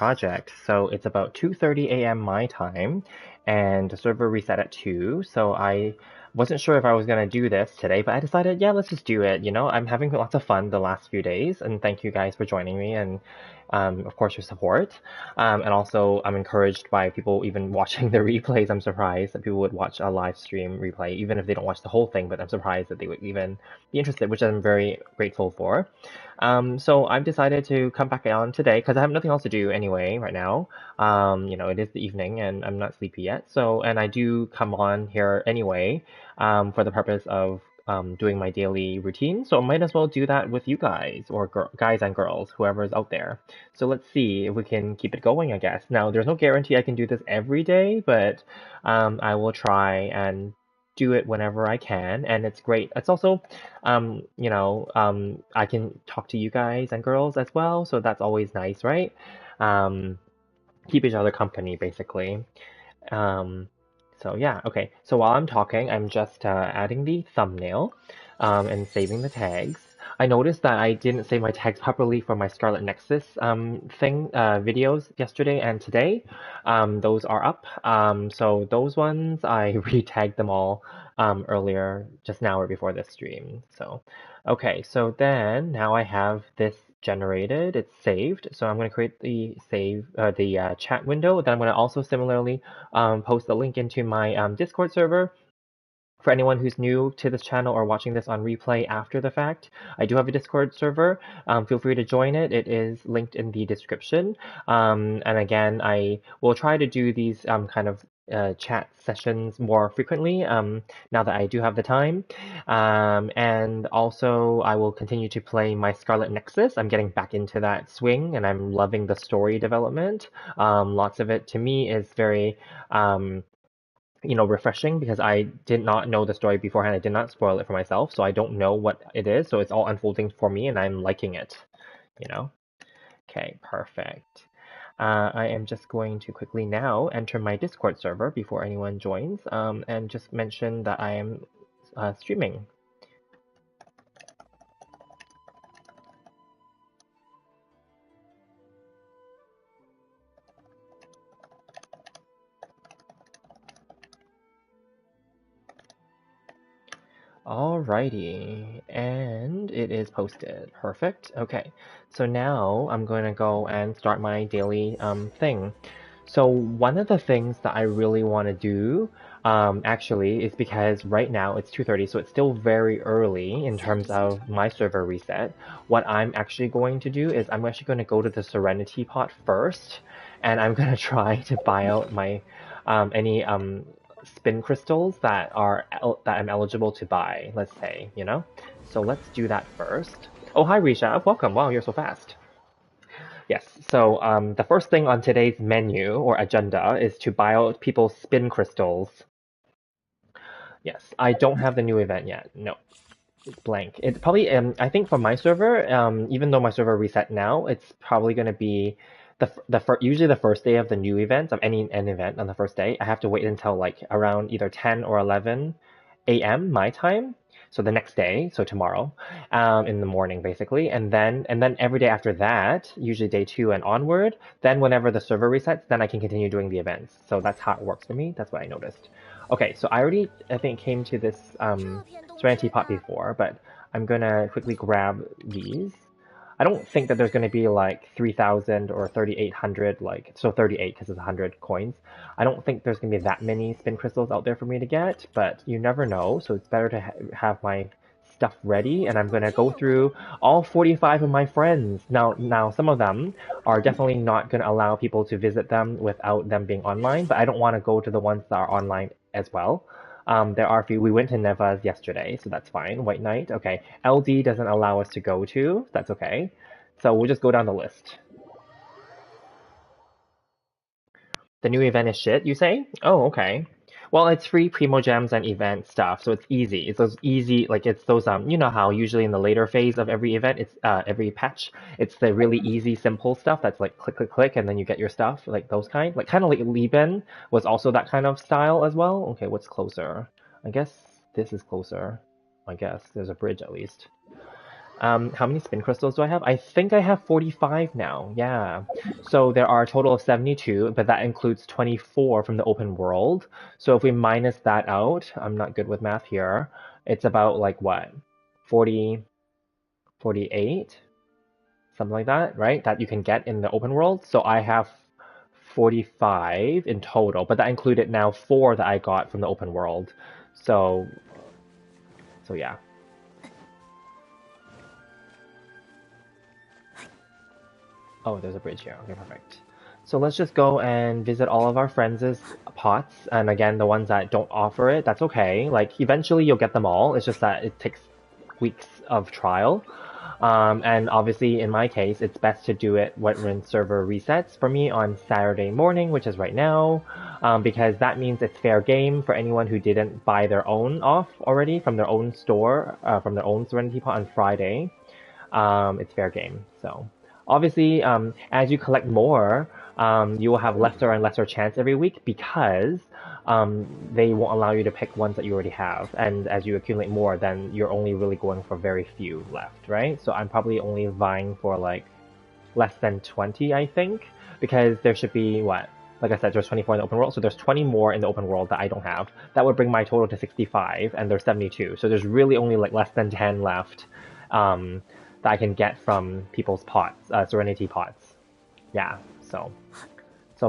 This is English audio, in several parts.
project. So it's about 2:30 a.m. my time, and the server reset at 2. So I wasn't sure if I was gonna do this today, but I decided, yeah, let's just do it. I'm having lots of fun the last few days, and thank you guys for joining me and of course your support. And also I'm encouraged by people even watching the replays. I'm surprised that people would watch a live stream replay, even if they don't watch the whole thing, but I'm surprised that they would even be interested, which I'm very grateful for. So I've decided to come back on today because I have nothing else to do anyway right now. It is the evening and I'm not sleepy yet. And I do come on here anyway, for the purpose of doing my daily routine. So I might as well do that with you guys or guys and girls, whoever is out there. So let's see if we can keep it going, I guess. Now, there's no guarantee I can do this every day, but I will try and do it whenever I can. And it's great. It's also, I can talk to you guys and girls as well. So that's always nice, right? Um, Keep each other company, basically. Um, so yeah, okay. So while I'm talking, I'm just adding the thumbnail and saving the tags. I noticed that I didn't save my tags properly for my Scarlet Nexus videos yesterday and today. Those are up. So those ones, I re-tagged them all earlier, just now or before this stream. So, okay, so then now I have this generated, it's saved. So I'm going to create the chat window. Then I'm going to also similarly post the link into my Discord server. For anyone who's new to this channel or watching this on replay after the fact, I do have a Discord server. Feel free to join it. It is linked in the description. And again, I will try to do these kind of chat sessions more frequently now that I do have the time. And also, I will continue to play my Scarlet Nexus. I'm getting back into that swing and I'm loving the story development. Lots of it to me is very refreshing because I did not know the story beforehand. I did not spoil it for myself, so I don't know what it is. So it's all unfolding for me, and I'm liking it. You know. Okay, perfect. I am just going to quickly now enter my Discord server before anyone joins, and just mention that I am streaming. Alrighty, and it is posted. Perfect. Okay, so now I'm going to go and start my daily thing. So one of the things that I really want to do, actually, is because right now it's 2:30, so it's still very early in terms of my server reset. What I'm actually going to do is I'm actually going to go to the Serenity pot first, and I'm going to try to buy out my any spin crystals that I'm eligible to buy, let's say. So let's do that first. Oh, hi Risha, welcome. Wow, you're so fast. Yes, so the first thing on today's menu or agenda is to buy out people's spin crystals. Yes, I don't have the new event yet. No, it's blank. It's probably I think for my server, even though my server reset now, it's probably going to be usually the first day of the new event of an event on the first day. I have to wait until like around either 10 or 11 a.m. my time. So the next day, so tomorrow, in the morning basically, and then every day after that, usually day 2 and onward, then whenever the server resets, then I can continue doing the events. So that's how it works for me. That's what I noticed. Okay, so I think came to this Serenity pot before, but I'm gonna quickly grab these. I don't think that there's going to be like 3,000 or 3,800, so 38 because it's 100 coins. I don't think there's going to be that many spin crystals out there for me to get, but you never know, so it's better to have my stuff ready, and I'm going to go through all 45 of my friends. Now, some of them are definitely not going to allow people to visit them without them being online, but I don't want to go to the ones that are online as well. There are a few. We went to Neva's yesterday, so that's fine. White Knight, okay. LD doesn't allow us to go to, that's okay. So we'll just go down the list. The new event is shit, you say? Oh, okay. Well, it's free Primo Gems and event stuff, so it's easy. It's those easy, like it's those you know how usually in the later phase of every event, it's every patch, it's the really easy, simple stuff that's like click, click, click, and then you get your stuff, like those kind of like Liben was also that kind of style as well. Okay, what's closer? I guess this is closer. I guess there's a bridge at least. How many spin crystals do I have? I think I have 45 now. Yeah. So there are a total of 72, but that includes 24 from the open world. So if we minus that out, I'm not good with math here. It's about like what? 40, 48, something like that, right? That you can get in the open world. So I have 45 in total, but that included now 4 that I got from the open world. So, so yeah. Oh, there's a bridge here. Okay, perfect. So let's just go and visit all of our friends' pots. And again, the ones that don't offer it, that's okay. Like, eventually you'll get them all. It's just that it takes weeks of trial. And obviously, in my case, it's best to do it when server resets for me on Saturday morning, which is right now, because that means it's fair game for anyone who didn't buy their own off already from their own store, from their own Serenity Pot on Friday. It's fair game. So obviously, as you collect more, you will have lesser and lesser chance every week because they won't allow you to pick ones that you already have. And as you accumulate more, then you're only really going for very few left, right? So I'm probably only vying for like less than 20, I think, because there should be what? Like I said, there's 24 in the open world, so there's 20 more in the open world that I don't have. That would bring my total to 65, and there's 72. So there's really only like less than 10 left that I can get from people's pots, Serenity pots. Yeah, so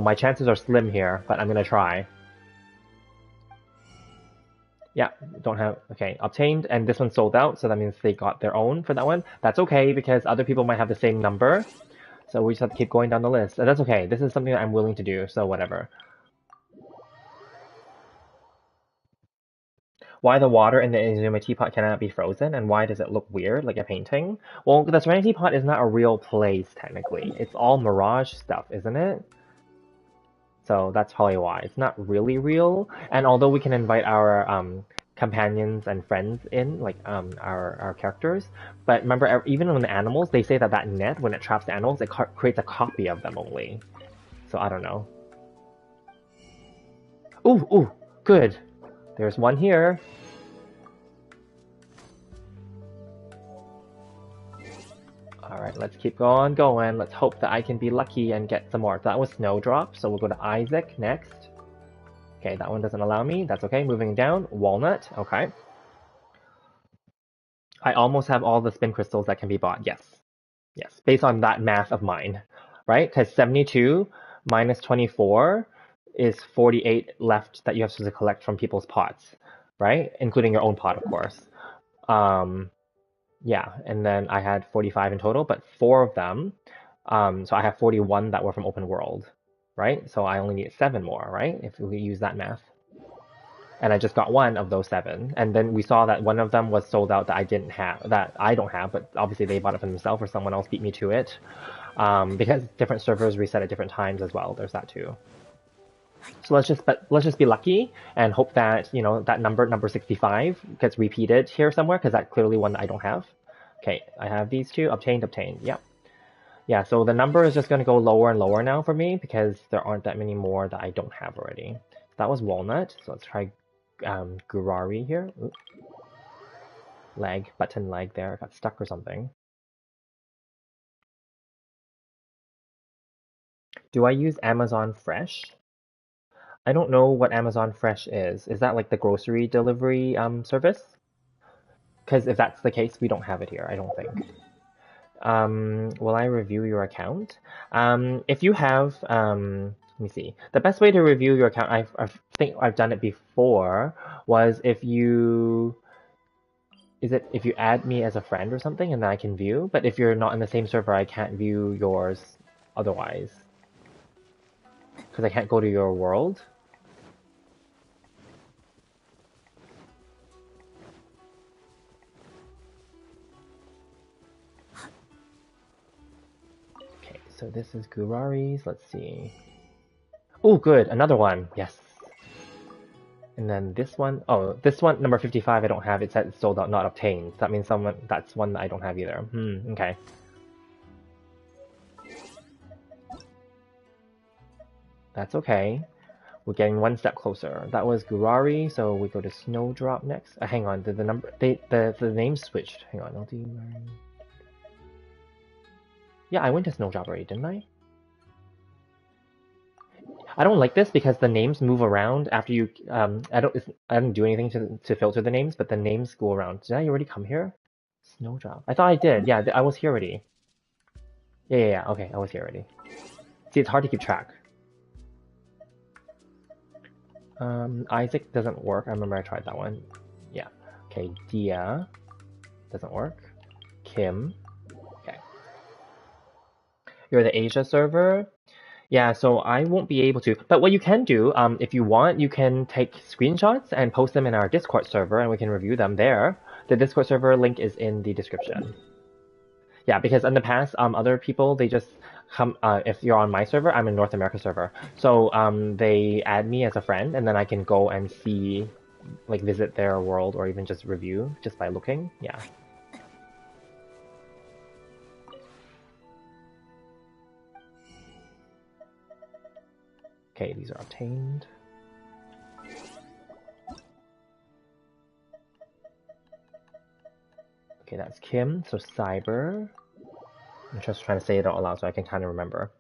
my chances are slim here, but I'm gonna try. Yeah, don't have, okay, obtained, and this one sold out, so that means they got their own for that one. That's okay, because other people might have the same number, so we just have to keep going down the list. And that's okay, this is something that I'm willing to do, so whatever. Why the water in the Inazuma teapot cannot be frozen, and why does it look weird, like a painting? Well, the Serenity Pot is not a real place, technically. It's all mirage stuff, isn't it? So that's probably why. It's not really real. And although we can invite our companions and friends in, like our characters, but remember, even on the animals, they say that that net, when it traps the animals, it creates a copy of them only. So I don't know. Ooh, ooh, good. There's one here. Alright, let's keep on going. Let's hope that I can be lucky and get some more. So that was Snowdrop, so we'll go to Isaac next. Okay, that one doesn't allow me. That's okay. Moving down. Walnut. Okay. I almost have all the spin crystals that can be bought. Yes. Yes. Based on that math of mine. Right? Because 72 minus 24 is 48 left that you have to collect from people's pots. Right? Including your own pot, of course. Yeah. And then I had 45 in total, but 4 of them. So I have 41 that were from open world. Right? So I only need 7 more, right? If we use that math. And I just got one of those 7. And then we saw that one of them was sold out that I didn't have, that I don't have, but obviously they bought it for themselves or someone else beat me to it. Because different servers reset at different times as well. There's that too. So let's just be lucky and hope that that number 65 gets repeated here somewhere because that's clearly one that I don't have. Okay, I have these two obtained. Yep. Yeah, so the number is just going to go lower and lower now for me because there aren't that many more that I don't have already. That was walnut, so let's try Gurari here. Oops. Button lag there. I got stuck or something. Do I use Amazon Fresh? I don't know what Amazon Fresh is. Is that like the grocery delivery service? Because if that's the case, we don't have it here, I don't think. Will I review your account? If you have, let me see. The best way to review your account, I think I've done it before, was if you add me as a friend or something and then I can view, but if you're not in the same server, I can't view yours otherwise. Because I can't go to your world. Okay, so this is Gurari's, let's see. Oh, good, another one, yes. And then this one, oh, this one, number 55, I don't have. It said it's sold out, not obtained. So that means that's one that I don't have either. Okay. That's okay. We're getting one step closer. That was Gurari, so we go to Snowdrop next. Hang on, did the name switched? Hang on, Yeah, I went to Snowdrop already, didn't I? I don't like this because the names move around after you. I don't do anything to filter the names, but the names go around. Did I already come here? Snowdrop. I thought I did. Yeah, I was here already. Yeah. Okay, I was here already. See, it's hard to keep track. Isaac doesn't work. I remember I tried that one. Yeah. Okay, Dia doesn't work. Kim. Okay. You're the Asia server. Yeah, so I won't be able to. But what you can do, if you want, you can take screenshots and post them in our Discord server, and we can review them there. The Discord server link is in the description. Yeah, because in the past, other people they just come. If you're on my server, I'm in North America server, so they add me as a friend, and then I can go and see, like, visit their world or even just review just by looking. Yeah. Okay, these are obtained. Okay, that's Kim. So Cyber. I'm just trying to say it out loud so I can kind of remember.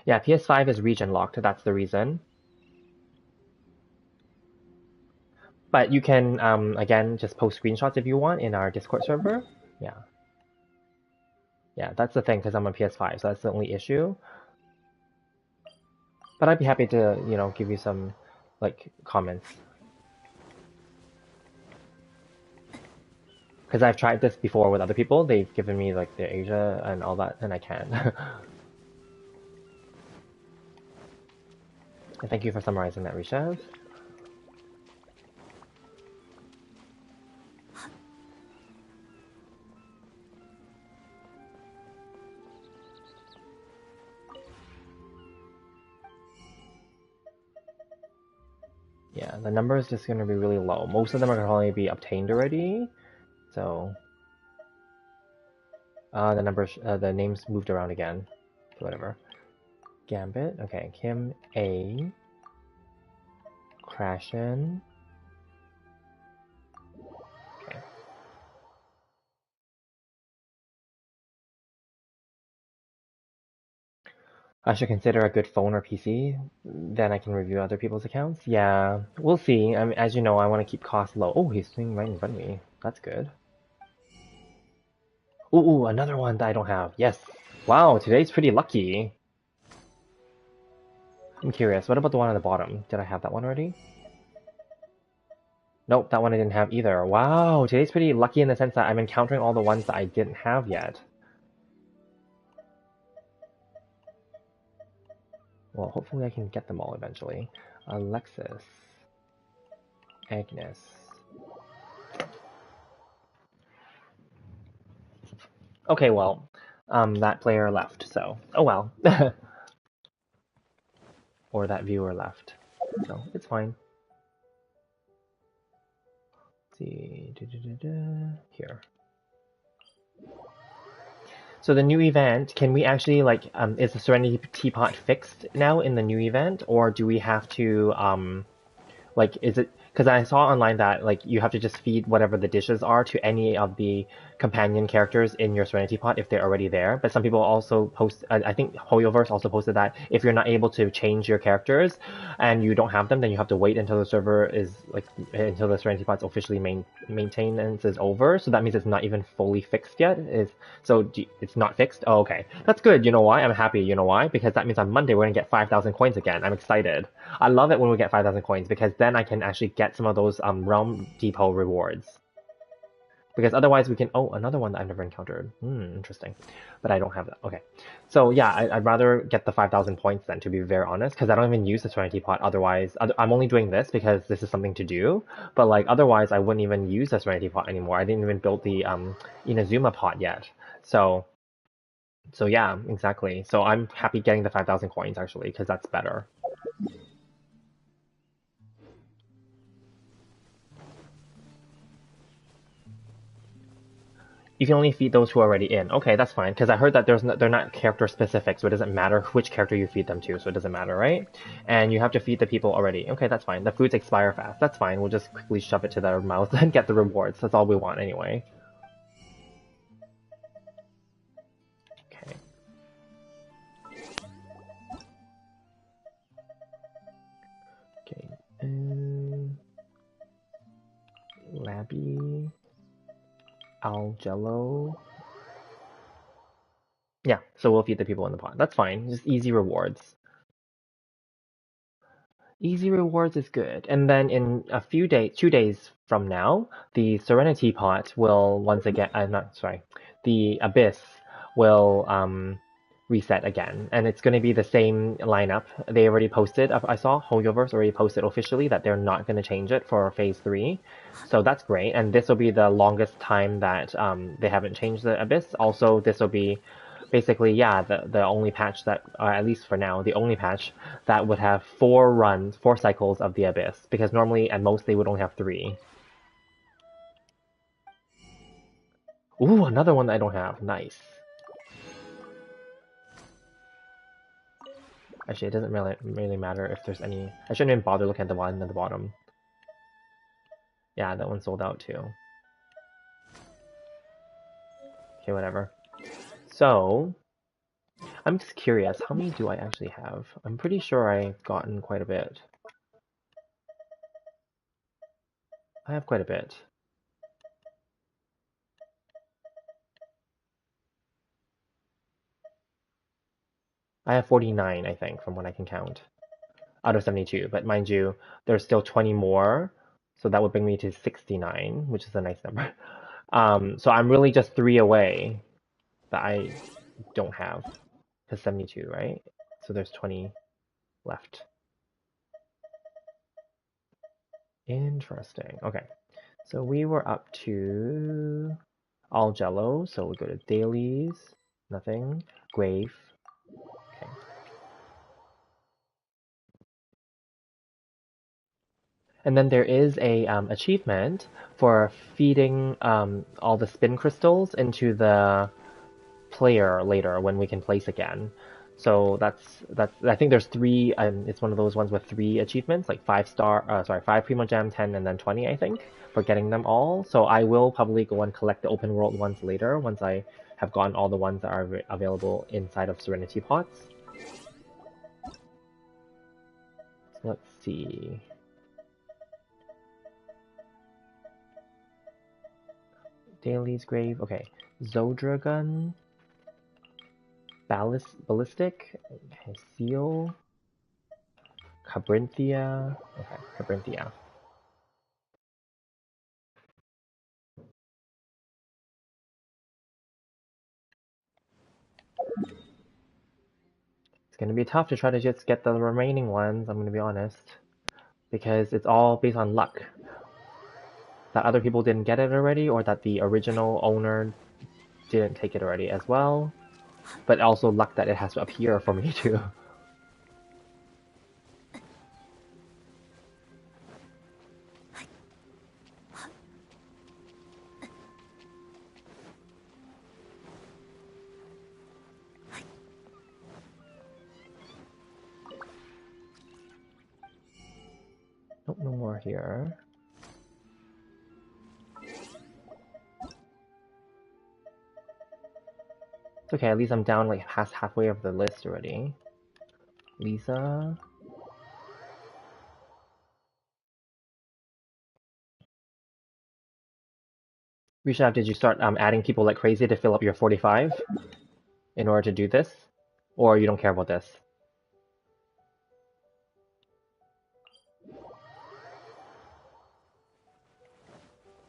Yeah, PS5 is region locked. That's the reason. But you can, again, just post screenshots if you want in our Discord server. Yeah. Yeah, that's the thing, because I'm on PS5, so that's the only issue. But I'd be happy to, give you some, like, comments. Because I've tried this before with other people. They've given me, like, their Asia and all that, and I can't. And thank you for summarizing that, Rishav. Yeah, the number is just going to be really low. Most of them are going to probably be obtained already. So, the names moved around again. Whatever. Gambit. Okay, Kim A. Crashin. Okay. I should consider a good phone or PC. Then I can review other people's accounts. Yeah, we'll see. I mean, as you know, I want to keep costs low. Oh, he's sitting right in front of me. That's good. Ooh, another one that I don't have. Yes. Wow, today's pretty lucky. I'm curious. What about the one on the bottom? Did I have that one already? Nope, that one I didn't have either. Wow, today's pretty lucky in the sense that I'm encountering all the ones that I didn't have yet. Well, hopefully I can get them all eventually. Alexis. Agnes. Okay, well, that player left, so oh well. Or that viewer left, so it's fine. Let's see, here. So the new event, can we actually like, is the Serenity Teapot fixed now in the new event, or do we have to like, is it, because I saw online that like you have to just feed whatever the dishes are to any of the companion characters in your Serenity Pot if they're already there. But some people also post, I think Hoyoverse also posted that if you're not able to change your characters and you don't have them, then you have to wait until the server is like, until the Serenity Pot's officially maintenance is over. So that means it's not even fully fixed yet. It's not fixed? Oh, okay. That's good. You know why? I'm happy. You know why? Because that means on Monday we're gonna get 5,000 coins again. I'm excited. I love it when we get 5,000 coins because then I can actually get some of those Realm Depot rewards. Because otherwise we can... Oh, another one that I've never encountered. Interesting. But I don't have that. Okay. So yeah, I'd rather get the 5,000 points then, to be very honest, because I don't even use the Serenity Pot otherwise. I'm only doing this because this is something to do. But like otherwise I wouldn't even use the Serenity Pot anymore. I didn't even build the Inazuma Pot yet. So yeah, exactly. So I'm happy getting the 5,000 coins actually, because that's better. You can only feed those who are already in. Okay, that's fine, because I heard that they're not character specific, so it doesn't matter which character you feed them to, so it doesn't matter, right? And you have to feed the people already. Okay, that's fine. The foods expire fast. That's fine. We'll just quickly shove it to their mouth and get the rewards. That's all we want anyway. Okay. Okay. Labby. Algello. Yeah, so we'll feed the people in the pot. That's fine. Just easy rewards. Easy rewards is good. And then in a few days, 2 days from now, the Serenity pot will once again, not sorry, the Abyss will reset again. And it's going to be the same lineup. They already posted, I saw Hoyoverse already posted officially that they're not going to change it for Phase 3. So that's great. And this will be the longest time that they haven't changed the Abyss. Also, this will be basically, yeah, the only patch that, at least for now, the only patch that would have 4 cycles of the Abyss, because normally at most they would only have 3. Ooh, another one that I don't have. Nice. Actually, it doesn't really matter if there's any. I shouldn't even bother looking at the one at the bottom. Yeah, that one sold out too. Okay, whatever. So, I'm just curious, how many do I actually have? I'm pretty sure I've gotten quite a bit. I have quite a bit. I have 49, I think, from what I can count. Out of 72, but mind you, there's still 20 more, so that would bring me to 69, which is a nice number. So I'm really just 3 away that I don't have, because 72, right? So there's 20 left. Interesting. Okay, so we were up to all Jello, so we go to dailies, nothing, grave. Okay. And then there is a achievement for feeding all the spin crystals into the player later when we can place again. So that's I think there's 3. It's one of those ones with 3 achievements, like 5 Primo Gem, 10, and then 20, I think, for getting them all. So I will probably go and collect the open world ones later once I have gotten all the ones that are available inside of Serenity Pots. So let's see. Daily's Grave. Okay. Zodragon. Ballistic. Seal. Cabrinthia. Okay, Cabrinthia. It's gonna be tough to try to just get the remaining ones, I'm gonna be honest. Because it's all based on luck. That other people didn't get it already, or that the original owner didn't take it already as well. But also luck that it has to appear for me too. Nope, no more here. It's okay, at least I'm down like past halfway of the list already. Lisa. Rishav, did you start adding people like crazy to fill up your 45 in order to do this? Or you don't care about this?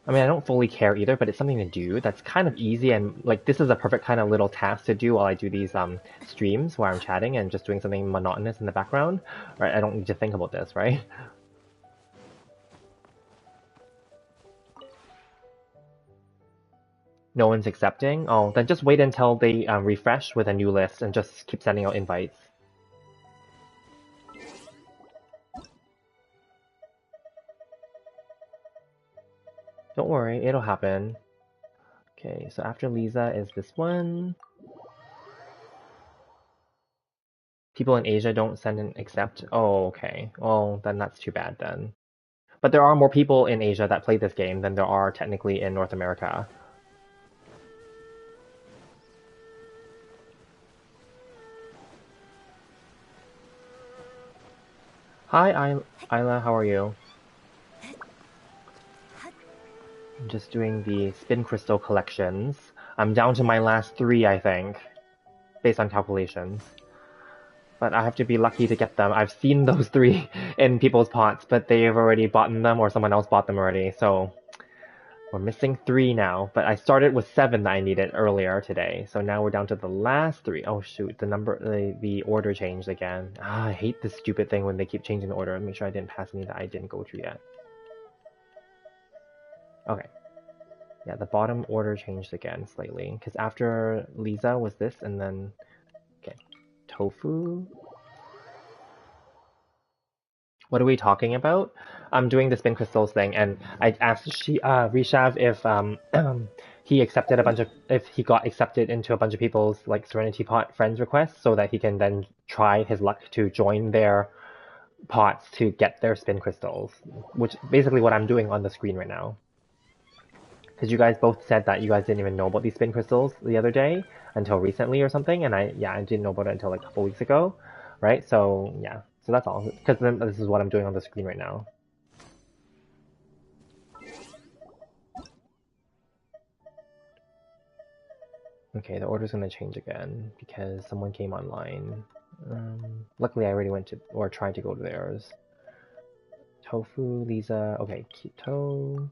I mean, I don't fully care either, but it's something to do that's kind of easy, and like this is a perfect kind of little task to do while I do these streams where I'm chatting and just doing something monotonous in the background. Right? I don't need to think about this, right? No one's accepting. Oh, then just wait until they refresh with a new list and just keep sending out invites. Don't worry, it'll happen. Okay, so after Lisa is this one. People in Asia don't send and accept. Oh, okay. Well, then that's too bad then. But there are more people in Asia that play this game than there are technically in North America. Hi, Isla, how are you? I'm just doing the spin crystal collections. I'm down to my last 3, I think, based on calculations. But I have to be lucky to get them. I've seen those 3 in people's pots, but they've already bought them or someone else bought them already, so we're missing 3 now. But I started with 7 that I needed earlier today, so now we're down to the last 3. Oh shoot, the order changed again. I hate this stupid thing when they keep changing the order. Make sure I didn't pass any that I didn't go through yet. Okay. Yeah, the bottom order changed again slightly, because after Lisa was this, and then, okay, tofu. What are we talking about? I'm doing the spin crystals thing, and I asked Rishav if he accepted if he got accepted into a bunch of people's like Serenity Pot friends requests, so that he can then try his luck to join their pots to get their spin crystals, which basically what I'm doing on the screen right now. Because you guys both said that you guys didn't even know about these spin crystals the other day until recently or something, and I didn't know about it until like a couple weeks ago, right? So yeah, so that's all. Because then this is what I'm doing on the screen right now. Okay, the order's gonna change again because someone came online. Luckily, I already went to or tried to go to theirs. Tofu, Lisa. Okay, keto.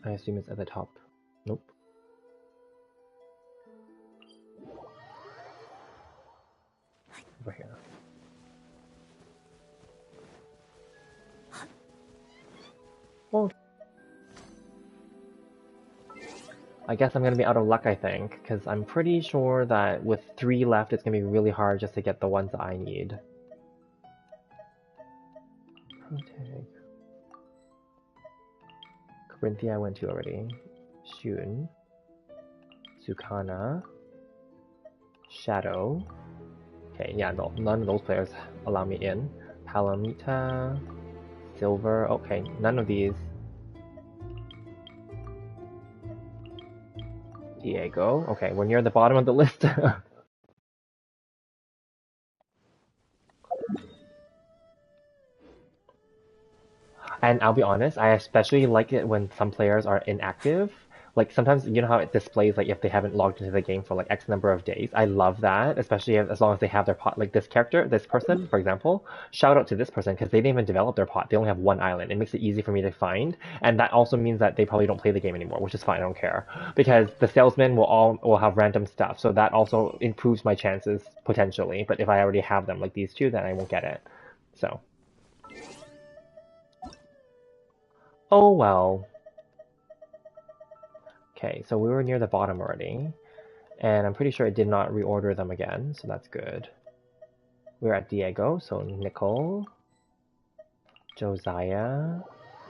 I assume it's at the top. Nope. Over here. Well, I guess I'm gonna be out of luck, I think, because I'm pretty sure that with 3 left, it's gonna be really hard just to get the ones that I need. Protag. Corinthia I went to already. Shun. Sukana. Shadow. Okay, yeah, no, none of those players allow me in. Palamita. Silver. Okay, none of these. Diego. Okay, we're near the bottom of the list. And I'll be honest, I especially like it when some players are inactive. Like sometimes you know how it displays like if they haven't logged into the game for like X number of days. I love that, especially as long as they have their pot. Like this character, this person, for example. Shout out to this person because they didn't even develop their pot. They only have one island. It makes it easy for me to find, and that also means that they probably don't play the game anymore, which is fine. I don't care because the salesmen will have random stuff, so that also improves my chances potentially. But if I already have them like these two, then I won't get it. So. Oh well. Okay, so we were near the bottom already, and I'm pretty sure it did not reorder them again, so that's good. We're at Diego, so Nicole, Josiah.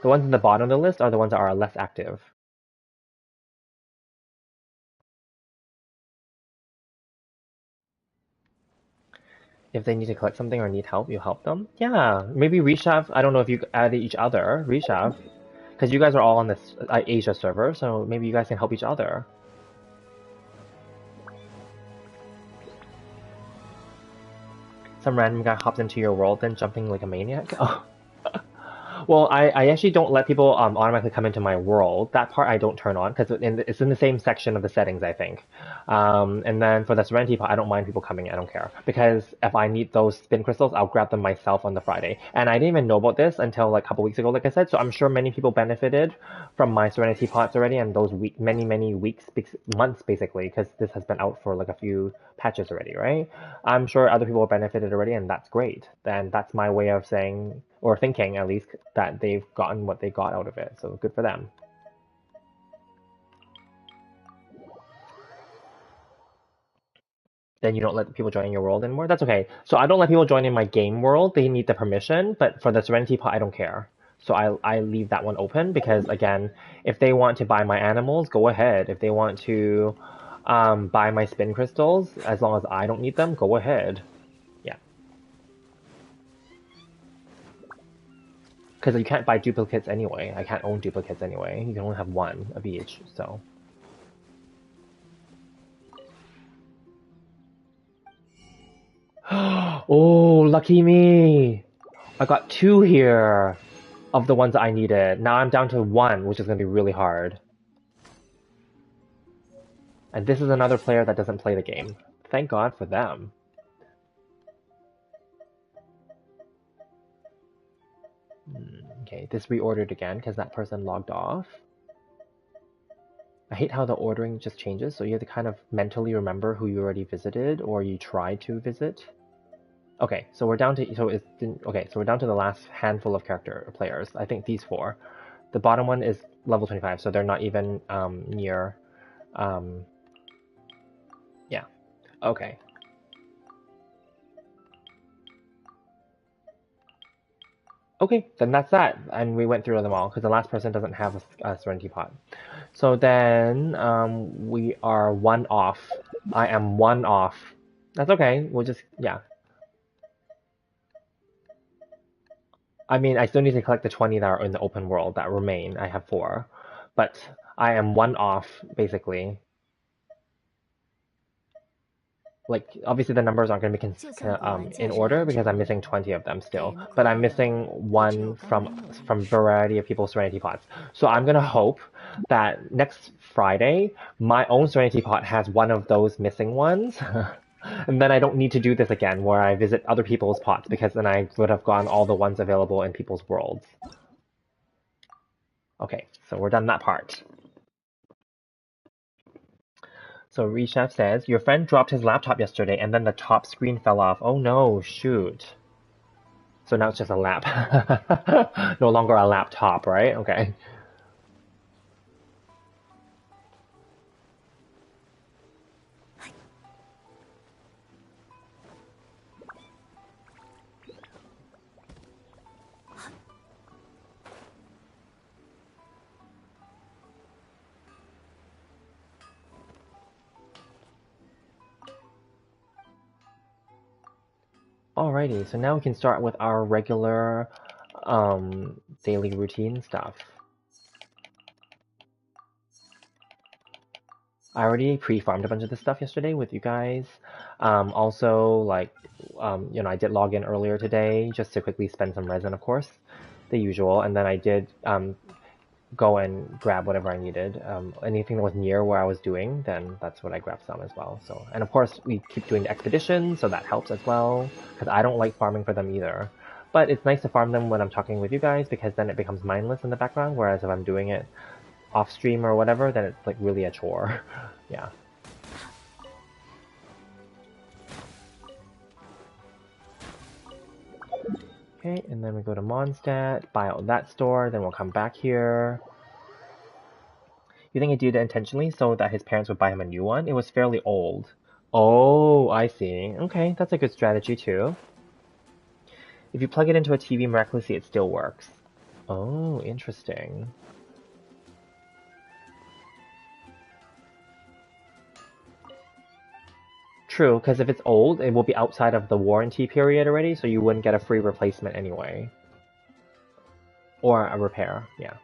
The ones in the bottom of the list are the ones that are less active. If they need to collect something or need help, you help them. Yeah, maybe Rishav. I don't know if you added each other, Rishav, because you guys are all on this Asia server, so maybe you guys can help each other. Some random guy hopped into your world, then jumping like a maniac. Oh. Well, I actually don't let people automatically come into my world. That part I don't turn on because it's in the same section of the settings, I think. And then for the Serenity part, I don't mind people coming in. I don't care because if I need those spin crystals, I'll grab them myself on the Friday. And I didn't even know about this until like a couple weeks ago, like I said. So I'm sure many people benefited from my Serenity pots already, and those many weeks, months basically, because this has been out for like a few patches already, right? I'm sure other people have benefited already, and that's great. And that's my way of saying, or thinking at least, that they've gotten what they got out of it. So good for them. Then you don't let people join your world anymore? That's okay. So I don't let people join in my game world. They need the permission, but for the Serenity Pot, I don't care. So I leave that one open because, again, if they want to buy my animals, go ahead. If they want to buy my spin crystals, as long as I don't need them, go ahead. Yeah. Because you can't buy duplicates anyway. I can't own duplicates anyway. You can only have one of each, so. Oh, lucky me! I got 2 here of the ones that I needed. Now I'm down to 1, which is going to be really hard. And this is another player that doesn't play the game. Thank God for them. Okay, this reordered again because that person logged off. I hate how the ordering just changes, so you have to kind of mentally remember who you already visited or you tried to visit. Okay, so we're down to so we're down to the last handful of character players. I think these 4. The bottom one is level 25, so they're not even near. Yeah. Okay. Okay, then that's that. And we went through them all because the last person doesn't have a Serenity Pot. So then we are 1 off. I am 1 off. That's okay. We'll just, yeah. I mean, I still need to collect the 20 that are in the open world that remain. I have 4. But I am 1 off, basically. Like, obviously the numbers aren't going to be in order because I'm missing 20 of them still. But I'm missing 1 from variety of people's Serenity Pots. So I'm going to hope that next Friday, my own Serenity Pot has 1 of those missing ones. And then I don't need to do this again where I visit other people's pots because then I would have gotten all the ones available in people's worlds. Okay, so we're done that part. So Rechef says, your friend dropped his laptop yesterday and then the top screen fell off. Oh no, shoot. So now it's just a lap. No longer a laptop, right? Okay. Alrighty, so now we can start with our regular daily routine stuff. I already pre-farmed a bunch of this stuff yesterday with you guys. Also, like, I did log in earlier today just to quickly spend some resin, of course, the usual. And then I did go and grab whatever I needed. Anything that was near where I was doing, then that's what I grabbed some as well. So, and of course, we keep doing the expeditions, so that helps as well. Because I don't like farming for them either. But it's nice to farm them when I'm talking with you guys because then it becomes mindless in the background. Whereas if I'm doing it off stream or whatever, then it's like really a chore. Yeah. Okay, and then we go to Mondstadt, buy out that store, then we'll come back here. You think he did it intentionally so that his parents would buy him a new one? It was fairly old. Oh, I see. Okay, that's a good strategy too. If you plug it into a TV, miraculously it still works. Oh, interesting. True, because if it's old, it will be outside of the warranty period already, so you wouldn't get a free replacement anyway. Or a repair, yeah.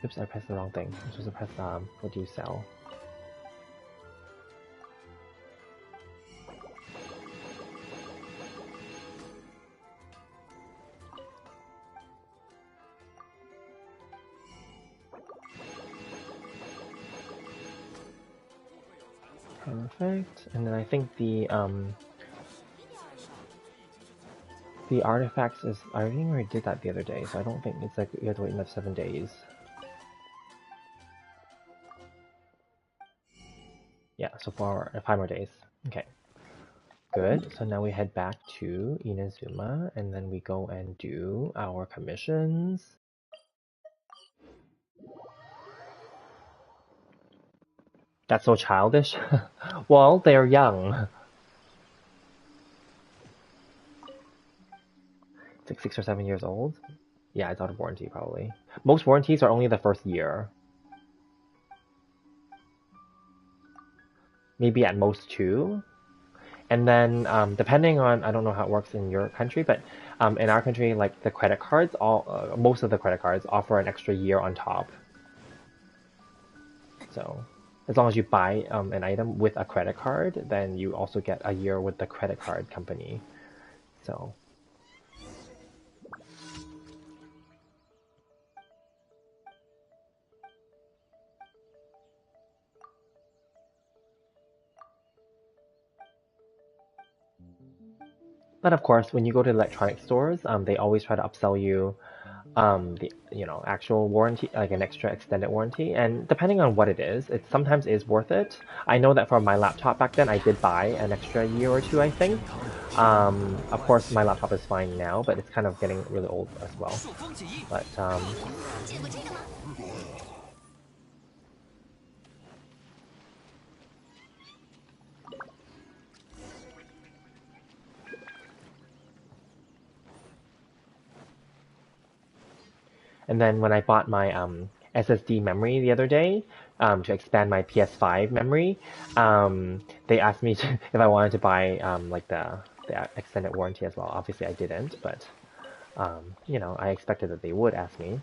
Oops, I pressed the wrong thing. I'm supposed to press, what do you sell? Perfect. And then I think the artifacts is, I think already did that the other day, so I don't think it's like you have to wait another 7 days. Yeah, so 5 more days. Okay. Good. So now we head back to Inazuma, and then we go and do our commissions. That's so childish. Well, they're young. It's like 6 or 7 years old. Yeah, it's out of warranty probably. Most warranties are only the first year. Maybe at most two. And then depending on, I don't know how it works in your country, but in our country, like the credit cards, most of the credit cards offer an extra year on top. So as long as you buy an item with a credit card, then you also get a year with the credit card company. So. But of course, when you go to electronic stores, they always try to upsell you the actual warranty, like an extra extended warranty. And depending on what it sometimes is worth it. I know that for my laptop back then, I did buy an extra year or two, I think. Of course, my laptop is fine now, but it's kind of getting really old as well. But and then when I bought my SSD memory the other day to expand my PS5 memory, they asked me if I wanted to buy like the extended warranty as well. Obviously, I didn't, but I expected that they would ask me.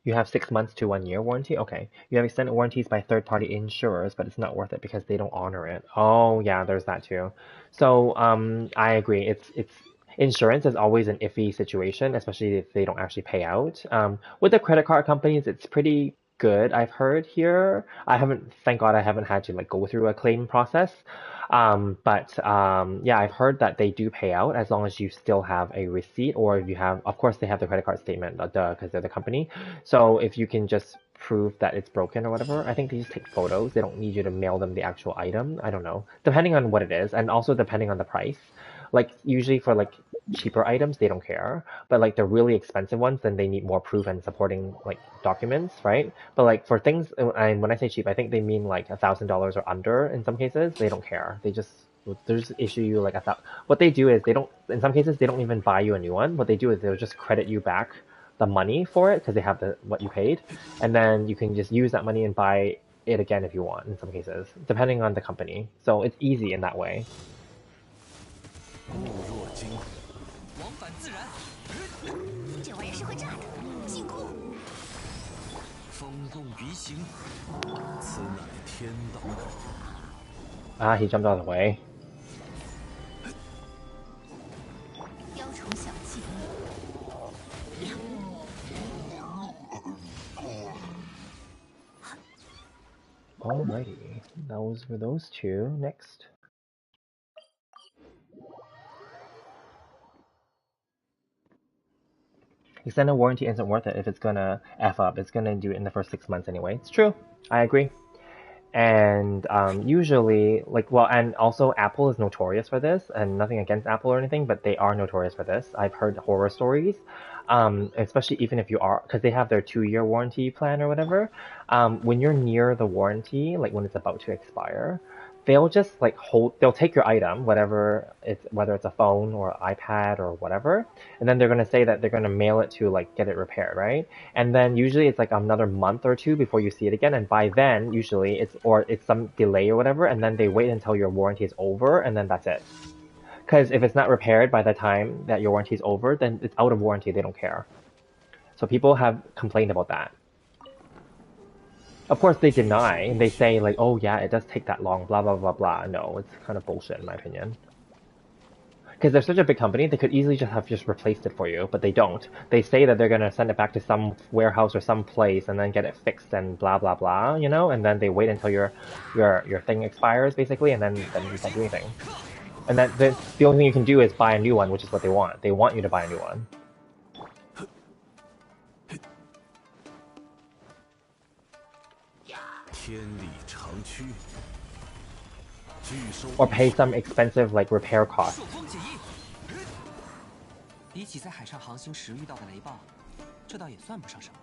You have 6 months to 1 year warranty? Okay. You have extended warranties by third-party insurers, but it's not worth it because they don't honor it. Oh, yeah, there's that too. So, I agree. It's insurance is always an iffy situation, especially if they don't actually pay out. With the credit card companies, it's pretty good, I've heard here. Thank God I haven't had to like go through a claim process. But yeah, I've heard that they do pay out as long as you still have a receipt, or if you have, of course, they have the credit card statement, because they're the company. So if you can just prove that it's broken or whatever, I think they just take photos. They don't need you to mail them the actual item. I don't know. Depending on what it is, and also depending on the price. Like usually for like cheaper items, they don't care. But like the really expensive ones, then they need more proof and supporting like documents, right? But like for things, and when I say cheap, I think they mean like $1,000 or under in some cases. They don't care. They just issue you like what they do is they don't, in some cases, they don't even buy you a new one. What they do is they'll just credit you back the money for it because they have what you paid, and then you can just use that money and buy it again if you want in some cases, depending on the company. So it's easy in that way. 固若金虎，往返自然。这玩意是会炸的，进攻！风动鱼行，此乃天道。Ah, he jumped out of the way. 雕虫小技。Alrighty, those were those two. Next. Extended warranty isn't worth it if it's gonna F up. It's gonna do it in the first 6 months anyway. It's true. I agree. And usually, and also Apple is notorious for this, and nothing against Apple or anything, but they are notorious for this. I've heard horror stories, especially even if you are, because they have their 2 year warranty plan or whatever. When you're near the warranty, like when it's about to expire, they'll just they'll take your item, whether it's a phone or iPad or whatever, and then they're gonna say that they're gonna mail it to get it repaired, right? And then usually it's like another month or two before you see it again, and by then usually it's some delay or whatever, and then they wait until your warranty is over, and then that's it. Because if it's not repaired by the time that your warranty is over, then it's out of warranty. They don't care. So people have complained about that. Of course, they deny, and they say "Oh yeah, it does take that long." Blah blah blah blah. No, it's kind of bullshit in my opinion. Because they're such a big company, they could easily just replaced it for you, but they don't. They say that they're gonna send it back to some warehouse or some place and then get it fixed and blah blah blah, and then they wait until your thing expires basically, and then you can't do anything. And then the only thing you can do is buy a new one, which is what they want. They want you to buy a new one. Or pay some expensive repair costs. 比起在海上航行时遇到的雷暴，这倒也算不上什么。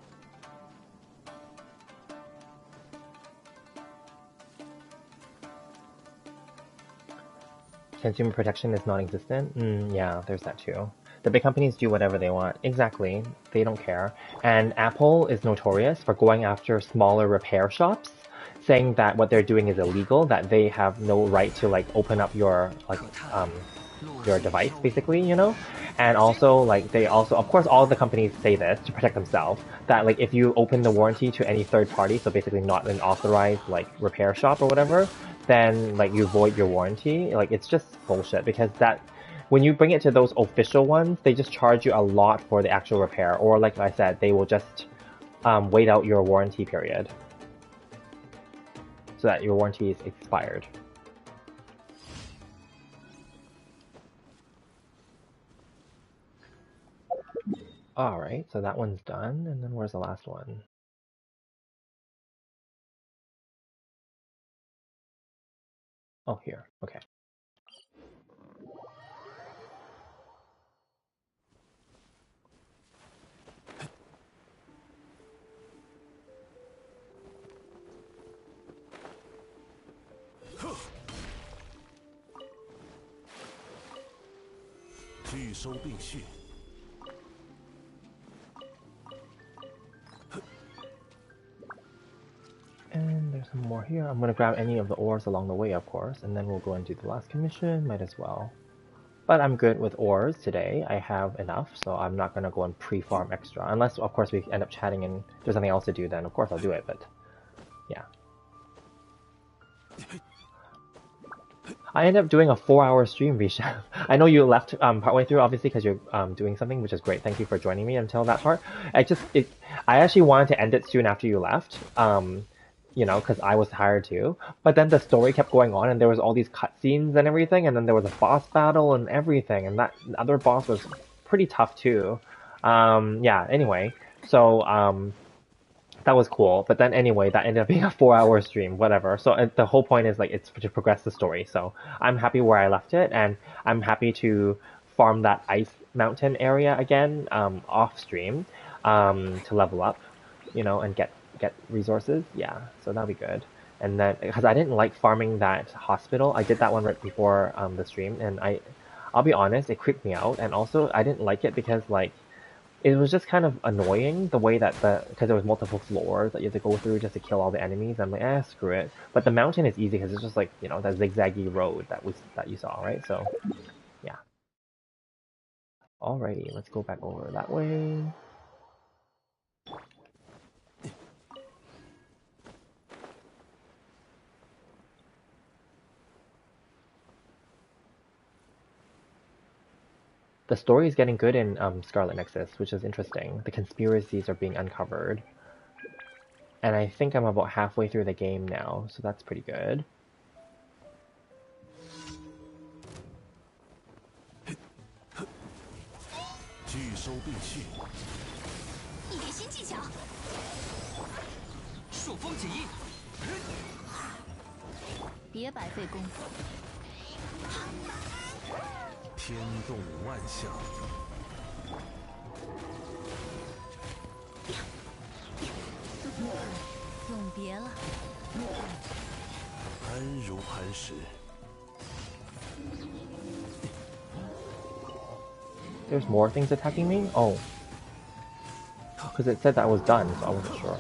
Consumer protection is non-existent? Yeah, there's that too. The big companies do whatever they want. Exactly. They don't care. And Apple is notorious for going after smaller repair shops, saying that what they're doing is illegal, that they have no right to like open up your device, basically, you know? And also, like, they also, of course, all the companies say this to protect themselves, that, like, if you open the warranty to any third party, so basically not an authorized, like, repair shop or whatever, then, like, you void your warranty. Like, it's just bullshit, because when you bring it to those official ones, they just charge you a lot for the actual repair, or, like I said, they will just wait out your warranty period, so that your warranty is expired. Alright, so that one's done, and then where's the last one? Oh, here. Okay. And there's some more here. I'm gonna grab any of the ores along the way, of course, and then we'll go and do the last commission. Might as well. But I'm good with ores today. I have enough, so I'm not gonna go and pre-farm extra. Unless, of course, we end up chatting and there's something else to do, then of course I'll do it, but yeah. I ended up doing a 4-hour stream, Visha. I know you left partway through, obviously, because you're doing something, which is great. Thank you for joining me until that part. I actually wanted to end it soon after you left, you know, because I was tired too. But then the story kept going on, and there was all these cutscenes and everything, and then there was a boss battle and everything, and that other boss was pretty tough too. Yeah. Anyway, so that was cool. But then anyway, that ended up being a 4-hour stream, whatever. So the whole point is like it's to progress the story. So I'm happy where I left it, and I'm happy to farm that ice mountain area again off stream to level up, you know, and get resources. Yeah, so that'll be good. And then because I didn't like farming that hospital, I did that one right before the stream, and I'll be honest, it creeped me out, and also I didn't like it because like it was just kind of annoying the way that because there was multiple floors that you had to go through just to kill all the enemies. I'm like, screw it. But the mountain is easy because it's just like, you know, that zigzaggy road that you saw, right? So yeah. Alrighty, let's go back over that way. The story is getting good in Scarlet Nexus, which is interesting. The conspiracies are being uncovered. And I think I'm about halfway through the game now, so that's pretty good. There's more things attacking me? Oh. Because it said that was done, so I wasn't sure.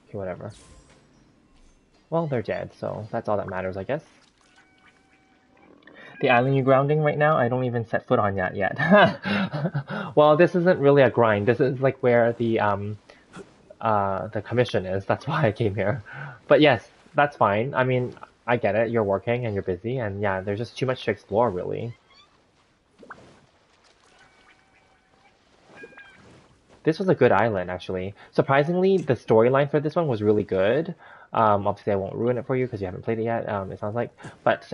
Okay, whatever. Well, they're dead, so that's all that matters, I guess. The island you're grounding right now, I don't even set foot on that yet. Well, this isn't really a grind. This is like where the commission is. That's why I came here. But yes, that's fine. I mean, I get it. You're working and you're busy, and yeah, there's just too much to explore, really. This was a good island, actually. Surprisingly, the storyline for this one was really good. Obviously, I won't ruin it for you because you haven't played it yet. It sounds like,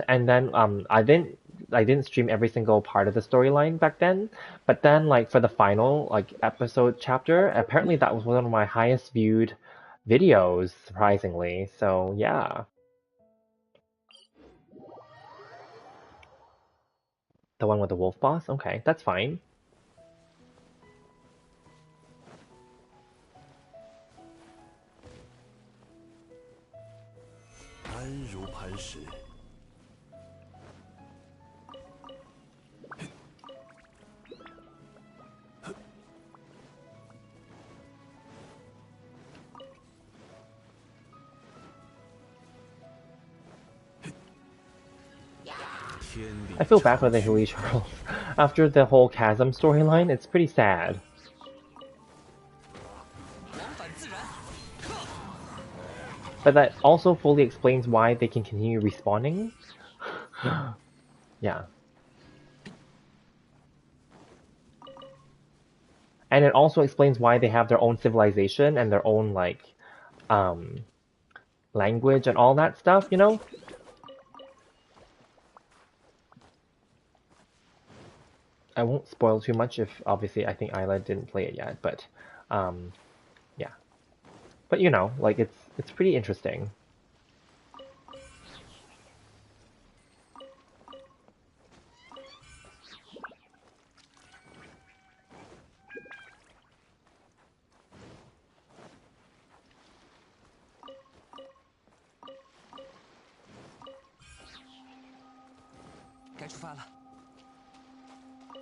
and then I didn't stream every single part of the storyline back then. But then, like for the final like episode chapter, apparently that was one of my highest viewed videos, surprisingly. So yeah. The one with the wolf boss? Okay, that's fine. 安如磐石。I feel bad for the Hilly Charles. After the whole Chasm storyline, it's pretty sad. But that also fully explains why they can continue respawning. Yeah. And it also explains why they have their own civilization and their own, like, um, language and all that stuff, you know? I won't spoil too much if, obviously, I think Isla didn't play it yet, but, yeah. But, you know, like, it's pretty interesting.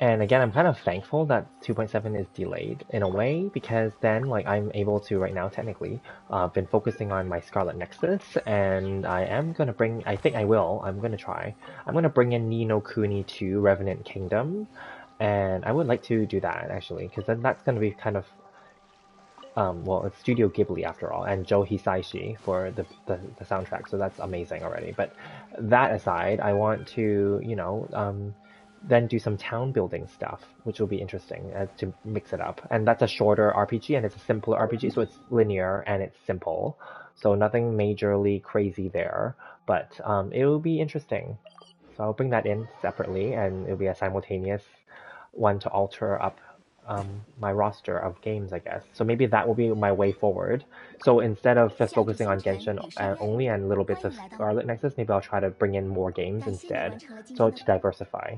And again, I'm kind of thankful that 2.7 is delayed in a way, because then, like, I'm able to right now technically been focusing on my Scarlet Nexus, and I am gonna bring. I think I will. I'm gonna try. I'm gonna bring in Ni no Kuni 2 Revenant Kingdom, and I would like to do that actually, because then that's gonna be kind of well, it's Studio Ghibli after all, and Joe Hisaishi for the soundtrack, so that's amazing already. But that aside, I want to, you know, then do some town building stuff, which will be interesting to mix it up. And that's a shorter RPG, and it's a simpler RPG, so it's linear and it's simple. So nothing majorly crazy there, but it will be interesting. So I'll bring that in separately, and it'll be a simultaneous one to alter up my roster of games, I guess. So maybe that will be my way forward. So instead of just focusing on Genshin only and little bits of Scarlet Nexus, maybe I'll try to bring in more games instead. So to diversify.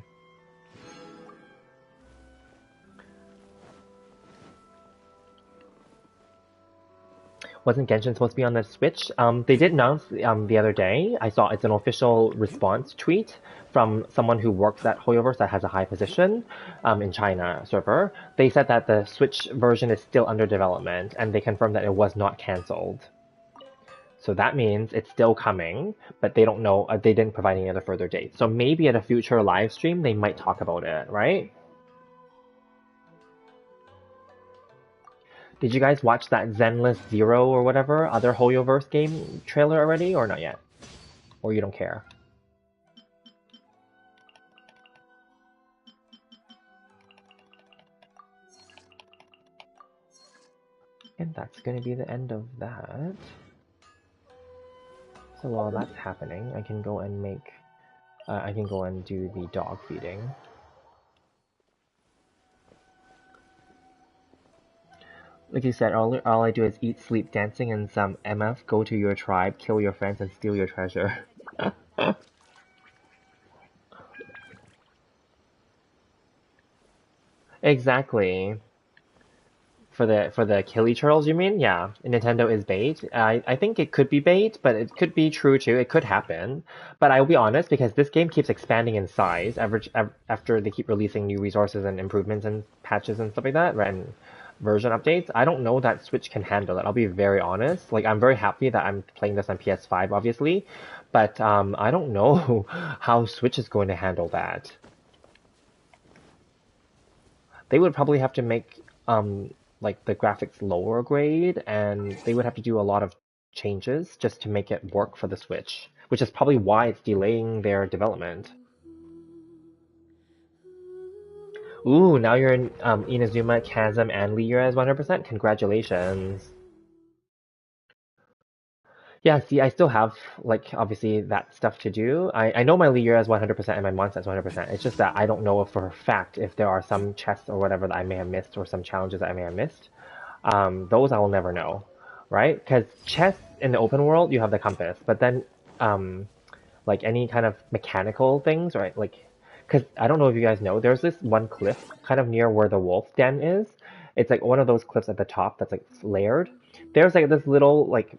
Wasn't Genshin supposed to be on the Switch? They did announce the other day. I saw it's an official response tweet from someone who works at HoYoverse that has a high position in China server. They said that the Switch version is still under development, and they confirmed that it was not cancelled. So that means it's still coming, but they don't know. They didn't provide any other further dates. So maybe at a future live stream they might talk about it, right? Did you guys watch that Zenless Zero or whatever other HoYoverse game trailer already, or not yet? Or you don't care? And that's gonna be the end of that. So while that's happening, I can go and make... I can go and do the dog feeding. Like you said, all I do is eat, sleep, dancing, and some MF, go to your tribe, kill your friends, and steal your treasure. Exactly. For the Killy Churls, you mean? Yeah, Nintendo is bait. I think it could be bait, but it could be true too. It could happen. But I will be honest, because this game keeps expanding in size after they keep releasing new resources and improvements and patches and stuff like that, and version updates. I don't know that Switch can handle it. I'll be very honest. Like, I'm very happy that I'm playing this on PS5, obviously, but I don't know how Switch is going to handle that. They would probably have to make like the graphics lower grade, and they would have to do a lot of changes just to make it work for the Switch, which is probably why it's delaying their development. Ooh, now you're in Inazuma, Chasm, and Lear as 100%. Congratulations. Yeah, see, I still have, like, obviously that stuff to do. I know my Lear is 100% and my Monster is 100%. It's just that I don't know for a fact if there are some chests or whatever that I may have missed, or some challenges that I may have missed. Those I will never know, right? Because chess in the open world, you have the compass, but then, like any kind of mechanical things, right? Like because I don't know if you guys know, there's this one cliff kind of near where the wolf den is. It's like one of those cliffs at the top that's like layered. There's like this little like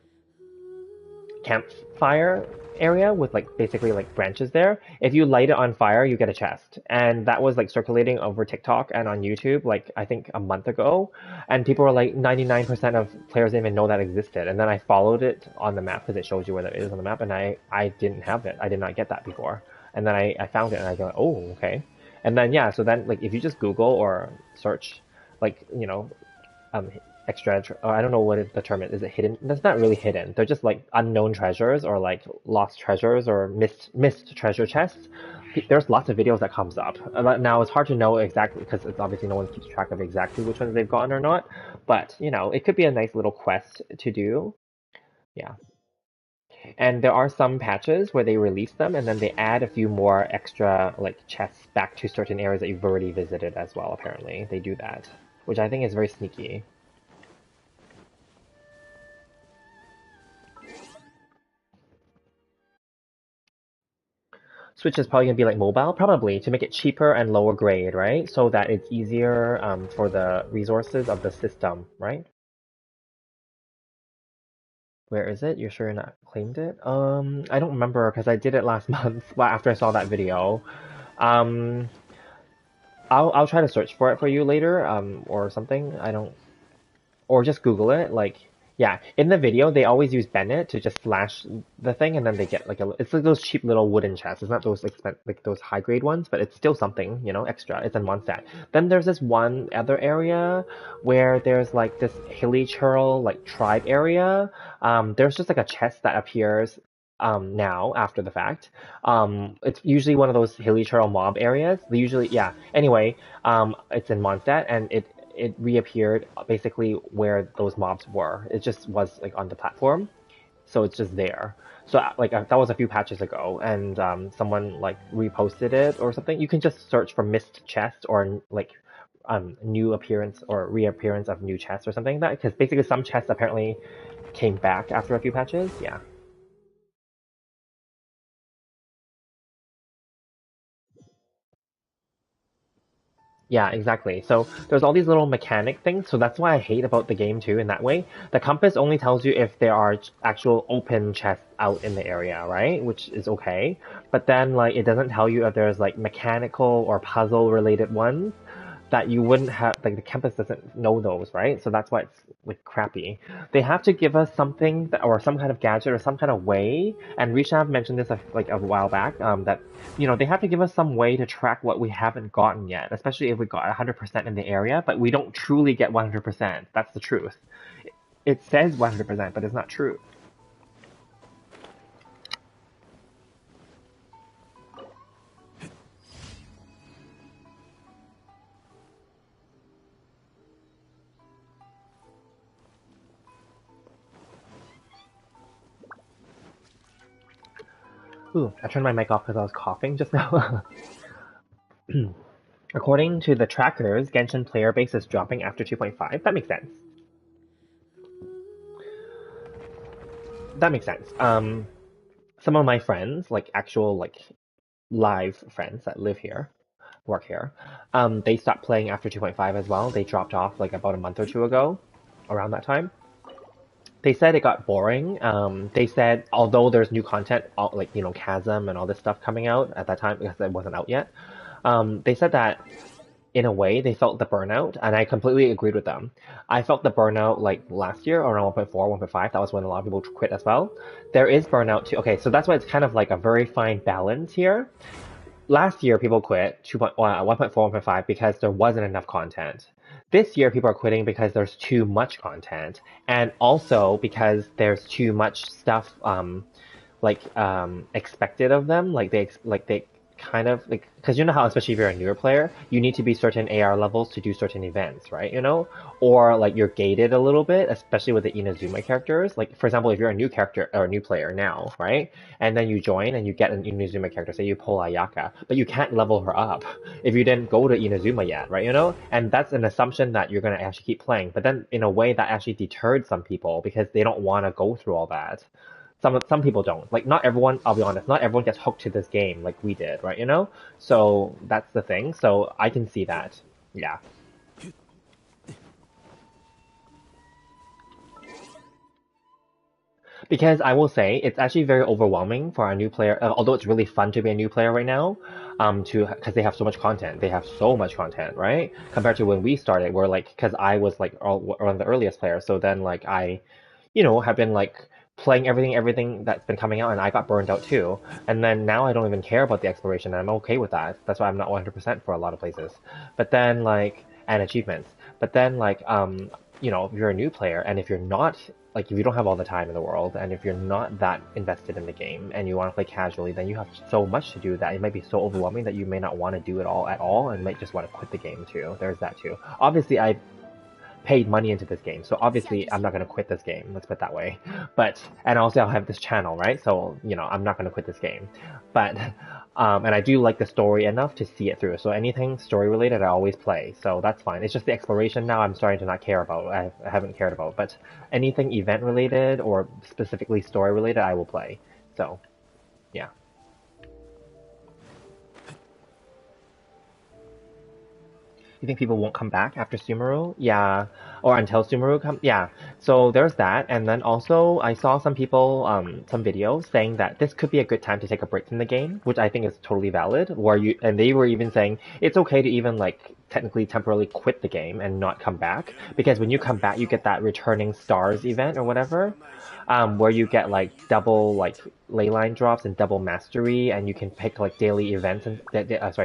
campfire area with like basically like branches there. If you light it on fire, you get a chest. And that was like circulating over TikTok and on YouTube like I think a month ago. And people were like 99% of players didn't even know that existed. And then I followed it on the map because it shows you where it is on the map and I didn't have it. I did not get that before. And then I found it and I go, oh, okay. And then yeah, so then like if you just Google or search like, um, extra. I don't know what the term is. Is it hidden? That's not really hidden. They're just like unknown treasures or like lost treasures or missed treasure chests. There's lots of videos that comes up. Now it's hard to know exactly because it's obviously no one keeps track of exactly which ones they've gotten or not. But it could be a nice little quest to do. Yeah. And there are some patches where they release them and then they add a few more extra like chests back to certain areas that you've already visited as well. Apparently, they do that, which I think is very sneaky. Switch is probably gonna be like mobile, probably to make it cheaper and lower grade, right? So that it's easier for the resources of the system, right? Where is it? You're sure you're not claimed it? I don't remember because I did it last month. Well, after I saw that video. Um, I'll try to search for it for you later, or something. I don't or just Google it. Like, yeah, in the video they always use Bennett to just slash the thing, and then they get like it's like those cheap little wooden chests. It's not those like those high grade ones, but it's still something, extra. It's in Mondstadt. Then there's this one other area where there's like this hilly churl like tribe area. There's just like a chest that appears now after the fact. It's usually one of those hilly churl mob areas. They usually, yeah. Anyway, it's in Mondstadt, and it reappeared basically where those mobs were. It just was like on the platform, so it's just there. So like that was a few patches ago, and someone like reposted it or something. You can just search for missed chest or like new appearance or reappearance of new chests or something like that. Because basically some chests apparently came back after a few patches. Yeah. Yeah, exactly. So there's all these little mechanic things. So that's why I hate about the game too in that way. The compass only tells you if there are actual open chests out in the area, right? Which is okay. But then like it doesn't tell you if there's like mechanical or puzzle related ones that you wouldn't have like the campus doesn't know those, right? So that's why it's like crappy. They have to give us something that, or some kind of gadget or some kind of way. And Rishav mentioned this like a while back. That they have to give us some way to track what we haven't gotten yet, especially if we got 100% in the area, but we don't truly get 100%. That's the truth. It says 100%, but it's not true. Ooh, I turned my mic off because I was coughing just now. According to the trackers, Genshin player base is dropping after 2.5. That makes sense. That makes sense. Some of my friends, like actual like live friends that live here, work here, they stopped playing after 2.5 as well. They dropped off like about a month or two ago, around that time. They said it got boring. They said although there's new content, like Chasm and all this stuff coming out at that time because it wasn't out yet. They said that in a way they felt the burnout, and I completely agreed with them. I felt the burnout like last year around 1.4, 1.5. That was when a lot of people quit as well. There is burnout too. Okay, so that's why it's kind of like a very fine balance here. Last year people quit 1.4, 1.5 because there wasn't enough content. This year people are quitting because there's too much content, and also because there's too much stuff expected of them. Like they kind of like because you know how especially if you're a newer player, you need to be certain AR levels to do certain events, right? Or like you're gated a little bit, especially with the Inazuma characters. Like for example, if you're a new character or a new player now, right? And then you join and you get an Inazuma character, say you pull Ayaka, but you can't level her up if you didn't go to Inazuma yet, right? And that's an assumption that you're gonna actually keep playing. But then in a way that actually deterred some people because they don't want to go through all that. Some people don't. Like not everyone, I'll be honest, not everyone gets hooked to this game like we did, right? You know? So that's the thing. So I can see that. Yeah. Because I will say it's actually very overwhelming for a new player. Although it's really fun to be a new player right now, to because they have so much content. They have so much content, right? Compared to when we started, where like because I was like one of the earliest players, so then like I, have been like playing everything that's been coming out, and I got burned out too. And then now I don't even care about the exploration, and I'm okay with that. That's why I'm not 100% for a lot of places. But then like and achievements. But then like if you're a new player and if you're not like if you don't have all the time in the world and if you're not that invested in the game and you want to play casually, then you have so much to do that it might be so overwhelming that you may not want to do it all at all and might just want to quit the game too. There's that too. Obviously, I paid money into this game, so obviously I'm not going to quit this game. Let's put it that way. But and also I'll have this channel, right? So I'm not going to quit this game. But and I do like the story enough to see it through. So anything story related, I always play. So that's fine. It's just the exploration now I'm starting to not care about. I haven't cared about. But anything event related or specifically story related, I will play. So yeah. You think people won't come back after Sumeru? Yeah, or until Sumeru come? Yeah. So there's that, and then also I saw some people, some videos saying that this could be a good time to take a break from the game, which I think is totally valid. And they were even saying it's okay to even like technically temporarily quit the game and not come back because when you come back, you get that returning stars event or whatever, where you get like double like leyline drops and double mastery, and you can pick like daily events and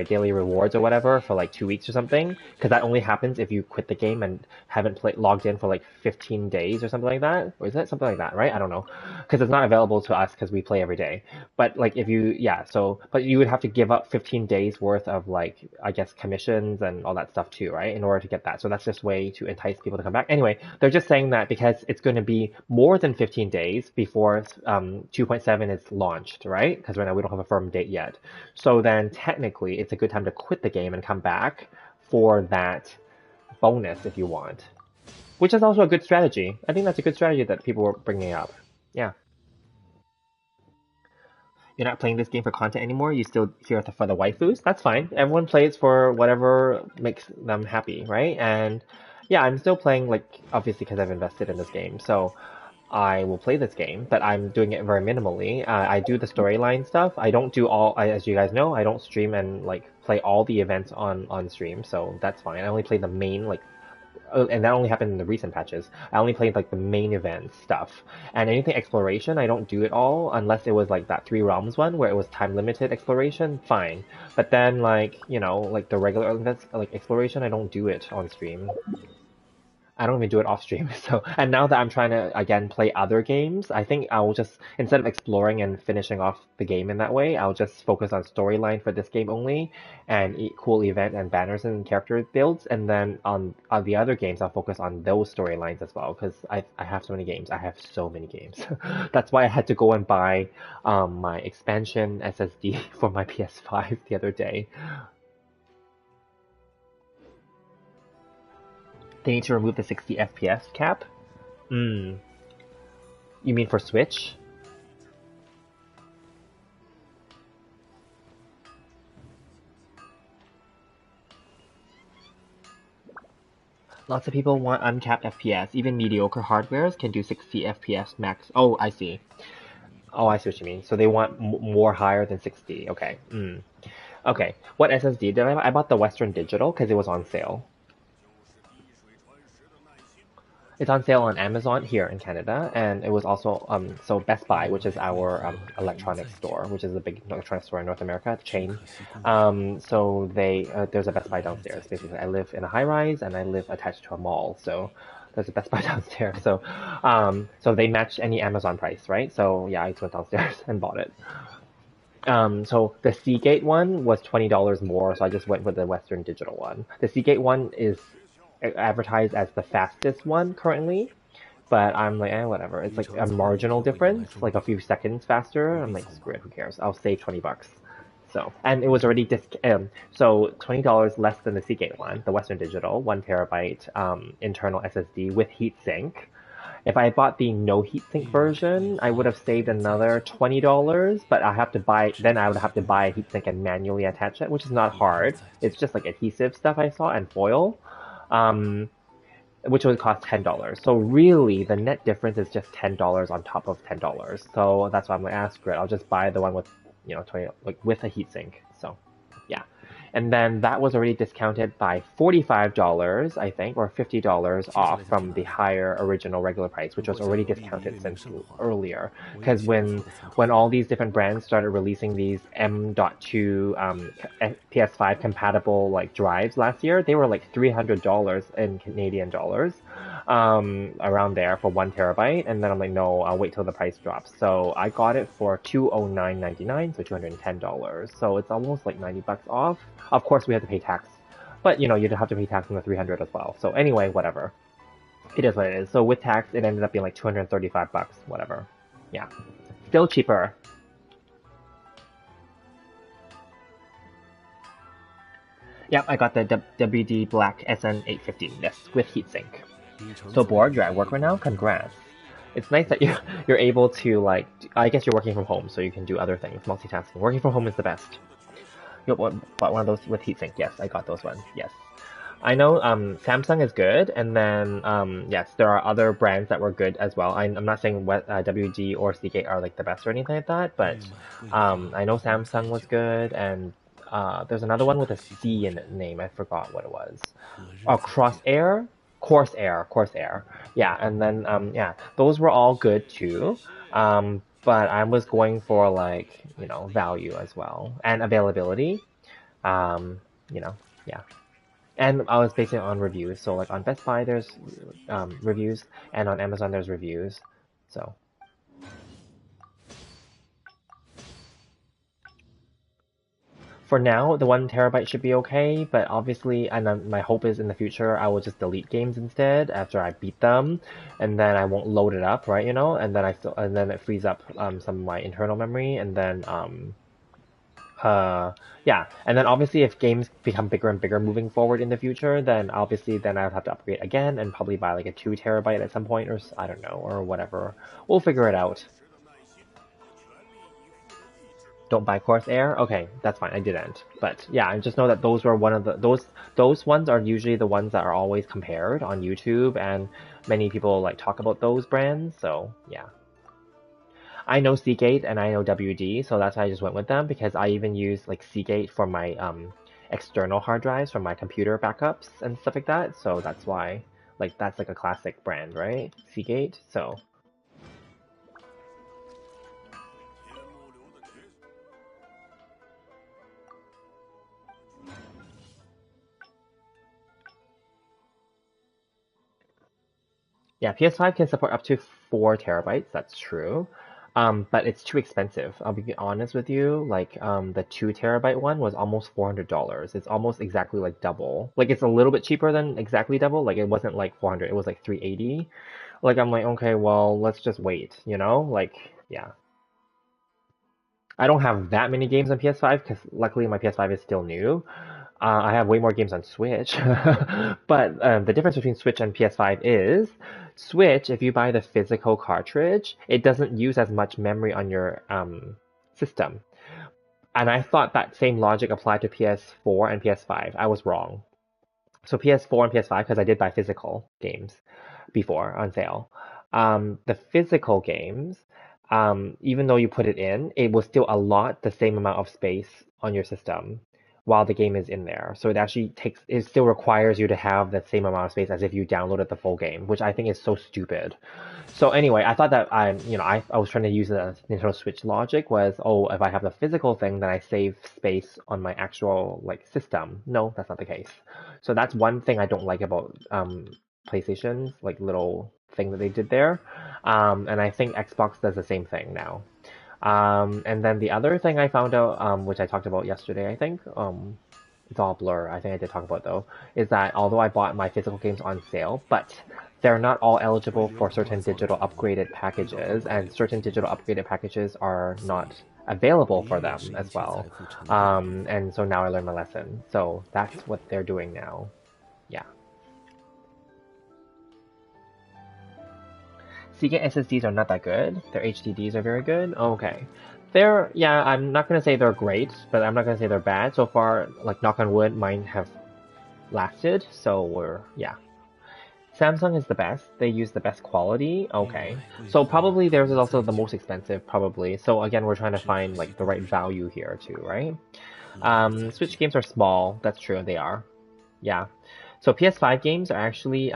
daily rewards or whatever for like 2 weeks or something. Because that only happens if you quit the game and haven't logged in for like 15 days or something like that. Or is that something like that, right? I don't know. Because it's not available to us because we play every day. But like if you, yeah, so, but you would have to give up 15 days worth of like, I guess, commissions and all that stuff too, right? In order to get that. So that's just way to entice people to come back. Anyway, they're just saying that because it's going to be more than 15 days before 2.7 is launched, right? Because right now we don't have a firm date yet. So then technically it's a good time to quit the game and come back for that bonus if you want, which is also a good strategy. I think that's a good strategy that people were bringing up. Yeah. You're not playing this game for content anymore. You still here for the waifus. That's fine. Everyone plays for whatever makes them happy, right? And yeah, I'm still playing like obviously because I've invested in this game. So I will play this game, but I'm doing it very minimally. I do the storyline stuff. I don't do as you guys know, I don't stream and like play all the events on stream, so that's fine. I only play the main like and that only happened in the recent patches. I only played like the main event stuff, and anything exploration, I don't do it all unless it was like that Three Realms one where it was time limited exploration. Fine, but then like like the regular like exploration, I don't do it on stream. I don't even do it off stream. So, and now that I'm trying to again play other games, I think I'll just instead of exploring and finishing off the game in that way, I'll just focus on storyline for this game only, and cool event and banners and character builds, and then on the other games, I'll focus on those storylines as well because I have so many games. I have so many games. That's why I had to go and buy my expansion SSD for my PS5 the other day. They need to remove the 60 FPS cap. Hmm. You mean for Switch? Lots of people want uncapped FPS. Even mediocre hardwares can do 60 FPS max. Oh, I see. Oh, I see what you mean. So they want more higher than 60. Okay. Mm. Okay. What SSD did I buy? I bought the Western Digital because it was on sale. It's on sale on Amazon here in Canada, and it was also so Best Buy, which is our electronics store, which is a big electronics store in North America chain. So there's a Best Buy downstairs. Basically, I live in a high rise, and I live attached to a mall, so there's a Best Buy downstairs. So they match any Amazon price, right? So yeah, I just went downstairs and bought it. So the Seagate one was $20 more, so I just went with the Western Digital one. The Seagate one is advertised as the fastest one currently, but I'm like, whatever. It's like a marginal difference, like a few seconds faster. I'm like, screw it, who cares? I'll save $20. So, and it was already so $20 less than the Seagate one, the Western Digital, 1 terabyte internal SSD with heatsink, If I bought the no heatsink version, I would have saved another $20, but I would have to buy a heatsink and manually attach it, which is not hard. It's just like adhesive stuff I saw and foil, um, which would cost $10. So really, the net difference is just $10 on top of $10. So that's why I'm like, screw it. I'll just buy the one with, 20, like with a heatsink. So, yeah. And then that was already discounted by $45, I think, or $50 off from the higher original regular price, which was already discounted since earlier. Because when all these different brands started releasing these M.2 PS5 compatible like drives last year, they were like $300 in Canadian dollars, around there for 1 TB. And then I'm like, no, I'll wait till the price drops. So I got it for $209.99, so $210. So it's almost like $90 off. Of course, we had to pay tax, but you'd have to pay tax on the 300 as well. So anyway, whatever. It is what it is. So with tax, it ended up being like $235, whatever. Yeah, still cheaper. Yep, I got the WD Black SN850, yes, with heatsink. So bored, you're at work right now? Congrats. It's nice that you're able to like. I guess you're working from home, so you can do other things. Multitasking. Working from home is the best. You bought one of those with heatsink. Yes, I got those ones. Yes. I know Samsung is good, and then yes, there are other brands that were good as well. I'm not saying what WD or Seagate are like the best or anything like that, but I know Samsung was good, and there's another one with a C in the name. I forgot what it was. Oh, Crosshair, Corsair. Yeah, and then yeah, those were all good too. But I was going for like value as well and availability. Um, yeah. And I was basing it on reviews. So like on Best Buy there's reviews, and on Amazon there's reviews. So for now, the 1 TB should be okay, but obviously, and my hope is in the future I will just delete games instead after I beat them, and then I won't load it up, right? And then it frees up some of my internal memory, and then yeah, and then obviously if games become bigger and bigger moving forward in the future, then obviously then I would have to upgrade again and probably buy like a 2 TB at some point, or I don't know, or whatever. We'll figure it out. Don't buy Corsair? Okay, that's fine. I didn't. But yeah, I just know that those were one of those ones are usually the ones that are always compared on YouTube, and many people like talk about those brands. So yeah, I know Seagate and I know WD, so that's why I just went with them, because I even use like Seagate for my external hard drives for my computer backups and stuff like that. So that's why that's like a classic brand, right? Seagate. So yeah, PS5 can support up to 4 TB. That's true. But it's too expensive. I'll be honest with you. Like, the 2 TB one was almost $400. It's almost exactly like double. Like, it's a little bit cheaper than exactly double. Like, it wasn't like 400. It was like 380. Like, I'm like, okay, well, let's just wait. Like, yeah. I don't have that many games on PS5 because luckily my PS5 is still new. I have way more games on Switch. But the difference between Switch and PS5 is Switch, if you buy the physical cartridge, it doesn't use as much memory on your system. And I thought that same logic applied to PS4 and PS5. I was wrong. So PS4 and PS5, because I did buy physical games before on sale. The physical games, even though you put it in, it will still allot the same amount of space on your system while the game is in there. So it still requires you to have the same amount of space as if you downloaded the full game, which I think is so stupid. So anyway, I thought that I was trying to use the Nintendo Switch logic was, oh, if I have the physical thing, then I save space on my actual system. No, that's not the case. So that's one thing I don't like about PlayStation's little thing that they did there. And I think Xbox does the same thing now. And then the other thing I found out, which I talked about yesterday, I think, it's all blur. I think I did talk about though, is that although I bought my physical games on sale, but they're not all eligible for certain digital upgraded packages, and certain digital upgraded packages are not available for them as well. And so now I learned my lesson. So that's what they're doing now. Yeah. Seagate SSDs are not that good. Their HDDs are very good. Okay. Yeah, I'm not gonna say they're great, but I'm not gonna say they're bad. So far, like, knock on wood, mine have lasted, so yeah. Samsung is the best. They use the best quality. Okay. So probably theirs is also the most expensive, probably. So again, we're trying to find, like, the right value here, too, right? Switch games are small. That's true, they are. Yeah. So PS5 games are actually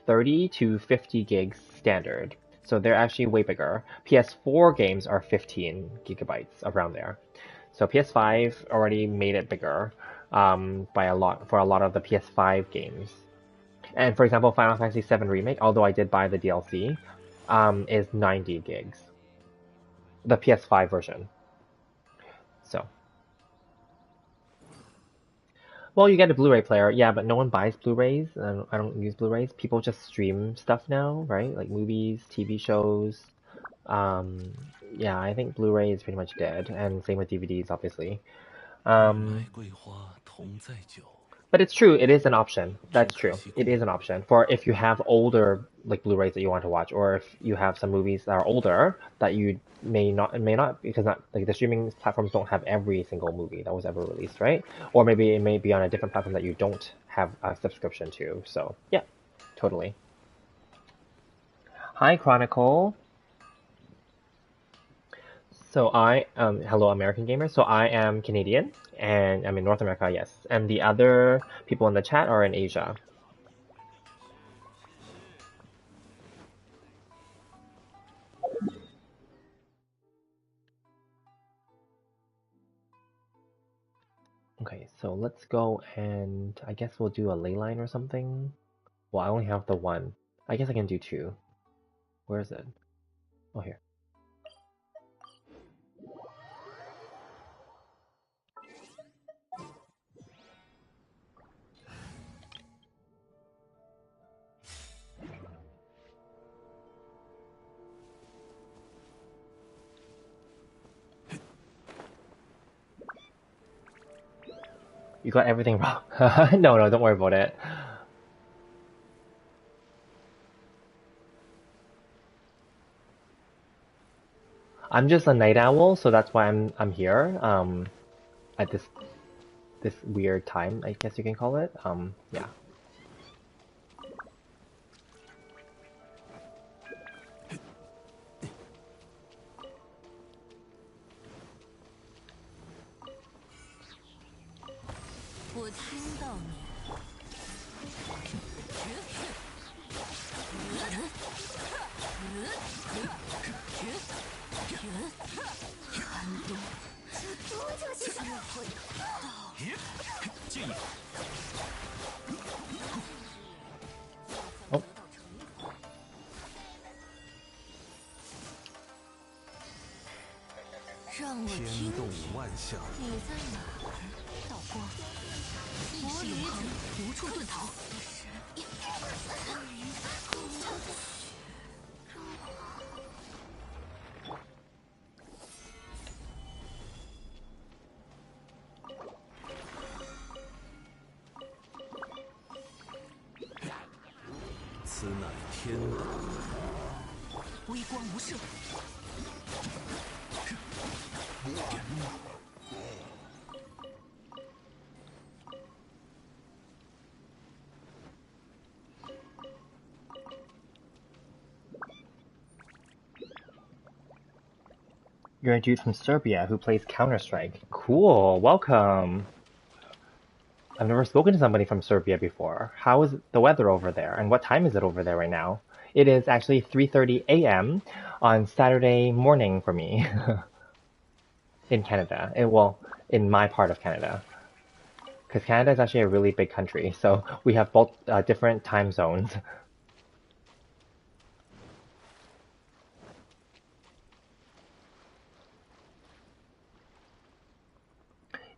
30 to 50 gigs standard. So they're actually way bigger. PS4 games are 15 gigabytes, around there. So PS5 already made it bigger by a lot for a lot of the PS5 games. And for example, Final Fantasy VII Remake, although I did buy the DLC, is 90 gigs. The PS5 version. So. Well, you get a Blu-ray player, yeah, but no one buys Blu-rays. I don't use Blu-rays. People just stream stuff now, right? Like movies, TV shows. Um, yeah, I think Blu-ray is pretty much dead, and same with DVDs, obviously. Um, but it's true, it is an option. That's true. It is an option for if you have older like Blu-rays that you want to watch, or if you have some movies that are older that you may not because not like the streaming platforms don't have every single movie that was ever released, right? Or maybe it may be on a different platform that you don't have a subscription to. So yeah, totally. Hi, Chronicle. So hello American gamers. So I am Canadian and I'm in North America, yes. And the other people in the chat are in Asia. Okay, so let's go and I guess we'll do a ley line or something. Well, I only have the one. I guess I can do two. Where is it? Oh, here. You got everything wrong. No, no, don't worry about it. I'm just a night owl, so that's why I'm here. At this weird time, I guess you can call it. Yeah. Oh. You're a dude from Serbia who plays Counter-Strike. Cool, welcome. I've never spoken to somebody from Serbia before. How is the weather over there? And what time is it over there right now? It is actually 3:30 a.m. on Saturday morning for me. In Canada. Well, in my part of Canada. Because Canada is actually a really big country, so we have both different time zones.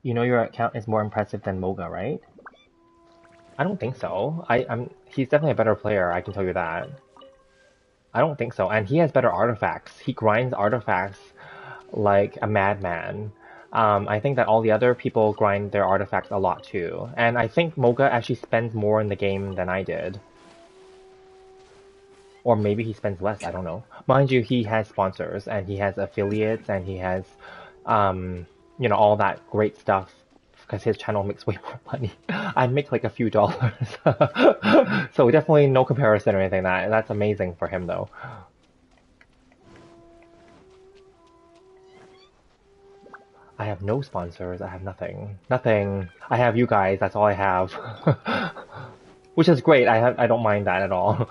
You know your account is more impressive than Moga, right? I don't think so. He's definitely a better player, I can tell you that. I don't think so. And he has better artifacts. He grinds artifacts like a madman. I think that all the other people grind their artifacts a lot too. And I think Moga actually spends more in the game than I did. Or maybe he spends less, I don't know. Mind you, he has sponsors and he has affiliates and he has, all that great stuff because his channel makes way more money. I make like a few dollars. So definitely no comparison or anything. That's amazing for him though. I have no sponsors. I have nothing. Nothing. I have you guys. That's all I have. Which is great. I don't mind that at all.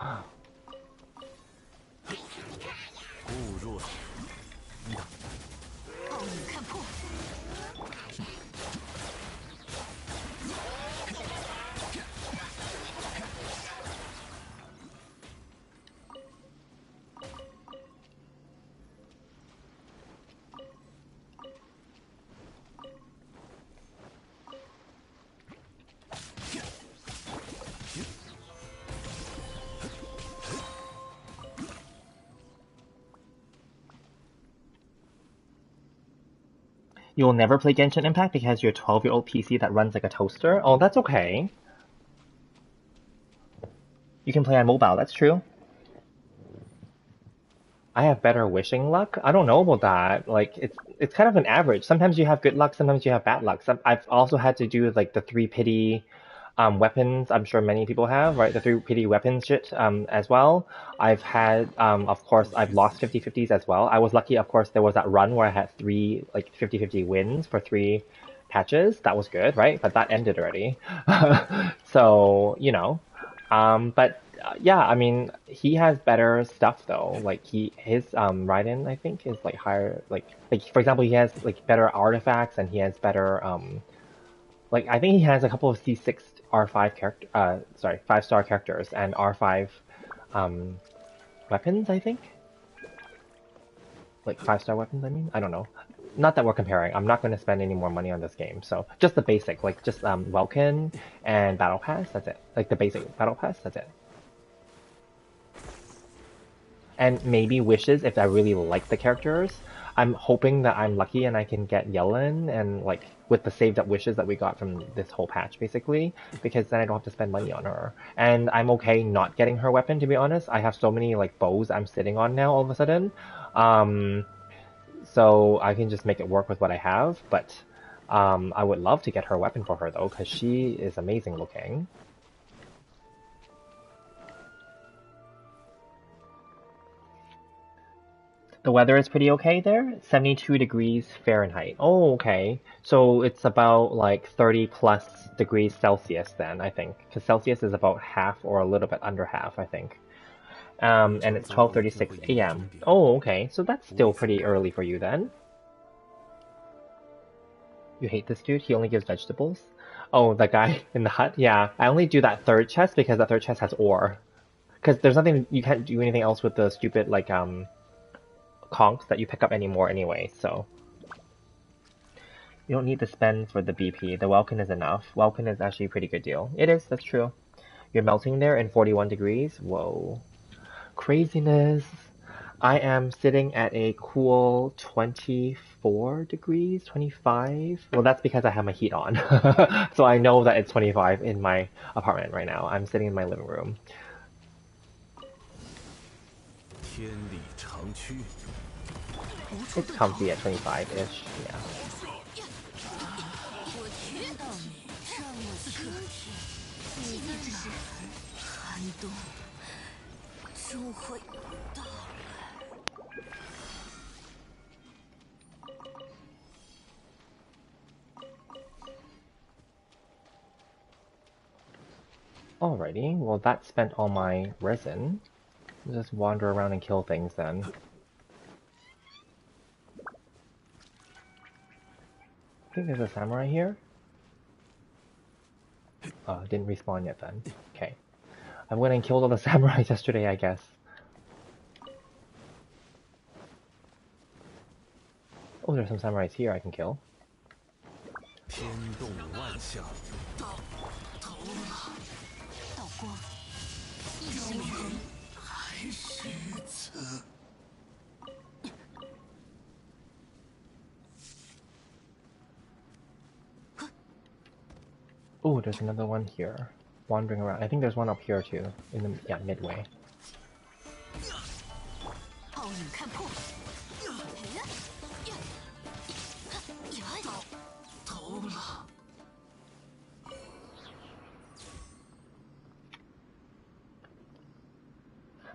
You'll never play Genshin Impact because your 12-year-old PC that runs like a toaster? Oh, that's okay. You can play on mobile, that's true. I have better wishing luck? I don't know about that. Like, it's kind of an average. Sometimes you have good luck, sometimes you have bad luck. I've also had to do like the three pity weapons. I'm sure many people have, right? The three pity weapons shit as well. I've had, of course, I've lost 50-50s as well. I was lucky, of course, there was that run where I had three like 50-50 wins for three patches. That was good, right? But that ended already. So, but yeah, I mean, he has better stuff though. Like his Raiden, I think, is like higher. Like for example, he has like better artifacts and he has better like I think he has a couple of C6 R5 character, sorry, 5-star characters and R5 um weapons. I think like 5-star weapons. I mean, I don't know. Not that we're comparing. I'm not going to spend any more money on this game. So just the basic, like just Welkin and Battle Pass. That's it. Like the basic Battle Pass. That's it. And maybe wishes if I really like the characters. I'm hoping that I'm lucky and I can get Yellen and like with the saved up wishes that we got from this whole patch basically, because then I don't have to spend money on her. And I'm okay not getting her weapon, to be honest. I have so many like bows I'm sitting on now all of a sudden. Um, so I can just make it work with what I have, but I would love to get her weapon for her though, because she is amazing looking. The weather is pretty okay there. 72 degrees Fahrenheit. Oh, okay. So it's about like 30 plus degrees Celsius then, I think. Because Celsius is about half or a little bit under half, I think. And it's 12:36 a.m. Oh, okay. So that's still pretty early for you then. You hate this dude? He only gives vegetables? Oh, the guy in the hut? Yeah. I only do that third chest because that third chest has ore. Because there's nothing, you can't do anything else with the stupid, like, conks that you pick up anymore anyway, so. You don't need to spend for the BP. The Welkin is enough. Welkin is actually a pretty good deal. It is, that's true. You're melting there in 41 degrees? Whoa. Craziness. I am sitting at a cool 24 degrees, 25. Well, that's because I have my heat on. So I know that it's 25 in my apartment right now. I'm sitting in my living room. It's comfy at 25-ish, yeah. Alrighty, well that spent all my resin. I'll just wander around and kill things then. I think there's a samurai here. Didn't respawn yet then. Okay. I went and killed all the samurais yesterday, I guess. Oh, there's some samurais here I can kill. Oh, there's another one here. Wandering around. I think there's one up here too. In the, yeah, midway. 影看破。头了。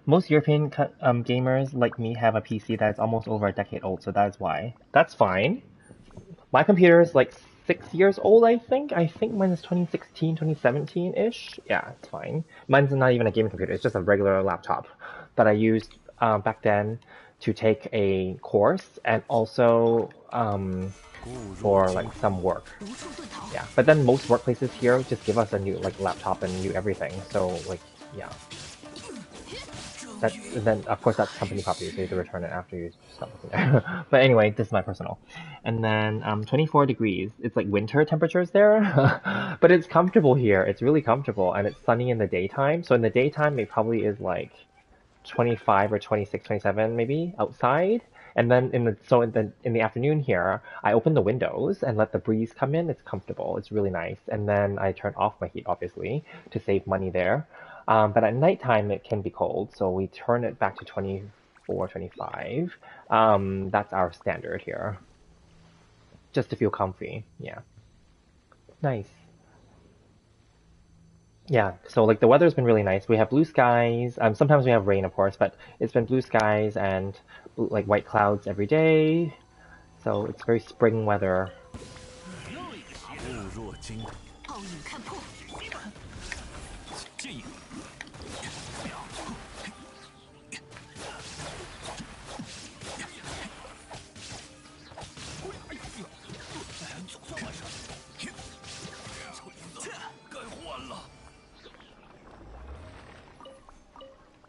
Most European gamers like me have a PC that's almost over a decade old, so that's why. That's fine. My computer is like 6 years old, I think. I think mine is 2016, 2017-ish. Yeah, it's fine. Mine's not even a gaming computer. It's just a regular laptop that I used back then to take a course and also for like some work. Yeah, but then most workplaces here just give us a new like laptop and new everything. So like, yeah. That then of course that's company property, so you have to return it after you stop working there. But anyway, this is my personal. And then 24 degrees. It's like winter temperatures there, but it's comfortable here. It's really comfortable, and it's sunny in the daytime. So in the daytime, it probably is like 25 or 26, 27 maybe outside. And then in the afternoon here, I open the windows and let the breeze come in. It's comfortable. It's really nice. And then I turn off my heat, obviously, to save money there. But at nighttime, it can be cold, so we turn it back to 24, 25. That's our standard here, just to feel comfy. Yeah, nice. Yeah, so like the weather's been really nice. We have blue skies. Sometimes we have rain, of course, but it's been blue skies and like white clouds every day. So it's very spring weather.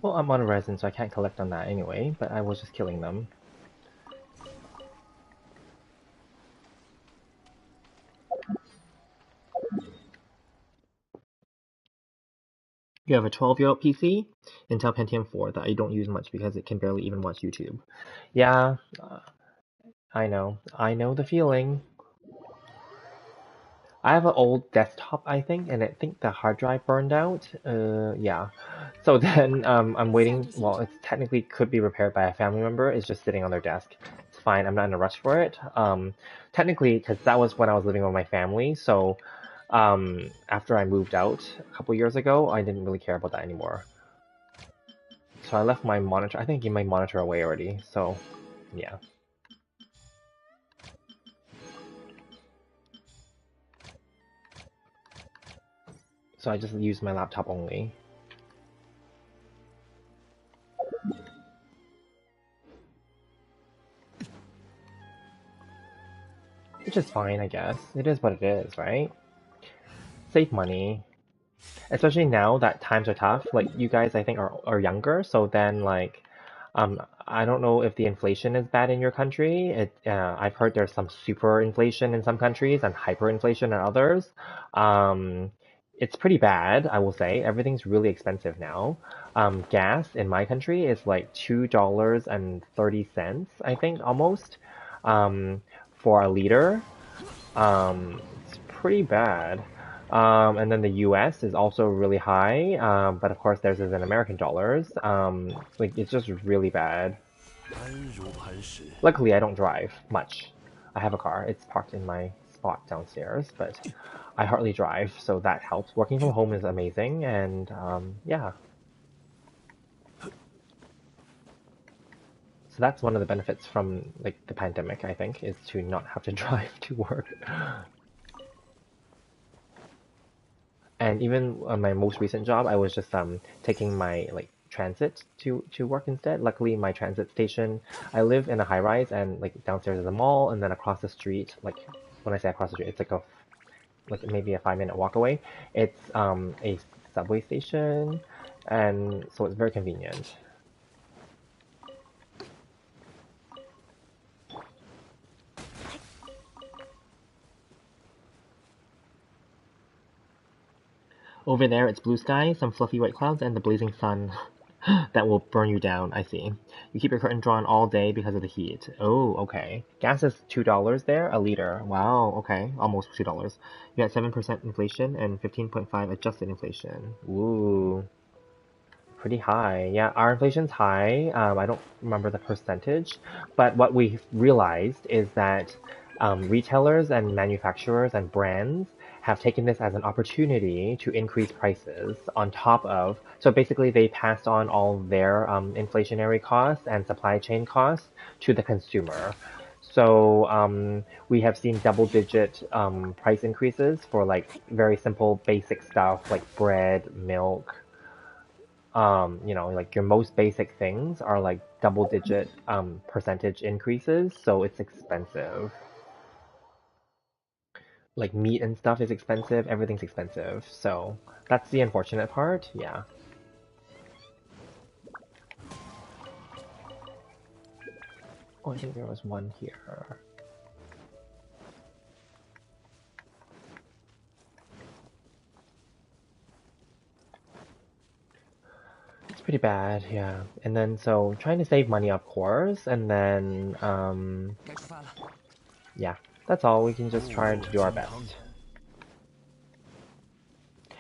Well, I'm on a resin, so I can't collect on that anyway, but I was just killing them. You have a 12-year-old PC, Intel Pentium 4, that I don't use much because it can barely even watch YouTube. Yeah, I know. I know the feeling. I have an old desktop, I think, and I think the hard drive burned out. Yeah. So then I'm waiting. Well, it's technically could be repaired by a family member. It's just sitting on their desk. It's fine. I'm not in a rush for it. Technically, because that was when I was living with my family. So after I moved out a couple years ago, I didn't really care about that anymore. So I left my monitor. I think I gave my monitor away already. So yeah. So I just use my laptop only. Which is fine, I guess. It is what it is, right? Save money. Especially now that times are tough. Like, you guys, I think, are younger, so then, like, I don't know if the inflation is bad in your country. I've heard there's some super inflation in some countries and hyperinflation in others. Um, it's pretty bad, I will say. Everything's really expensive now. Gas in my country is like $2.30, I think, almost, um, for a liter. It's pretty bad. And then the US is also really high, but of course theirs is in American dollars. Like it's just really bad. Luckily, I don't drive much. I have a car. It's parked in my spot downstairs, but I hardly drive, so that helps. Working from home is amazing, and yeah. So that's one of the benefits from like the pandemic, I think, is to not have to drive to work. And even on my most recent job, I was just taking my like transit to work instead. Luckily, my transit station, I live in a high rise, and like downstairs is a mall, and then across the street, like when I say across the street, it's like maybe a 5-minute walk away. It's a subway station, and so it's very convenient. Over there, it's blue skies, some fluffy white clouds, and the blazing sun that will burn you down, I see. You keep your curtain drawn all day because of the heat. Oh, okay. Gas is $2 there, a liter. Wow, okay. Almost $2. You got 7% inflation and 15.5 adjusted inflation. Ooh. pretty high. Yeah, our inflation's high. I don't remember the percentage, but what we realized is that retailers and manufacturers and brands have taken this as an opportunity to increase prices on top of. So basically, they passed on all their inflationary costs and supply chain costs to the consumer. So we have seen double-digit price increases for like very simple, basic stuff like bread, milk. Like your most basic things are like double-digit percentage increases, so it's expensive. Like meat and stuff is expensive, everything's expensive. So that's the unfortunate part. Yeah. Oh, I think there was one here. It's pretty bad, yeah. And then so trying to save money, of course, and then yeah, that's all. We can just try to do our best.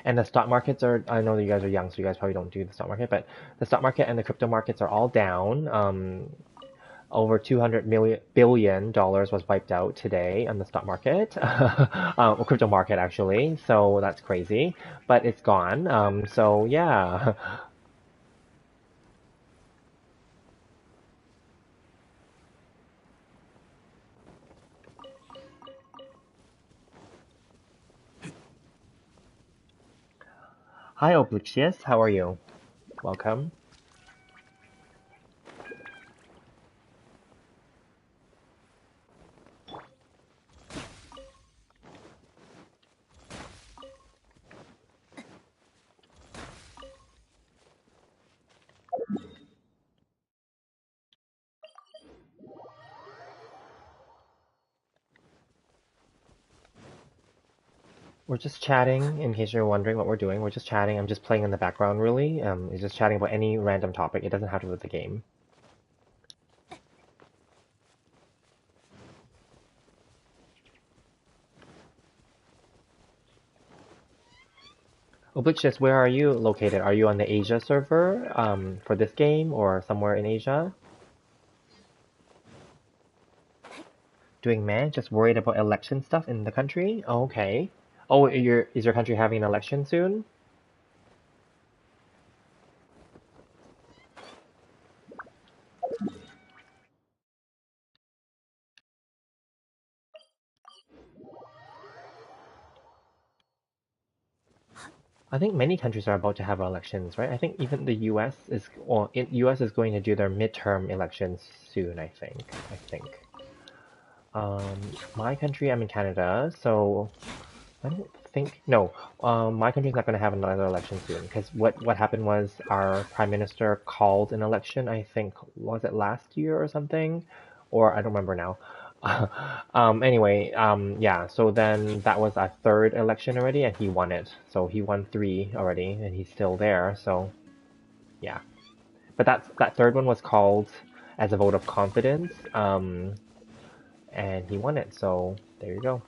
And the stock markets are, I know that you guys are young, so you guys probably don't do the stock market, but the stock market and the crypto markets are all down. Over 200 billion dollars was wiped out today on the stock market, or crypto market actually. So that's crazy, but it's gone. So yeah. Hi, Oblixious. How are you? Welcome. We're just chatting, in case you're wondering what we're doing. We're just chatting. I'm just playing in the background, really. It's just chatting about any random topic. It doesn't have to do with the game. Oblixious, where are you located? Are you on the Asia server for this game or somewhere in Asia? Doing man, just worried about election stuff in the country? Oh, okay. Oh, is your country having an election soon? I think many countries are about to have elections, right? I think even the US is, or US is going to do their midterm elections soon, I think. I think. My country, I'm in Canada, so I don't think, no, my country's not going to have another election soon because what happened was our prime minister called an election, I think, was it last year or something? Or I don't remember now. Anyway, yeah, so then that was our third election already and he won it. So he won three already and he's still there, so yeah. But that third one was called as a vote of confidence, and he won it, so there you go.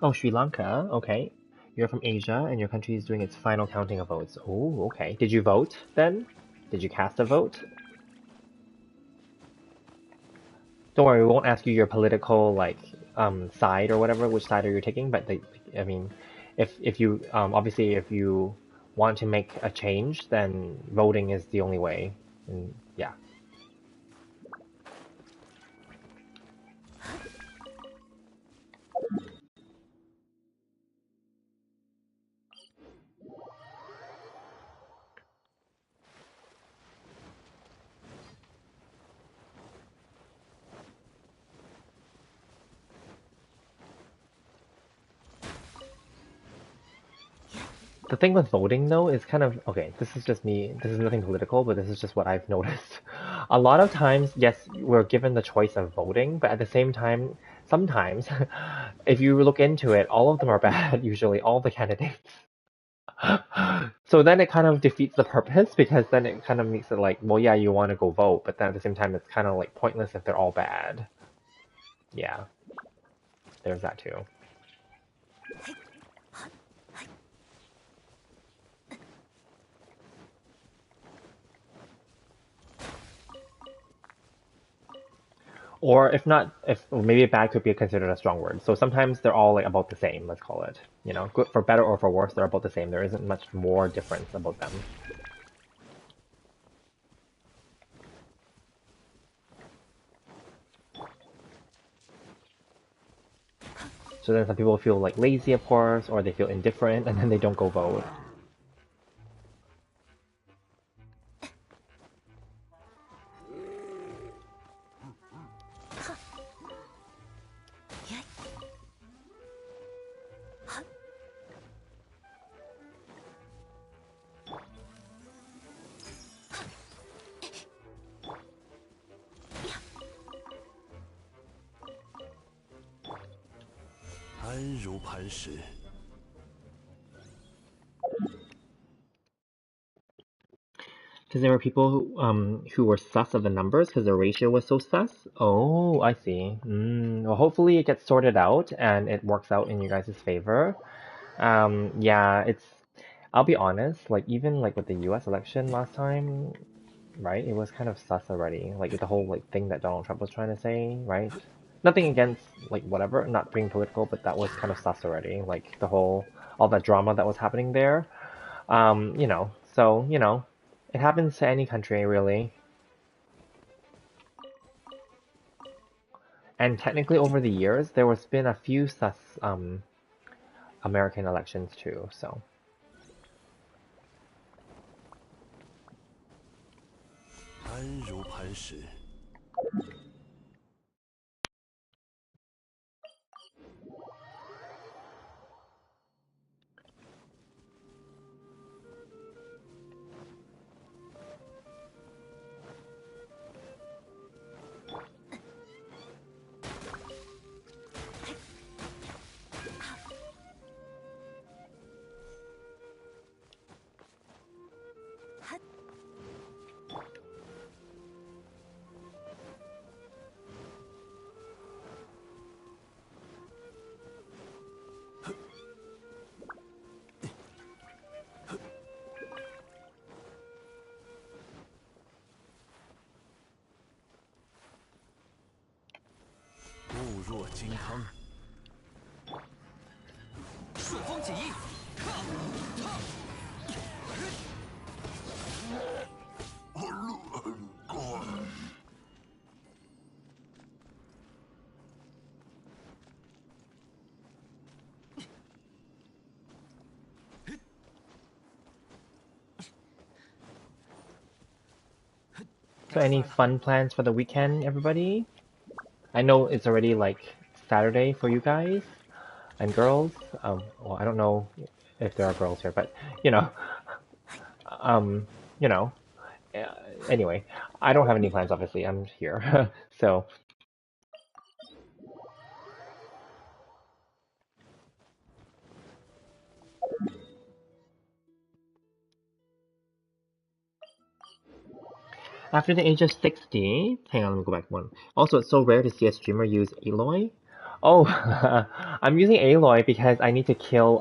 Oh, Sri Lanka. Okay. You're from Asia and your country is doing its final counting of votes. Oh, okay. Did you vote then? Did you cast a vote? Don't worry, we won't ask you your political like side or whatever, which side are you taking, but I mean, if you obviously if you want to make a change, then voting is the only way. And yeah. The thing with voting though is kind of okay, this is just me, this is nothing political, but this is just what I've noticed. A lot of times, yes, we're given the choice of voting, but at the same time, sometimes, if you look into it, all of them are bad, usually, all the candidates. So then it kind of defeats the purpose because then it kind of makes it like, well, yeah, you want to go vote, but then at the same time, it's kind of like pointless if they're all bad. Yeah. there's that too. Or if not, if maybe bad could be considered a strong word. So sometimes they're all like about the same, let's call it. You know, good for better or for worse, they're about the same. There isn't much more difference about them. So then some people feel like lazy, of course, or they feel indifferent, and then they don't go vote. Because there were people who were sus of the numbers because the ratio was so sus. Oh, I see. Well, hopefully it gets sorted out and it works out in you guys' favor. Yeah, it's. I'll be honest. Like even like with the U.S. election last time, right? It was kind of sus already. Like with the whole like thing that Donald Trump was trying to say, right? Nothing against like whatever, not being political, but that was kind of sus already. Like the whole all that drama that was happening there. So it happens to any country really. And technically, over the years, there has been a few sus American elections too. So any fun plans for the weekend, everybody? I know it's already like Saturday for you guys and girls. Well, I don't know if there are girls here, but you know, um, you know. uh, Anyway, I don't have any plans. Obviously, I'm here. So after the age of 60, hang on, let me go back one. Also, it's so rare to see a streamer use Aloy. Oh, I'm using Aloy because I need to kill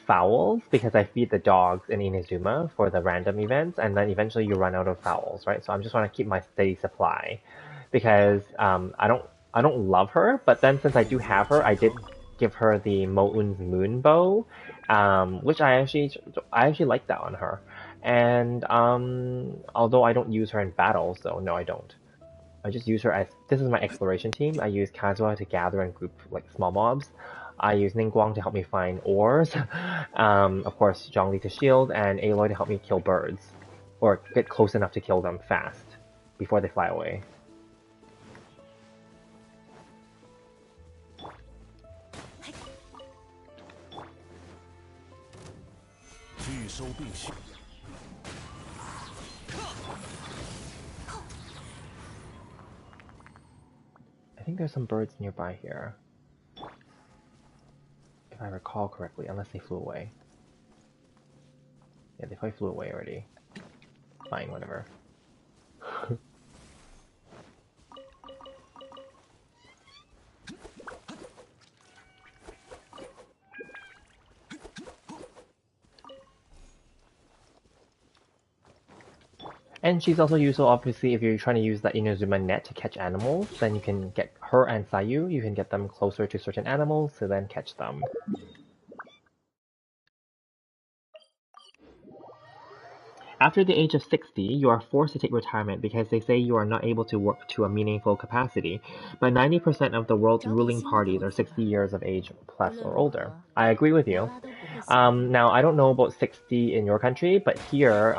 fowls because I feed the dogs in Inazuma for the random events, and then eventually you run out of fowls, right? So I'm just want to keep my steady supply because I don't love her, but then since I do have her, I did give her the Mo'un's Moon Bow, which I actually like that on her. And although I don't use her in battle, so no, I don't. I just use her as this is my exploration team. I use Kazuha to gather and group like small mobs. I use Ningguang to help me find ores. Of course, Zhongli to shield, and Aloy to help me kill birds, or get close enough to kill them fast before they fly away. I think there's some birds nearby here, if I recall correctly, unless they flew away. Yeah, they probably flew away already. Fine, whatever. And she's also useful, obviously, if you're trying to use the Inazuma net to catch animals, then you can get her and Sayu, you can get them closer to certain animals to then catch them. After the age of 60, you are forced to take retirement because they say you are not able to work to a meaningful capacity, but 90% of the world's ruling parties are 60 years of age plus or older. I agree with you. Now, I don't know about 60 in your country, but here,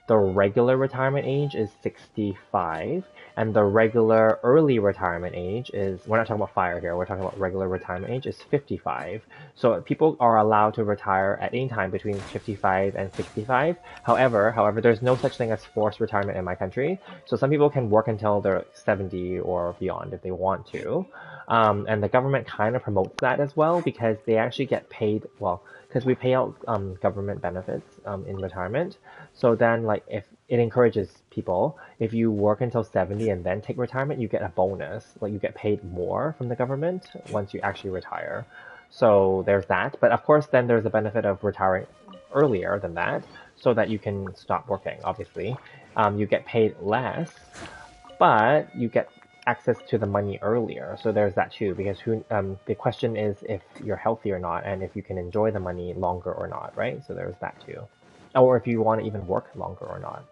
the regular retirement age is 65, and the regular early retirement age is, we're not talking about fire here, we're talking about regular retirement age is 55. So people are allowed to retire at any time between 55 and 65. However, there's no such thing as forced retirement in my country. So some people can work until they're 70 or beyond if they want to. And the government kind of promotes that as well because they actually get paid, well, because we pay out government benefits in retirement. So then, like, if it encourages people, if you work until 70 and then take retirement, you get a bonus. Like, you get paid more from the government once you actually retire. So there's that. But of course, then there's the benefit of retiring earlier than that so that you can stop working, obviously. You get paid less, but you get access to the money earlier. So there's that too, because the question is if you're healthy or not, and if you can enjoy the money longer or not, right? So there's that too. Or if you want to even work longer or not.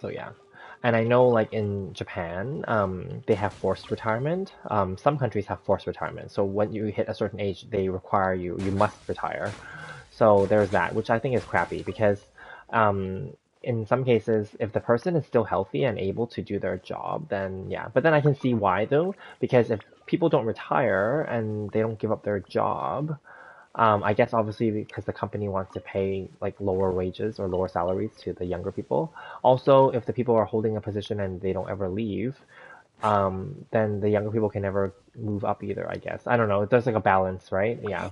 So yeah. And I know like in Japan, they have forced retirement. Some countries have forced retirement. So when you hit a certain age, they require you must retire. So there's that, which I think is crappy because in some cases, if the person is still healthy and able to do their job, then yeah. But then I can see why though, because if people don't retire and they don't give up their job, I guess obviously because the company wants to pay like lower wages or lower salaries to the younger people. Also, if the people are holding a position and they don't ever leave, then the younger people can never move up either, I guess. I don't know. There's like a balance, right? Yeah.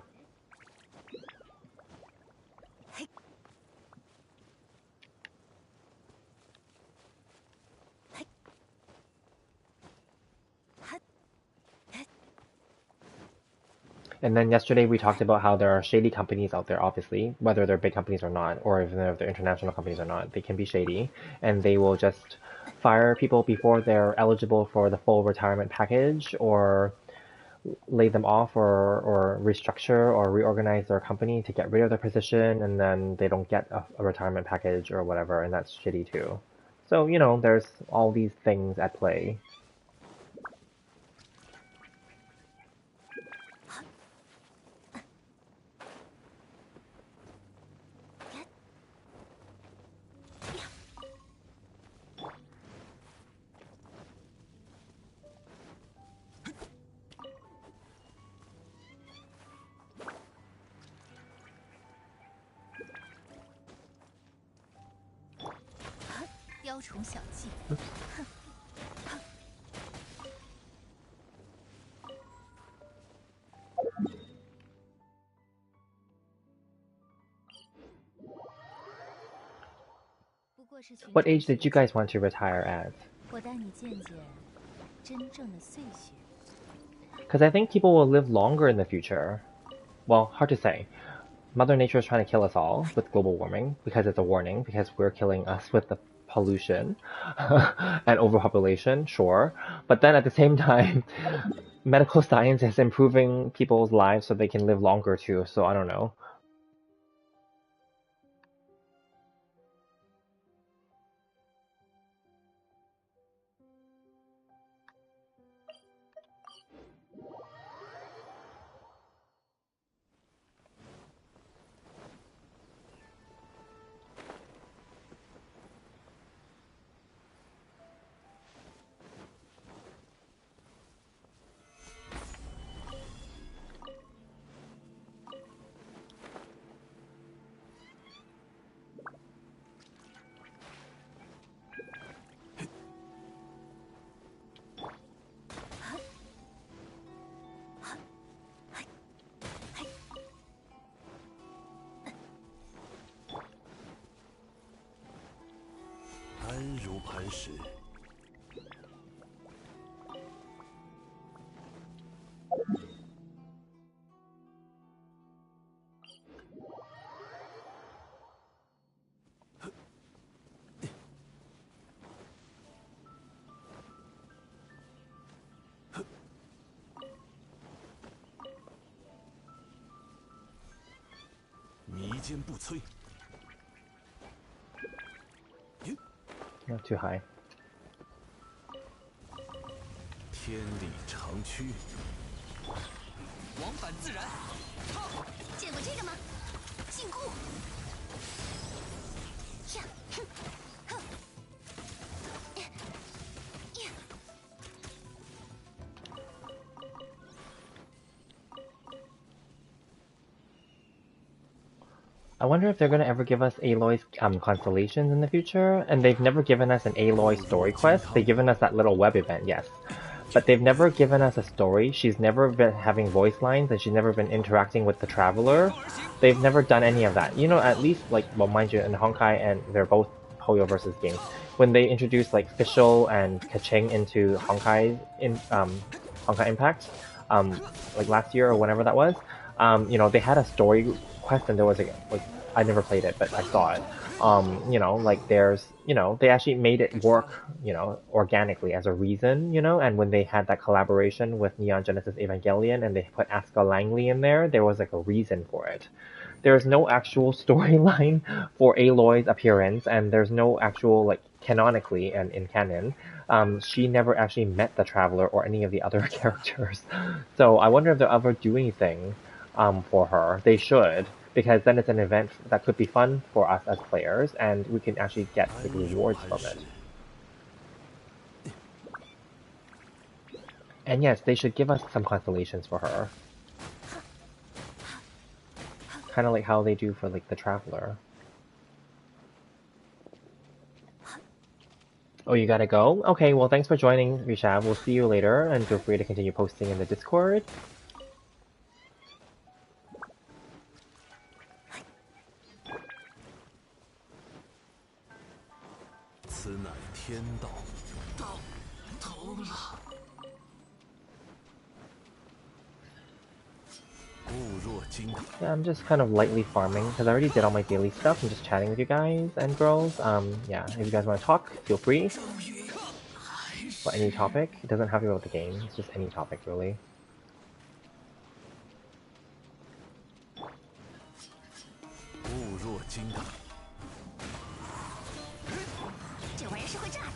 And then yesterday we talked about how there are shady companies out there, obviously, whether they're big companies or not, or even if they're international companies or not, they can be shady, and they will just fire people before they're eligible for the full retirement package, or lay them off, or restructure or reorganize their company to get rid of their position, and then they don't get a retirement package or whatever, and that's shitty too. So, there's all these things at play. What age did you guys want to retire at? Because I think people will live longer in the future. Well, hard to say. Mother Nature is trying to kill us all with global warming because it's a warning, because we're killing us with the pollution and overpopulation, sure. But then at the same time, medical science is improving people's lives so they can live longer too, so I don't know. Not too high. 天理长驱，往返自然。见过这个吗？禁锢。呀，哼，哼，呀。I wonder if they're gonna ever give us Aloy's constellations in the future, and they've never given us an Aloy story quest. They've given us that little web event, yes. But they've never given us a story. She's never been having voice lines, and she's never been interacting with the Traveler. They've never done any of that. You know, at least, like, well, mind you, in Honkai, and they're both Hoyo versus games, when they introduced, like, Fischl and Kaching into Honkai Impact, like last year or whenever that was, you know, they had a story quest, and there was like I never played it, but I saw it. You know, like there's, you know, they actually made it work, you know, organically as a reason, you know, and when they had that collaboration with Neon Genesis Evangelion and they put Asuka Langley in there was like a reason for it. There's no actual storyline for Aloy's appearance, and there's no actual, like, canonically and in canon, she never actually met the Traveler or any of the other characters. So I wonder if they'll ever do anything for her. They should, because then it's an event that could be fun for us as players, and we can actually get big rewards from it. And yes, they should give us some constellations for her. Kind of like how they do for, like, the Traveler. Oh, you gotta go? Okay, well, thanks for joining, Rishav. We'll see you later, and feel free to continue posting in the Discord. 此乃天道，到头了。固若金汤。 Yeah, I'm just kind of lightly farming, because I already did all my daily stuff. I'm just chatting with you guys and girls. Yeah, if you guys want to talk, feel free. For any topic. It doesn't have to be about the game, it's just any topic, really. 固若金汤。这玩意是会炸的。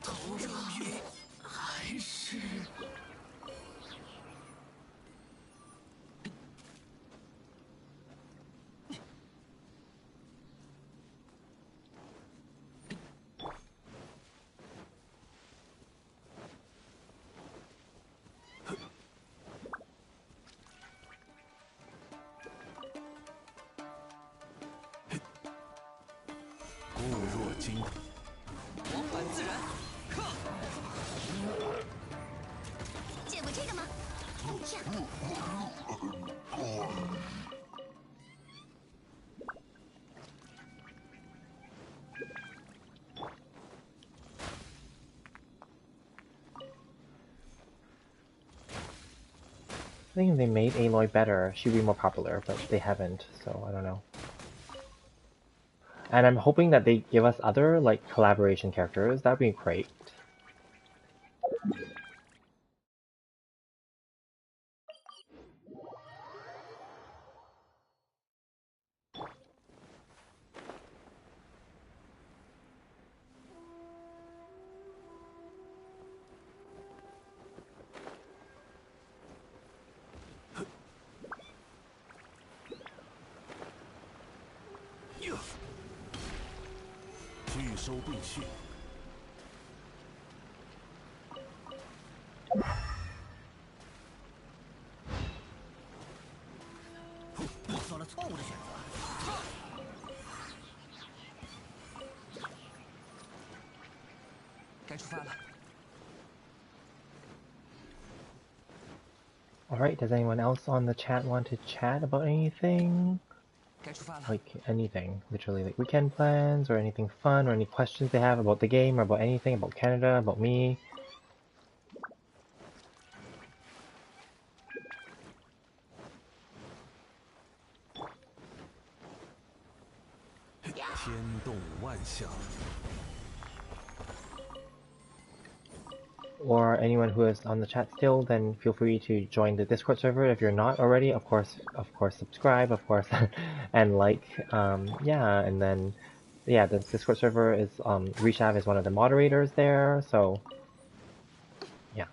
头终于还是。 固若金汤，往返自然。见过这个吗？呀， I think if they made Aloy better, she'd be more popular, but they haven't, so I don't know. And I'm hoping that they give us other, like, collaboration characters. That'd be great. Yeah. 拒收并蓄。你做了错误的选择。该出发了。 Alright, does anyone else on the chat want to chat about anything? 该出发了。 Like, anything. Literally, like, weekend plans, or anything fun, or any questions they have about the game, or about anything, about Canada, about me. 天动万象。or anyone who is on the chat still, then feel free to join the Discord server. If you're not already, of course, subscribe, of course, and like, yeah, and then, yeah, the Discord server is, Rishav is one of the moderators there, so, yeah.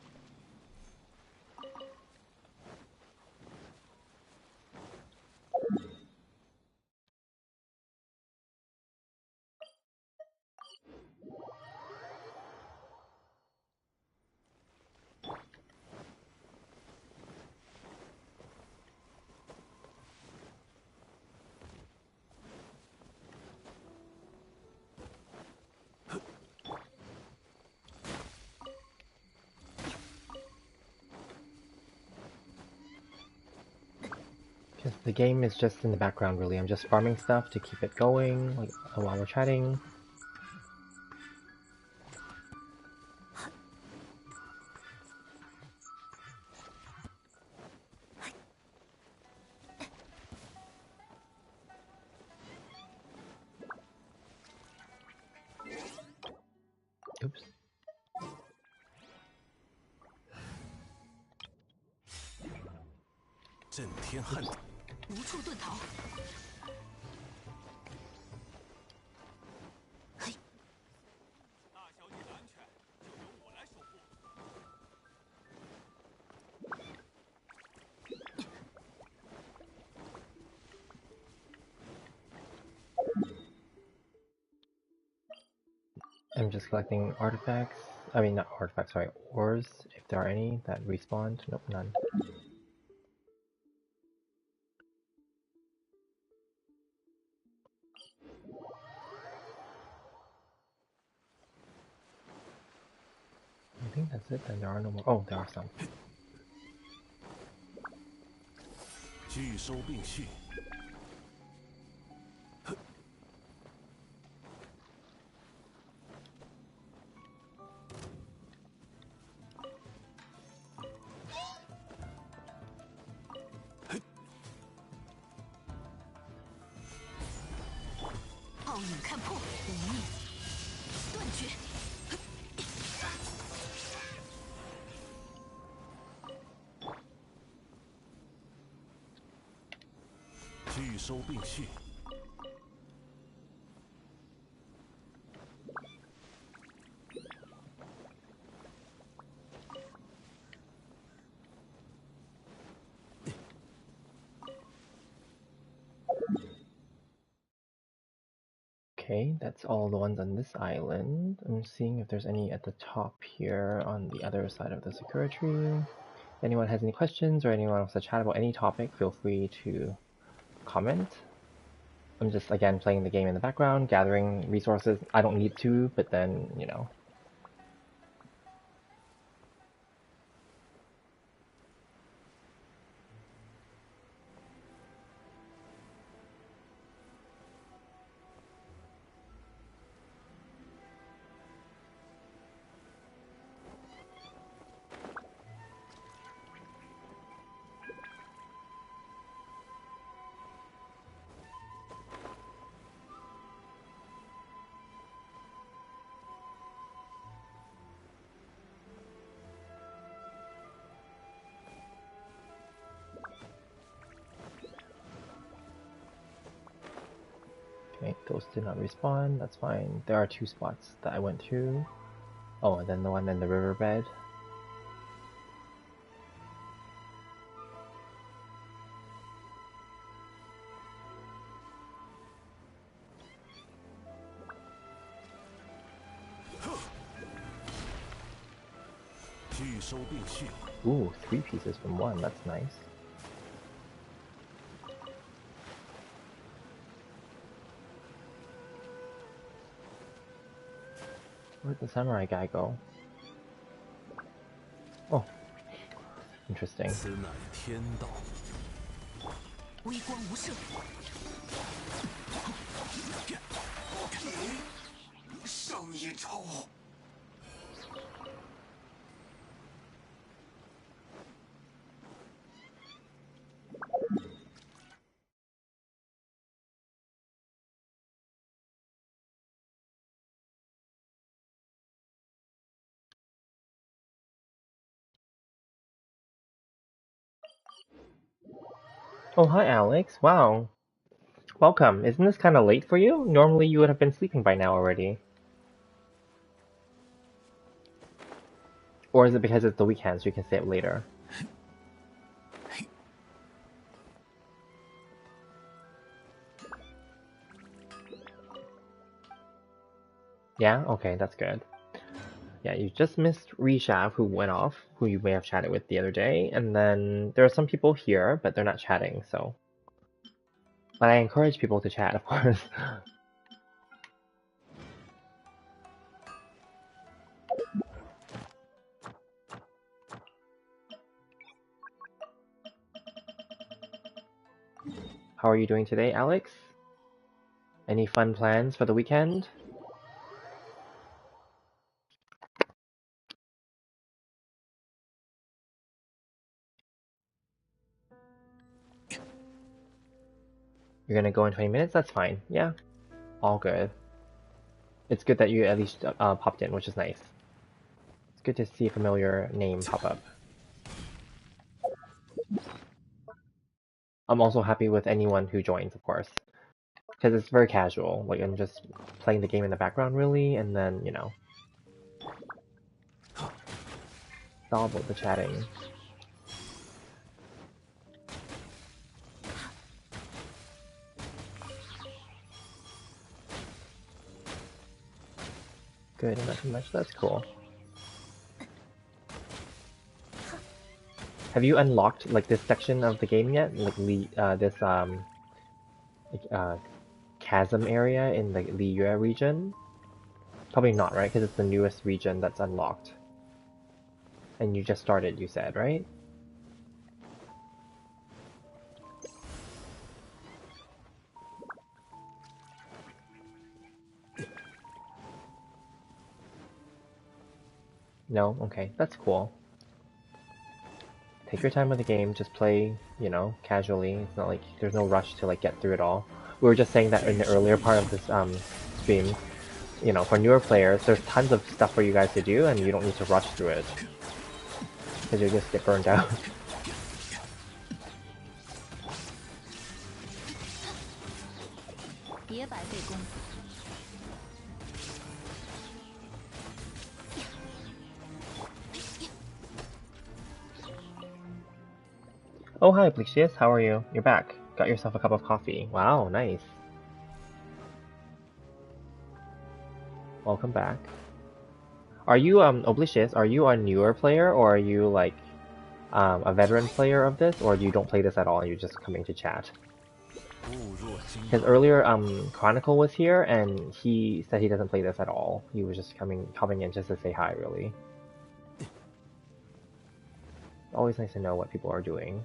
The game is just in the background, really. I'm just farming stuff to keep it going, like, while we're chatting. Oops. 震天撼地，无处遁逃。嘿，大小姐的安全就由我来守护。I'm just collecting artifacts. I mean, not artifacts, sorry, ores, if there are any that respawned. Nope, none. I think that's it, then there are no more. Oh, there are some. 拒收并蓄。傲影看破，无命断绝。拒收并蓄。Okay, that's all the ones on this island. I'm seeing if there's any at the top here on the other side of the Sakura tree. If anyone has any questions or anyone wants to chat about any topic, feel free to comment. I'm just, again, playing the game in the background, gathering resources. I don't need to, but then, you know. Okay, those did not respawn, that's fine. There are 2 spots that I went to. Oh, and then the one in the riverbed. Ooh, 3 pieces from 1, that's nice. Where'd the samurai guy go? Oh, interesting. 此乃天道。微光无射。上一筹。Oh, hi, Alex. Wow. Welcome. Isn't this kind of late for you? Normally you would have been sleeping by now already. Or is it because it's the weekend so you can stay up later? Yeah? Okay, that's good. Yeah, you just missed Rishav, who went off, who you may have chatted with the other day, and then there are some people here, but they're not chatting, so. But I encourage people to chat, of course. How are you doing today, Alex? Any fun plans for the weekend? You're gonna go in 20 minutes? That's fine. Yeah, all good. It's good that you at least popped in, which is nice. It's good to see a familiar name pop up. I'm also happy with anyone who joins, of course, because it's very casual. Like, I'm just playing the game in the background, really, and then, it's all about the chatting. Good, not too much. That's cool. Have you unlocked like this section of the game yet? Like this like, chasm area in the Liyue region? Probably not, right? Because it's the newest region that's unlocked. And you just started, you said, right? No? Okay, that's cool. Take your time with the game, just play, casually. It's not like there's no rush to like get through it all. We were just saying that in the earlier part of this stream, for newer players, there's tons of stuff for you guys to do and you don't need to rush through it. Because you'll just get burned out. Oh, hi, Plexius. How are you? You're back. Got yourself a cup of coffee. Wow, nice. Welcome back. Are you, Oblicious, are you a newer player, or are you, like, a veteran player of this, or you don't play this at all and you're just coming to chat? Because earlier, Chronicle was here, and he said he doesn't play this at all. He was just coming in just to say hi, really. Always nice to know what people are doing.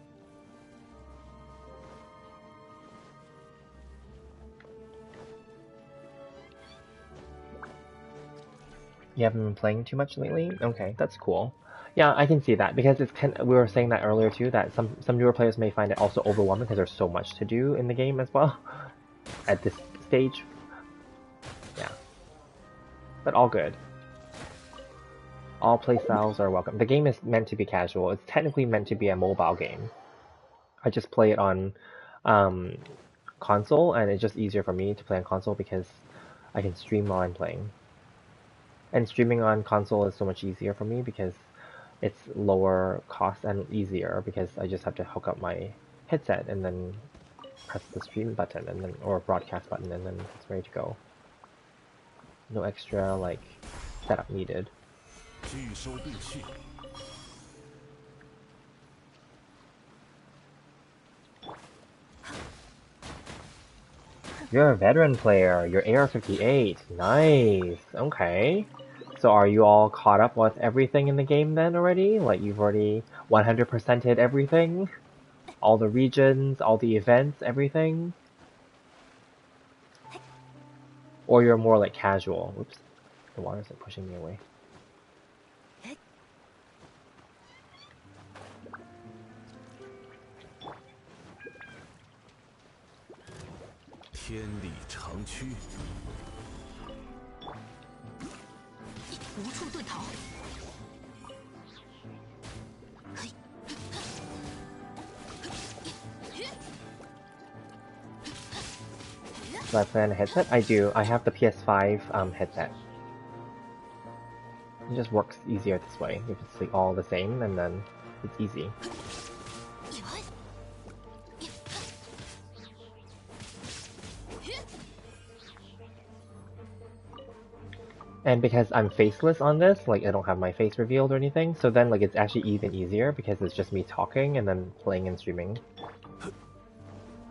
You haven't been playing too much lately? Okay, that's cool. Yeah, I can see that because it's we were saying that earlier too, that some newer players may find it also overwhelming because there's so much to do in the game as well at this stage. Yeah, but all good. All playstyles are welcome. The game is meant to be casual. It's technically meant to be a mobile game. I just play it on um, console, and it's just easier for me to play on console because I can stream while I'm playing. And streaming on console is so much easier for me because it's lower cost and easier because I just have to hook up my headset and then press the stream button and then or broadcast button and then it's ready to go. No extra like setup needed. You're a veteran player. You're AR58. Nice. Okay. So are you all caught up with everything in the game then already? Like you've already 100%ed everything? All the regions, all the events, everything? Or you're more like casual? Oops. The water's like pushing me away. Do I play on a headset? I do. I have the PS5 headset. It just works easier this way. If it's like all the same, and then it's easy. And because I'm faceless on this, like I don't have my face revealed or anything, so then like it's actually even easier because it's just me talking and then playing and streaming.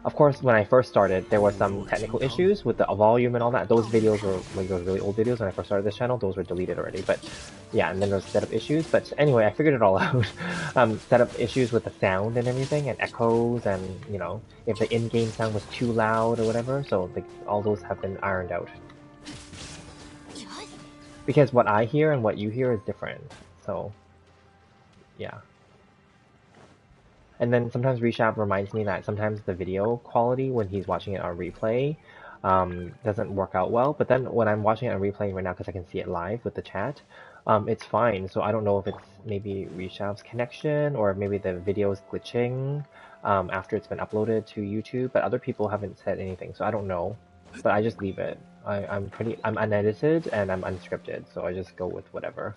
Of course, when I first started, there were some technical issues with the volume and all that. Those videos were like those really old videos when I first started this channel. Those were deleted already, but yeah, and then there's setup issues. But anyway, I figured it all out. Setup issues with the sound and everything, and echoes, and you know, if the in-game sound was too loud or whatever. So like all those have been ironed out. Because what I hear and what you hear is different. So yeah. And then sometimes Reshab reminds me that sometimes the video quality when he's watching it on replay doesn't work out well. But then when I'm watching it on replay right now, because I can see it live with the chat, it's fine. So I don't know if it's maybe Reshab's connection or maybe the video is glitching after it's been uploaded to YouTube. But other people haven't said anything, so I don't know. But I just leave it. I'm unedited and I'm unscripted, so I just go with whatever.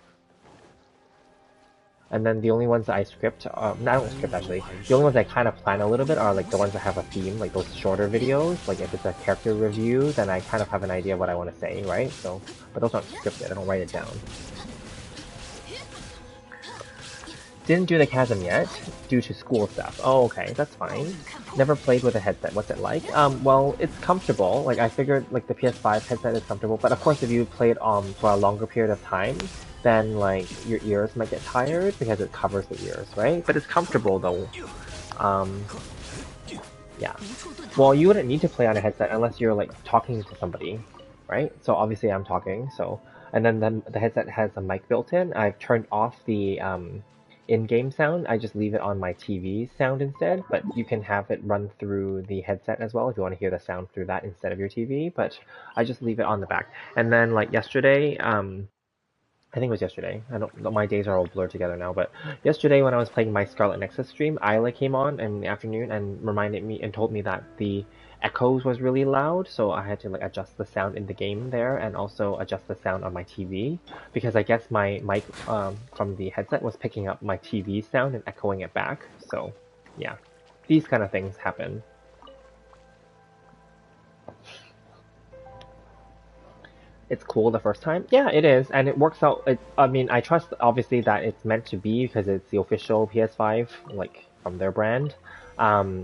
And then the only ones that I script, no, I don't script actually. The only ones I kind of plan a little bit are like the ones that have a theme, like those shorter videos. Like if it's a character review, then I kind of have an idea what I want to say, right? So, but those aren't scripted. I don't write it down. Didn't do the chasm yet due to school stuff. Oh, okay, that's fine. Never played with a headset. What's it like? Well, it's comfortable. Like I figured, like the PS5 headset is comfortable. But of course, if you play it for a longer period of time, then like your ears might get tired because it covers the ears, right? But it's comfortable though. Yeah. Well, you wouldn't need to play on a headset unless you're like talking to somebody, right? So obviously I'm talking. So and then the headset has a mic built in. I've turned off the in-game sound. I just leave it on my TV sound instead. But you can have it run through the headset as well if you want to hear the sound through that instead of your TV. But I just leave it on the back. And then like yesterday, I think it was yesterday. I don't. My days are all blurred together now. But yesterday, when I was playing my Scarlet Nexus stream, Isla came on in the afternoon and reminded me and told me that the echoes was really loud. So I had to like adjust the sound in the game there and also adjust the sound on my TV because I guess my mic from the headset was picking up my TV sound and echoing it back. So yeah, these kind of things happen. It's cool the first time. Yeah, it is, and it works out. I mean, I trust obviously that it's meant to be because it's the official PS5, like from their brand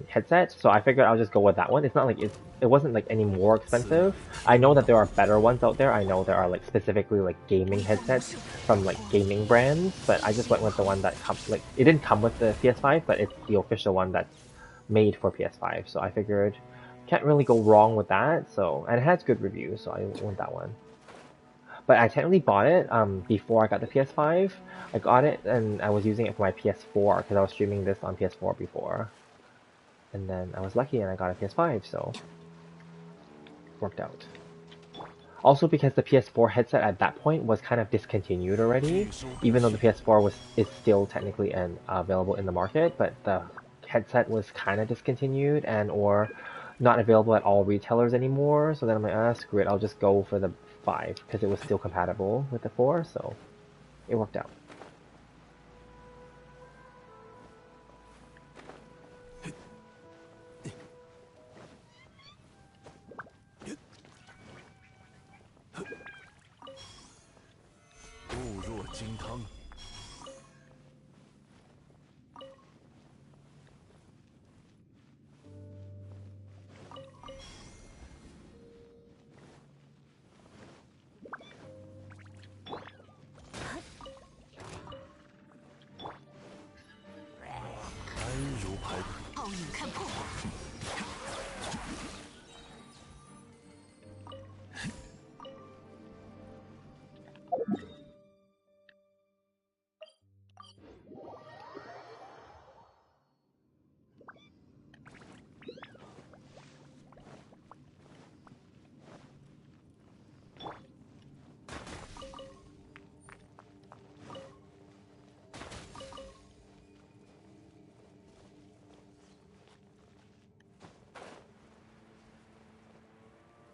headset. So I figured I'll just go with that one. It's not like it wasn't like any more expensive. I know that there are better ones out there. I know there are like specifically like gaming headsets from like gaming brands, but I just went with the one that like it didn't come with the PS5, but it's the official one that's made for PS5. So I figured can't really go wrong with that. So and it has good reviews, so I want that one. But I technically bought it before I got the PS5. I got it and I was using it for my PS4 because I was streaming this on PS4 before. And then I was lucky and I got a PS5, so it worked out. Also because the PS4 headset at that point was kind of discontinued already, even though the PS4 is still technically available in the market, but the headset was kind of discontinued and or not available at all retailers anymore. So then I'm like, screw it, I'll just go for the 5 because it was still compatible with the 4, so it worked out.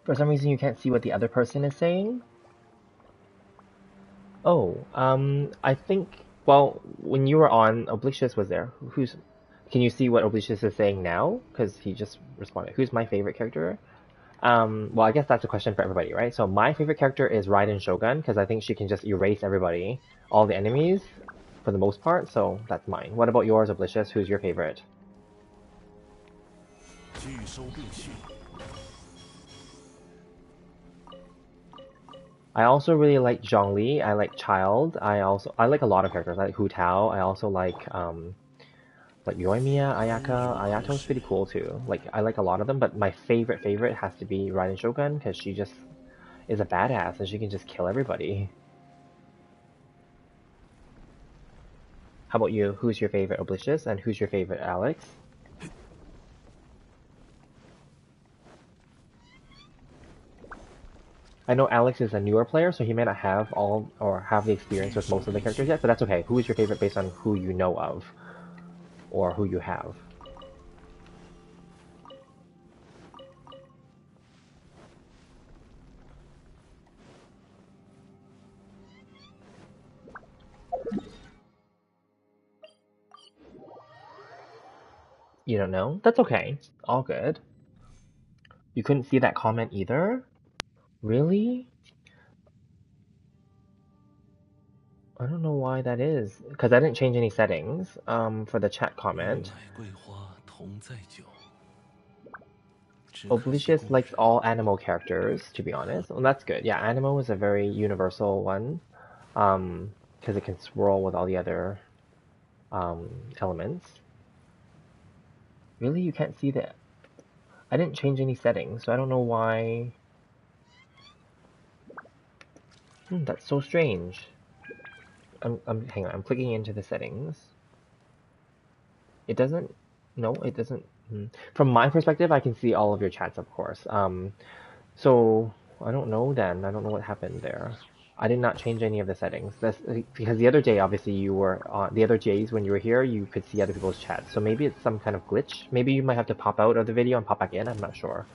For some reason you can't see what the other person is saying? Oh, I think, well, when you were on, Oblicious was there. Can you see what Oblicious is saying now? Because he just responded. Who's my favorite character? Well, I guess that's a question for everybody, right? So my favorite character is Raiden Shogun, because I think she can just erase everybody, all the enemies, for the most part, so that's mine. What about yours, Oblicious? Who's your favorite? I also really like Zhongli. I like Child. I like a lot of characters. I like Hu Tao. I also like Yoimiya, Ayaka. Ayato's pretty cool too. Like I like a lot of them, but my favorite has to be Raiden Shogun because she just is a badass and she can just kill everybody. How about you? Who's your favorite Oblicious and who's your favorite Alex? I know Alex is a newer player, so he may not have all or have the experience with most of the characters yet, but that's okay. Who is your favorite based on who you know of or who you have? You don't know? That's okay. All good. You couldn't see that comment either? Really? I don't know why that is. Because I didn't change any settings for the chat comment. Oblicious likes all animal characters, to be honest. Well, that's good. Yeah, animal is a very universal one. Because it can swirl with all the other elements. Really? You can't see that? I didn't change any settings, so I don't know why. That's so strange. Hang on, I'm clicking into the settings. It doesn't, no, it doesn't. From my perspective, I can see all of your chats, of course. So I don't know then. I don't know what happened there. I did not change any of the settings. That's because the other day, obviously, you were on the other days when you were here, you could see other people's chats. So maybe it's some kind of glitch. Maybe you might have to pop out of the video and pop back in. I'm not sure.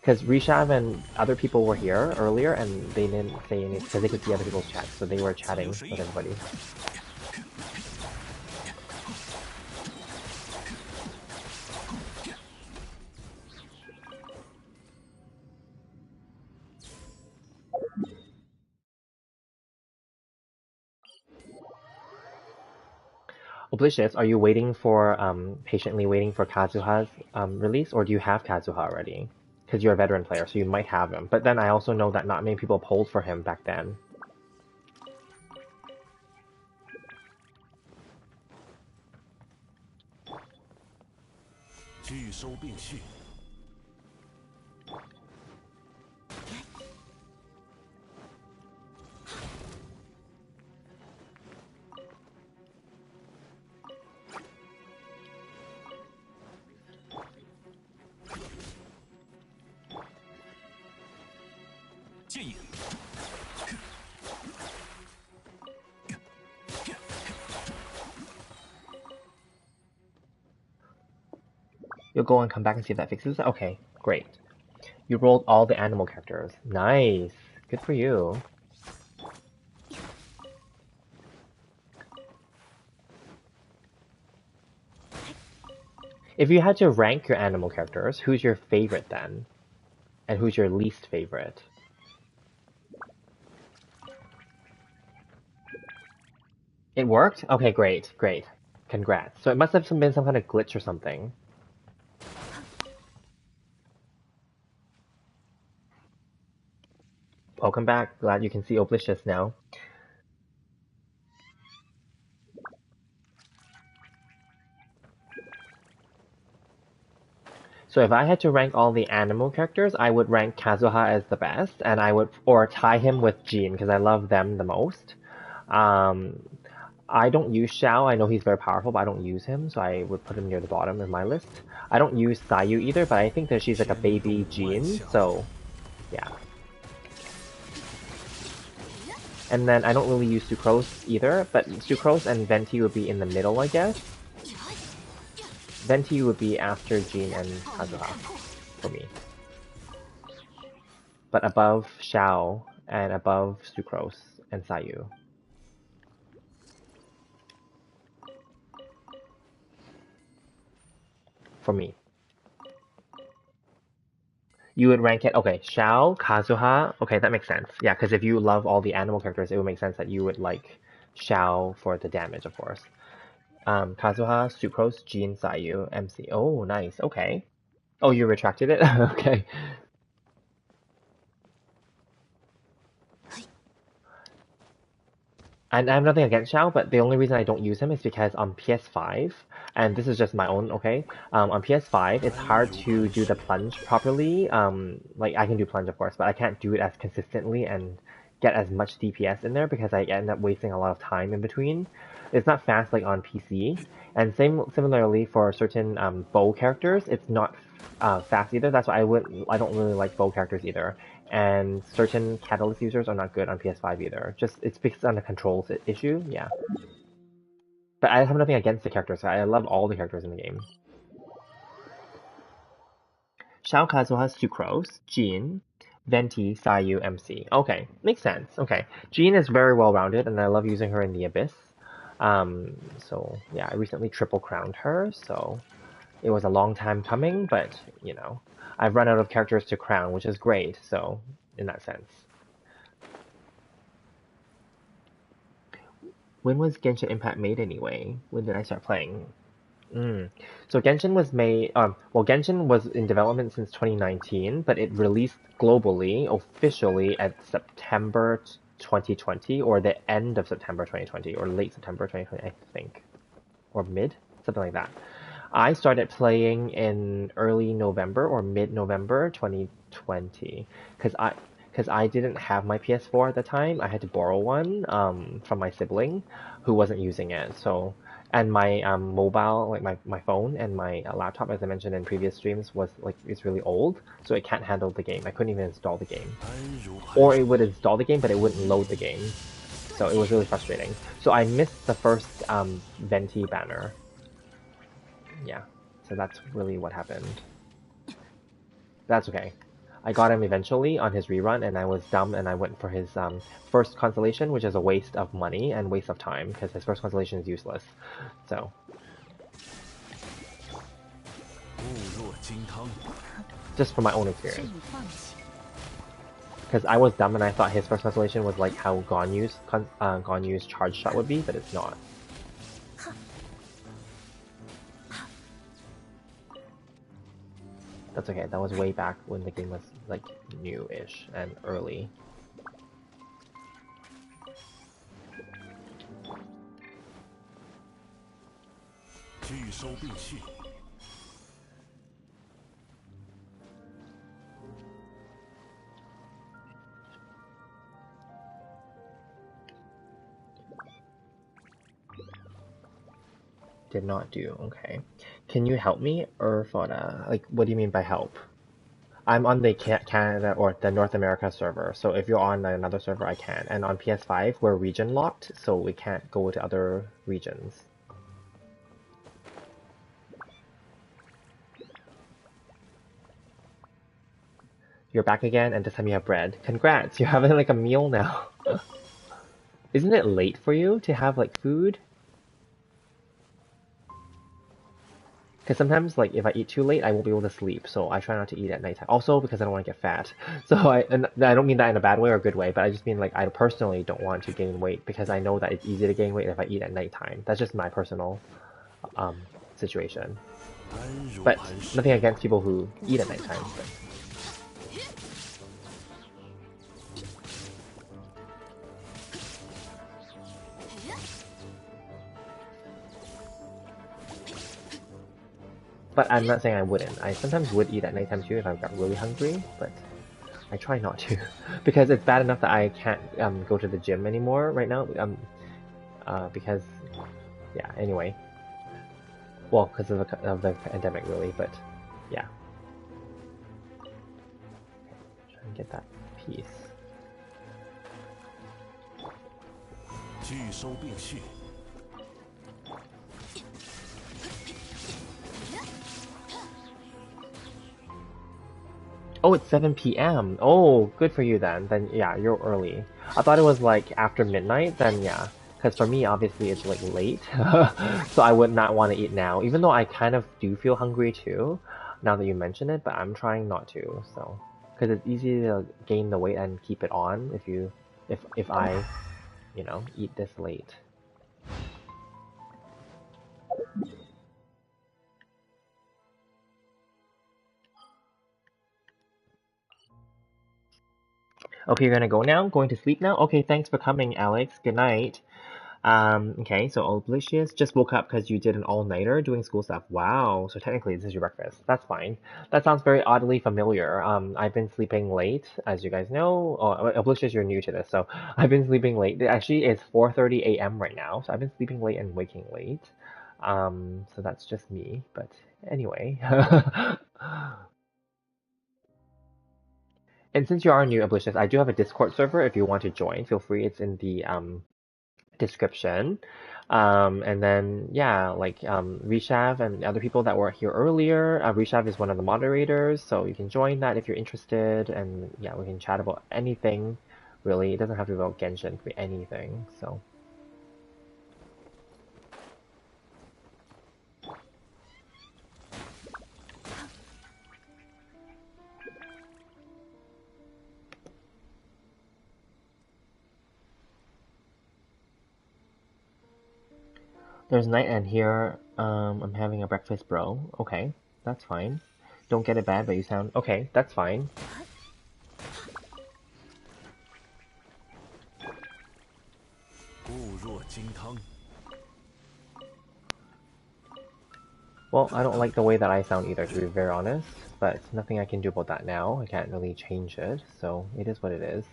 Because Rishav and other people were here earlier and they didn't say anything because they could see other people's chats, so they were chatting with everybody. Oblicious, are you waiting for patiently waiting for Kazuha's release, or do you have Kazuha already? Because you're a veteran player, so you might have him. But then I also know that not many people polled for him back then. You'll go and come back and see if that fixes it? Okay, great. You rolled all the animal characters. Nice. Good for you. If you had to rank your animal characters, who's your favorite then? And who's your least favorite? It worked? Okay, great, great. Congrats. So it must have been some kind of glitch or something. Welcome back. Glad you can see Oblicious now. So if I had to rank all the animal characters, I would rank Kazuha as the best, and I would, or tie him with Jean, because I love them the most. I don't use Xiao. I know he's very powerful, but I don't use him, so I would put him near the bottom of my list. I don't use Sayu either, but I think that she's like a baby Jean, so yeah. And then I don't really use Sucrose either, but Sucrose and Venti would be in the middle, I guess. Venti would be after Jean and Kazuha, for me. but above Xiao and above Sucrose and Sayu. For me. You would rank it, okay, Xiao, Kazuha, okay, that makes sense. Yeah, because if you love all the animal characters, it would make sense that you would like Xiao for the damage, of course. Kazuha, Sucrose, Jean, Sayu, MC. Oh, nice, okay. Oh, you retracted it? Okay. And I have nothing against Xiao, but the only reason I don't use him is because on PS5, and this is just my own, okay? On PS5, it's hard to do the plunge properly. Like, I can do plunge, of course, but I can't do it as consistently and get as much DPS in there because I end up wasting a lot of time in between. It's not fast like on PC. And similarly for certain bow characters, it's not fast either. That's why I don't really like bow characters either. And certain catalyst users are not good on PS5 either. Just it's based on the controls issue, yeah. But I have nothing against the characters. I love all the characters in the game. Shao Kazuha has Sucrose, Jean, Venti, Sayu, MC. Okay, makes sense. Okay, Jean is very well rounded, and I love using her in the Abyss. So yeah, I recently triple crowned her, so it was a long time coming, but you know, I've run out of characters to crown, which is great. So in that sense. When was Genshin Impact made anyway? When did I start playing? So Genshin was made, well, Genshin was in development since 2019, but it released globally, officially at September 2020, or the end of September 2020, or late September 2020, I think. Or mid? Something like that. I started playing in early November or mid-November 2020, because I didn't have my PS4 at the time. I had to borrow one from my sibling who wasn't using it. So, and my mobile, like my phone and my laptop, as I mentioned in previous streams, was like it's really old, so it can't handle the game. I couldn't even install the game, or it would install the game, but it wouldn't load the game. So it was really frustrating. So I missed the first Venti banner. Yeah, so that's really what happened. That's okay. I got him eventually on his rerun, and I was dumb, and I went for his first constellation, which is a waste of money and waste of time, because his first constellation is useless. So. Just from my own experience. Because I was dumb, and I thought his first constellation was like how Gonyu's charge shot would be, but it's not. That's okay, that was way back when the game was like new-ish and early. Did not do, okay. Can you help me, Urfoda? Like, what do you mean by help? I'm on the Canada or the North America server, so if you're on another server, I can. And on PS5, we're region locked, so we can't go to other regions. You're back again, and this time you have bread. Congrats, you're having like a meal now. Isn't it late for you to have like food? Because sometimes, like, if I eat too late, I won't be able to sleep, so I try not to eat at nighttime. Also, because I don't want to get fat. So and I don't mean that in a bad way or a good way, but I just mean, like, I personally don't want to gain weight because I know that it's easy to gain weight if I eat at nighttime. That's just my personal situation. But nothing against people who eat at nighttime. But. But I'm not saying I wouldn't. I sometimes would eat at nighttime too if I got really hungry, but I try not to. Because it's bad enough that I can't go to the gym anymore right now. Because, yeah, anyway. Well, because of the pandemic really, but yeah. Try and get that piece. Oh, it's 7 p.m. Oh, good for you then. Then yeah, you're early. I thought it was like after midnight, then yeah. Because for me, obviously, it's like late. So I would not want to eat now, even though I kind of do feel hungry too, now that you mention it, but I'm trying not to, so. Because it's easy to gain the weight and keep it on if I, eat this late. Okay, you're gonna go now? Going to sleep now? Okay, thanks for coming, Alex. Good night. Okay, so Oblicious just woke up because you did an all-nighter doing school stuff. Wow, so technically this is your breakfast. That's fine. That sounds very oddly familiar. I've been sleeping late, as you guys know. Oh, Oblicious, you're new to this, so I've been sleeping late. Actually, it's 4:30 a.m. right now, so I've been sleeping late and waking late. So that's just me, but anyway. And since you are new, Oblicious, I do have a Discord server if you want to join. Feel free, it's in the description. And then yeah, like Rishav and other people that were here earlier. Rishav is one of the moderators, so you can join that if you're interested. And yeah, we can chat about anything. Really, it doesn't have to be about Genshin. It could be anything. So there's night and here. I'm having a breakfast, bro. Okay, that's fine. Don't get it bad, but you sound okay. That's fine. 固若金汤，Well, I don't like the way that I sound either, to be very honest, but nothing I can do about that now. I can't really change it, so it is what it is.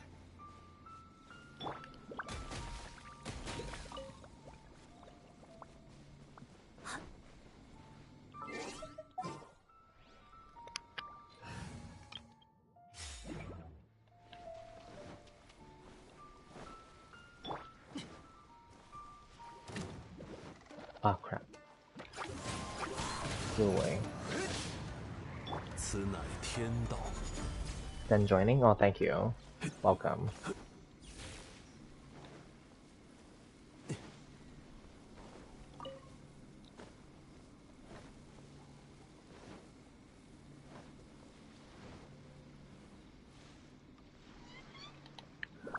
Ah, crap. Flew away. 此乃天道。Then joining? Oh, thank you. Welcome.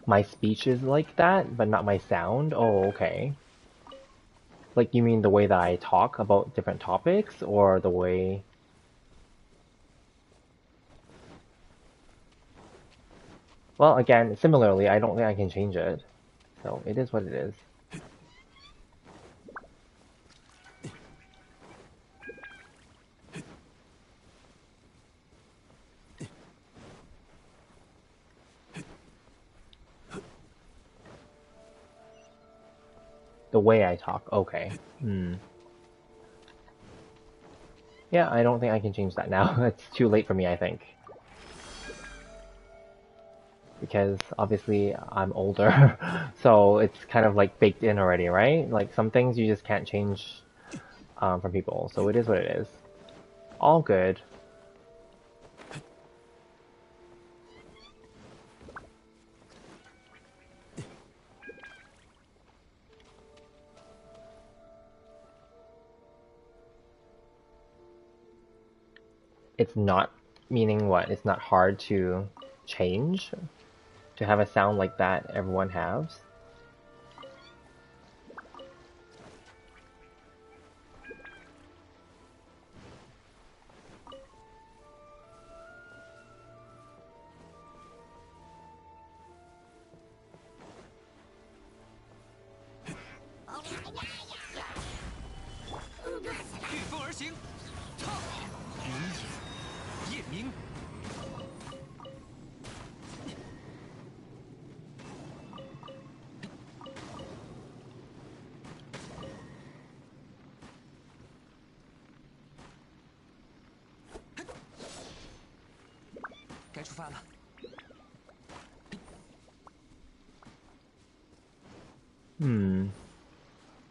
My speech is like that, but not my sound? Oh, okay. Like, you mean the way that I talk about different topics, or the way... Well, again, similarly, I don't think I can change it. So, it is what it is. The way I talk, okay. Yeah, I don't think I can change that now. It's too late for me, I think. Because obviously I'm older, so it's kind of like baked in already, right? Like some things you just can't change from people, so it is what it is. All good. It's not meaning what? It's not hard to change? To have a sound like that everyone has?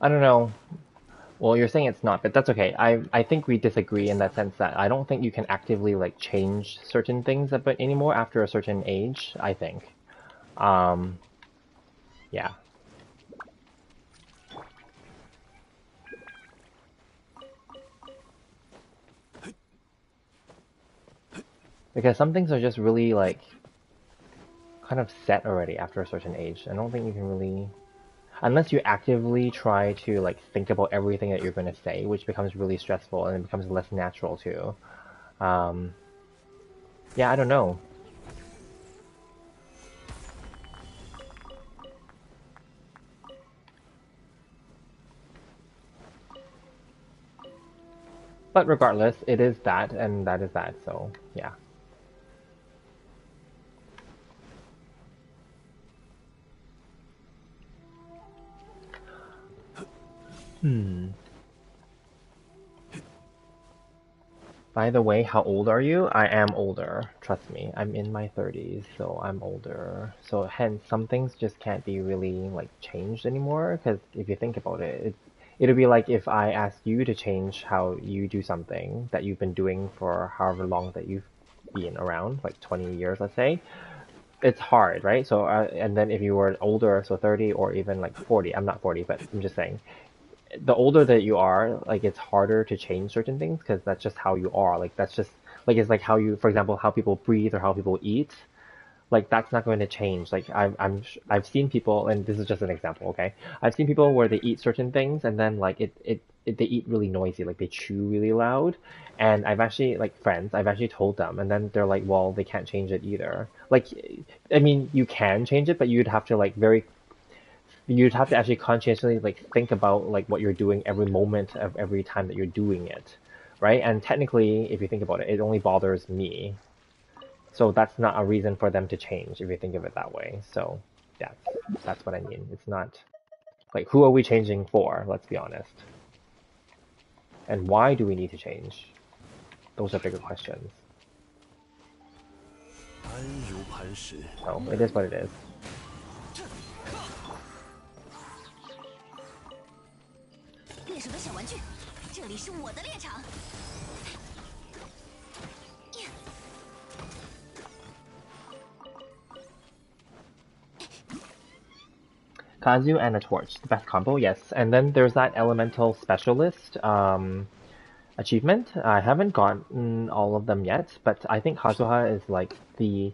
I don't know. Well, you're saying it's not, but that's okay. I think we disagree in that sense that I don't think you can actively like change certain things but anymore after a certain age, I think. Um, yeah. Because some things are just really like kind of set already after a certain age. I don't think you can really unless you actively try to like think about everything that you're going to say, which becomes really stressful and it becomes less natural too. Um, yeah, I don't know. But regardless, it is that and that is that. So yeah. Hmm. By the way, how old are you? I am older. Trust me, I'm in my 30s, so I'm older. So hence, some things just can't be really like changed anymore. Because if you think about it, it'd be like if I asked you to change how you do something that you've been doing for however long that you've been around, like 20 years, let's say. It's hard, right? So, and then if you were older, so 30 or even like 40, I'm not 40, but I'm just saying, the older that you are, like it's harder to change certain things because that's just how you are. Like that's just like it's like how you, for example, how people breathe or how people eat. Like that's not going to change. Like I've seen people, and this is just an example, okay? I've seen people where they eat certain things and then like they eat really noisy, like they chew really loud. And I've actually like friends, I've actually told them, and then they're like, well, they can't change it either. Like, I mean, you can change it, but you'd have to actually consciously like think about like what you're doing every moment of every time that you're doing it, right? And technically, if you think about it, it only bothers me. So that's not a reason for them to change if you think of it that way. So that's that's what I mean. It's not like who are we changing for? Let's be honest. And why do we need to change? Those are bigger questions. So it is what it is. 猎手的小玩具，这里是我的猎场。Kazu and a torch, the best combo, yes. And then there's that elemental specialist achievement. I haven't gotten all of them yet, but I think Kazuha is like the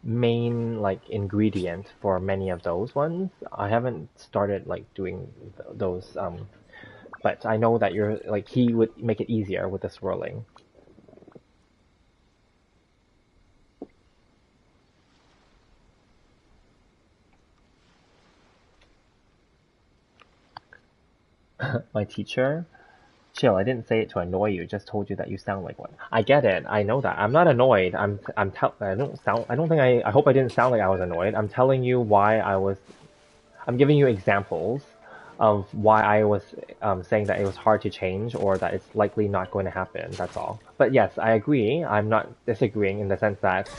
main like ingredient for many of those ones. I haven't started like doing those, but I know that you're like he would make it easier with the swirling. My teacher, chill. I didn't say it to annoy you. Just told you that you sound like one. I get it. I know that. I'm not annoyed. I don't sound. I don't think I. I hope I didn't sound like I was annoyed. I'm telling you why I was. I'm giving you examples of why I was saying that it was hard to change or that it's likely not going to happen. That's all. But yes, I agree. I'm not disagreeing in the sense that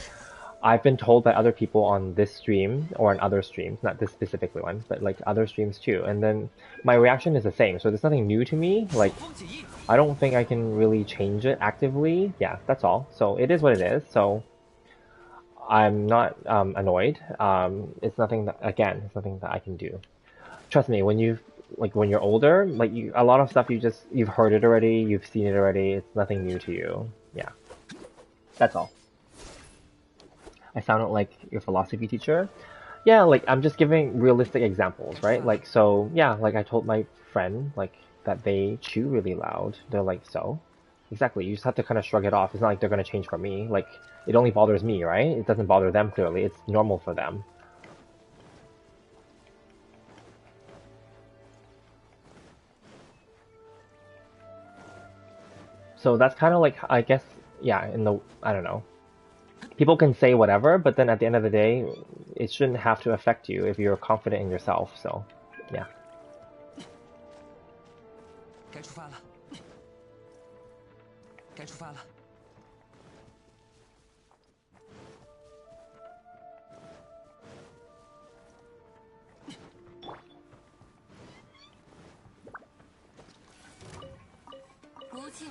I've been told by other people on this stream or on other streams, not this specifically one, but like other streams too. And then my reaction is the same. So there's nothing new to me. Like I don't think I can really change it actively. Yeah, that's all. So it is what it is. So I'm not annoyed. It's nothing that again, it's nothing that I can do. Trust me, when you like when you're older, like you a lot of stuff you've heard it already, you've seen it already. It's nothing new to you. Yeah, that's all. I sounded like your philosophy teacher. Yeah, like I'm just giving realistic examples, right? Like so, yeah, like I told my friend like that they chew really loud. They're like, so? Exactly. You just have to kind of shrug it off. It's not like they're gonna change for me. Like it only bothers me, right? It doesn't bother them clearly. It's normal for them. So that's kind of like I guess yeah, in the I don't know. People can say whatever, but then at the end of the day, it shouldn't have to affect you if you're confident in yourself. So, yeah. 该出发了，该出发了。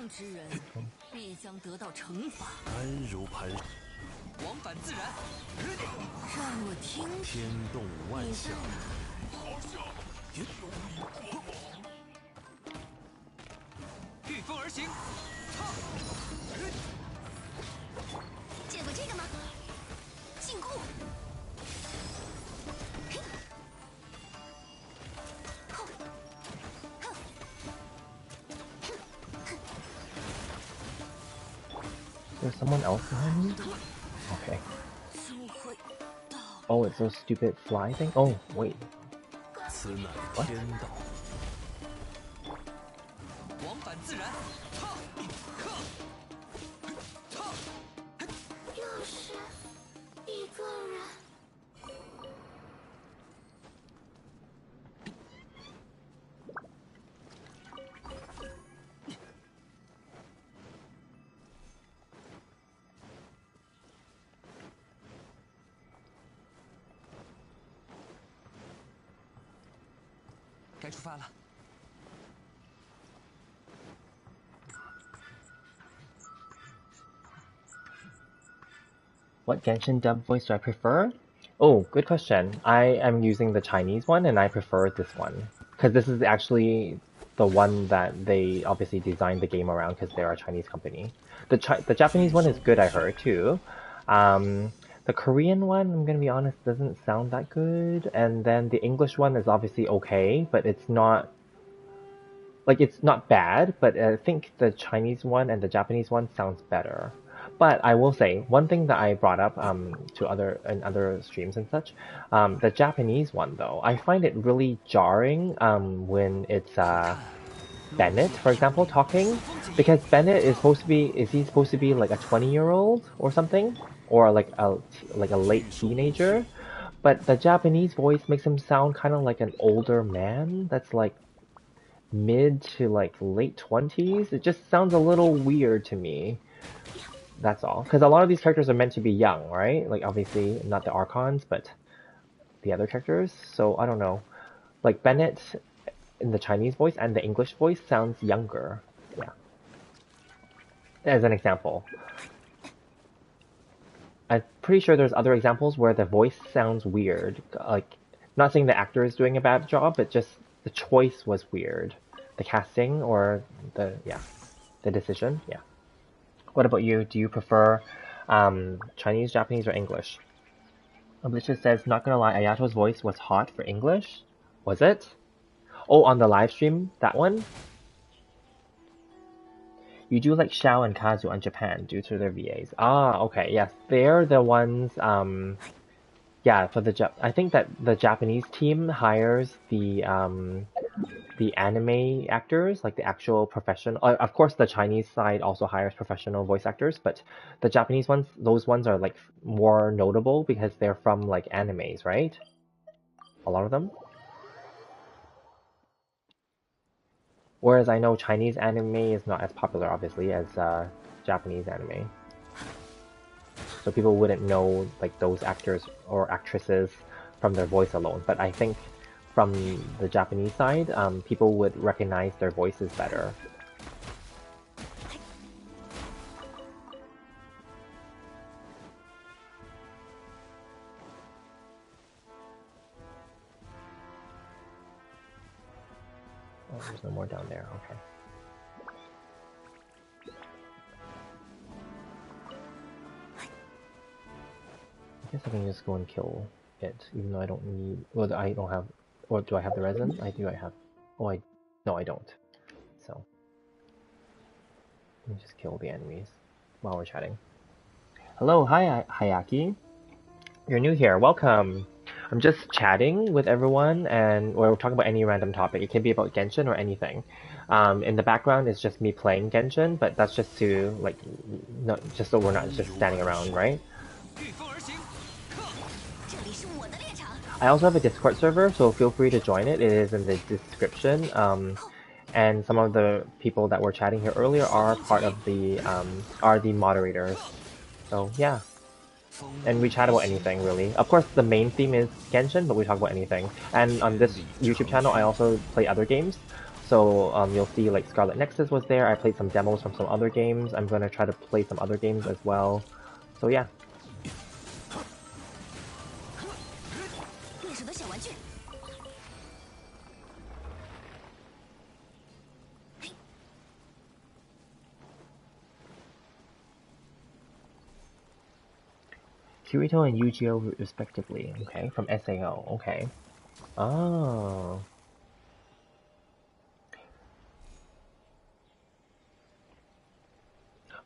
之人必将得到惩罚。安如磐石，往返自然，让我听听天动万象。御风而行，见过这个吗？禁锢。There's someone else behind me? Okay. Oh, it's those stupid fly thing? Oh, wait. 此乃天道。往返自然，又是一个人。该出发了。What Genshin dub voice do I prefer? Oh, good question. I am using the Chinese one and I prefer this one. Because this is actually the one that they obviously designed the game around because they're a Chinese company. The Japanese one is good, I heard, too. The Korean one, I'm gonna be honest, doesn't sound that good. And then the English one is obviously okay, but it's not... Like, it's not bad, but I think the Chinese one and the Japanese one sounds better. But I will say, one thing that I brought up to other streams and such, the Japanese one though, I find it really jarring when it's Bennett, for example, talking, because Bennett is he supposed to be like a 20-year-old or something, or like a late teenager, but the Japanese voice makes him sound kind of like an older man that's like mid to like late 20s. It just sounds a little weird to me. That's all. Because a lot of these characters are meant to be young, right? Like, obviously, not the Archons, but the other characters. So, I don't know. Like, Bennett in the Chinese voice and the English voice sounds younger. Yeah. As an example. I'm pretty sure there's other examples where the voice sounds weird. Like, not saying the actor is doing a bad job, but just the choice was weird. The casting or the decision, yeah. What about you? Do you prefer Chinese, Japanese, or English? Oblivious says, not gonna lie, Ayato's voice was hot for English. Was it? Oh, on the live stream? That one? You do like Xiao and Kazu on Japan due to their VAs. Ah, okay, yes. They're the ones, yeah, for I think that the Japanese team hires the anime actors, like the actual professional. Of course, the Chinese side also hires professional voice actors, but the Japanese ones, those ones are like more notable because they're from like animes, right? A lot of them. Whereas I know Chinese anime is not as popular, obviously, as Japanese anime. So people wouldn't know like those actors or actresses from their voice alone. But I think from the Japanese side, people would recognize their voices better. Oh, there's no more down there, okay. I guess I can just go and kill it, even though I don't need... Well, I don't have... Or do I have the resin? I have... Oh, No, I don't. So... Let me just kill the enemies while we're chatting. Hello, hi, Hayaki. You're new here, welcome! I'm just chatting with everyone, and we're talking about any random topic. It can be about Genshin or anything. In the background is just me playing Genshin, but that's just to, like, no, just so we're not just standing around, right? I also have a Discord server, so feel free to join it. It is in the description. And some of the people that were chatting here earlier are part of the moderators. So yeah. And we chat about anything, really. Of course, the main theme is Genshin, but we talk about anything. And on this YouTube channel, I also play other games. So you'll see like Scarlet Nexus was there. I played some demos from some other games. I'm gonna try to play some other games as well. So yeah. 猎手的小玩具，嘿，Kirito and Yu-Gi-Oh respectively. Okay, from SAO. Okay. Oh.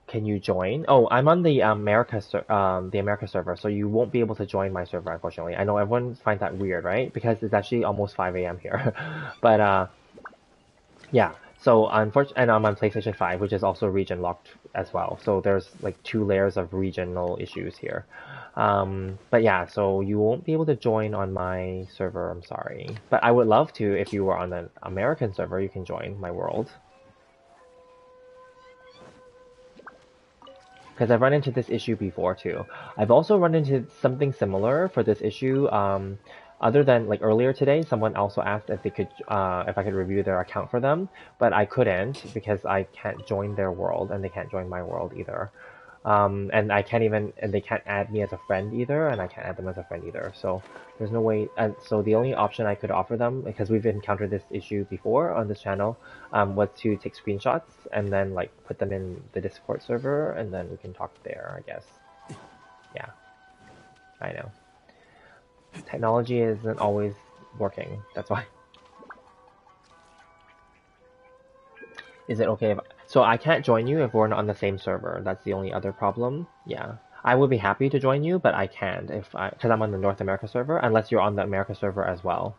Can you join? Oh, I'm on the America server, so you won't be able to join my server, unfortunately. I know everyone finds that weird, right? Because it's actually almost 5 a.m. here. But yeah. So unfortunately, and I'm on PlayStation 5, which is also region locked as well. So there's like 2 layers of regional issues here. But yeah, so you won't be able to join on my server. I'm sorry, but I would love to if you were on an American server. You can join my world. Because I've run into this issue before too. I've also run into something similar for this issue. Other than like earlier today, someone also asked if they could, if I could review their account for them, but I couldn't because I can't join their world and they can't join my world either. And I can't even, and they can't add me as a friend either, and I can't add them as a friend either. So there's no way. And so the only option I could offer them, because we've encountered this issue before on this channel, was to take screenshots and then like put them in the Discord server, and then we can talk there, I guess. Yeah, I know. Technology isn't always working. That's why. Is it okay if... So I can't join you if we're not on the same server. That's the only other problem. Yeah. I would be happy to join you, but I can't if because I'm on the North America server, unless you're on the America server as well.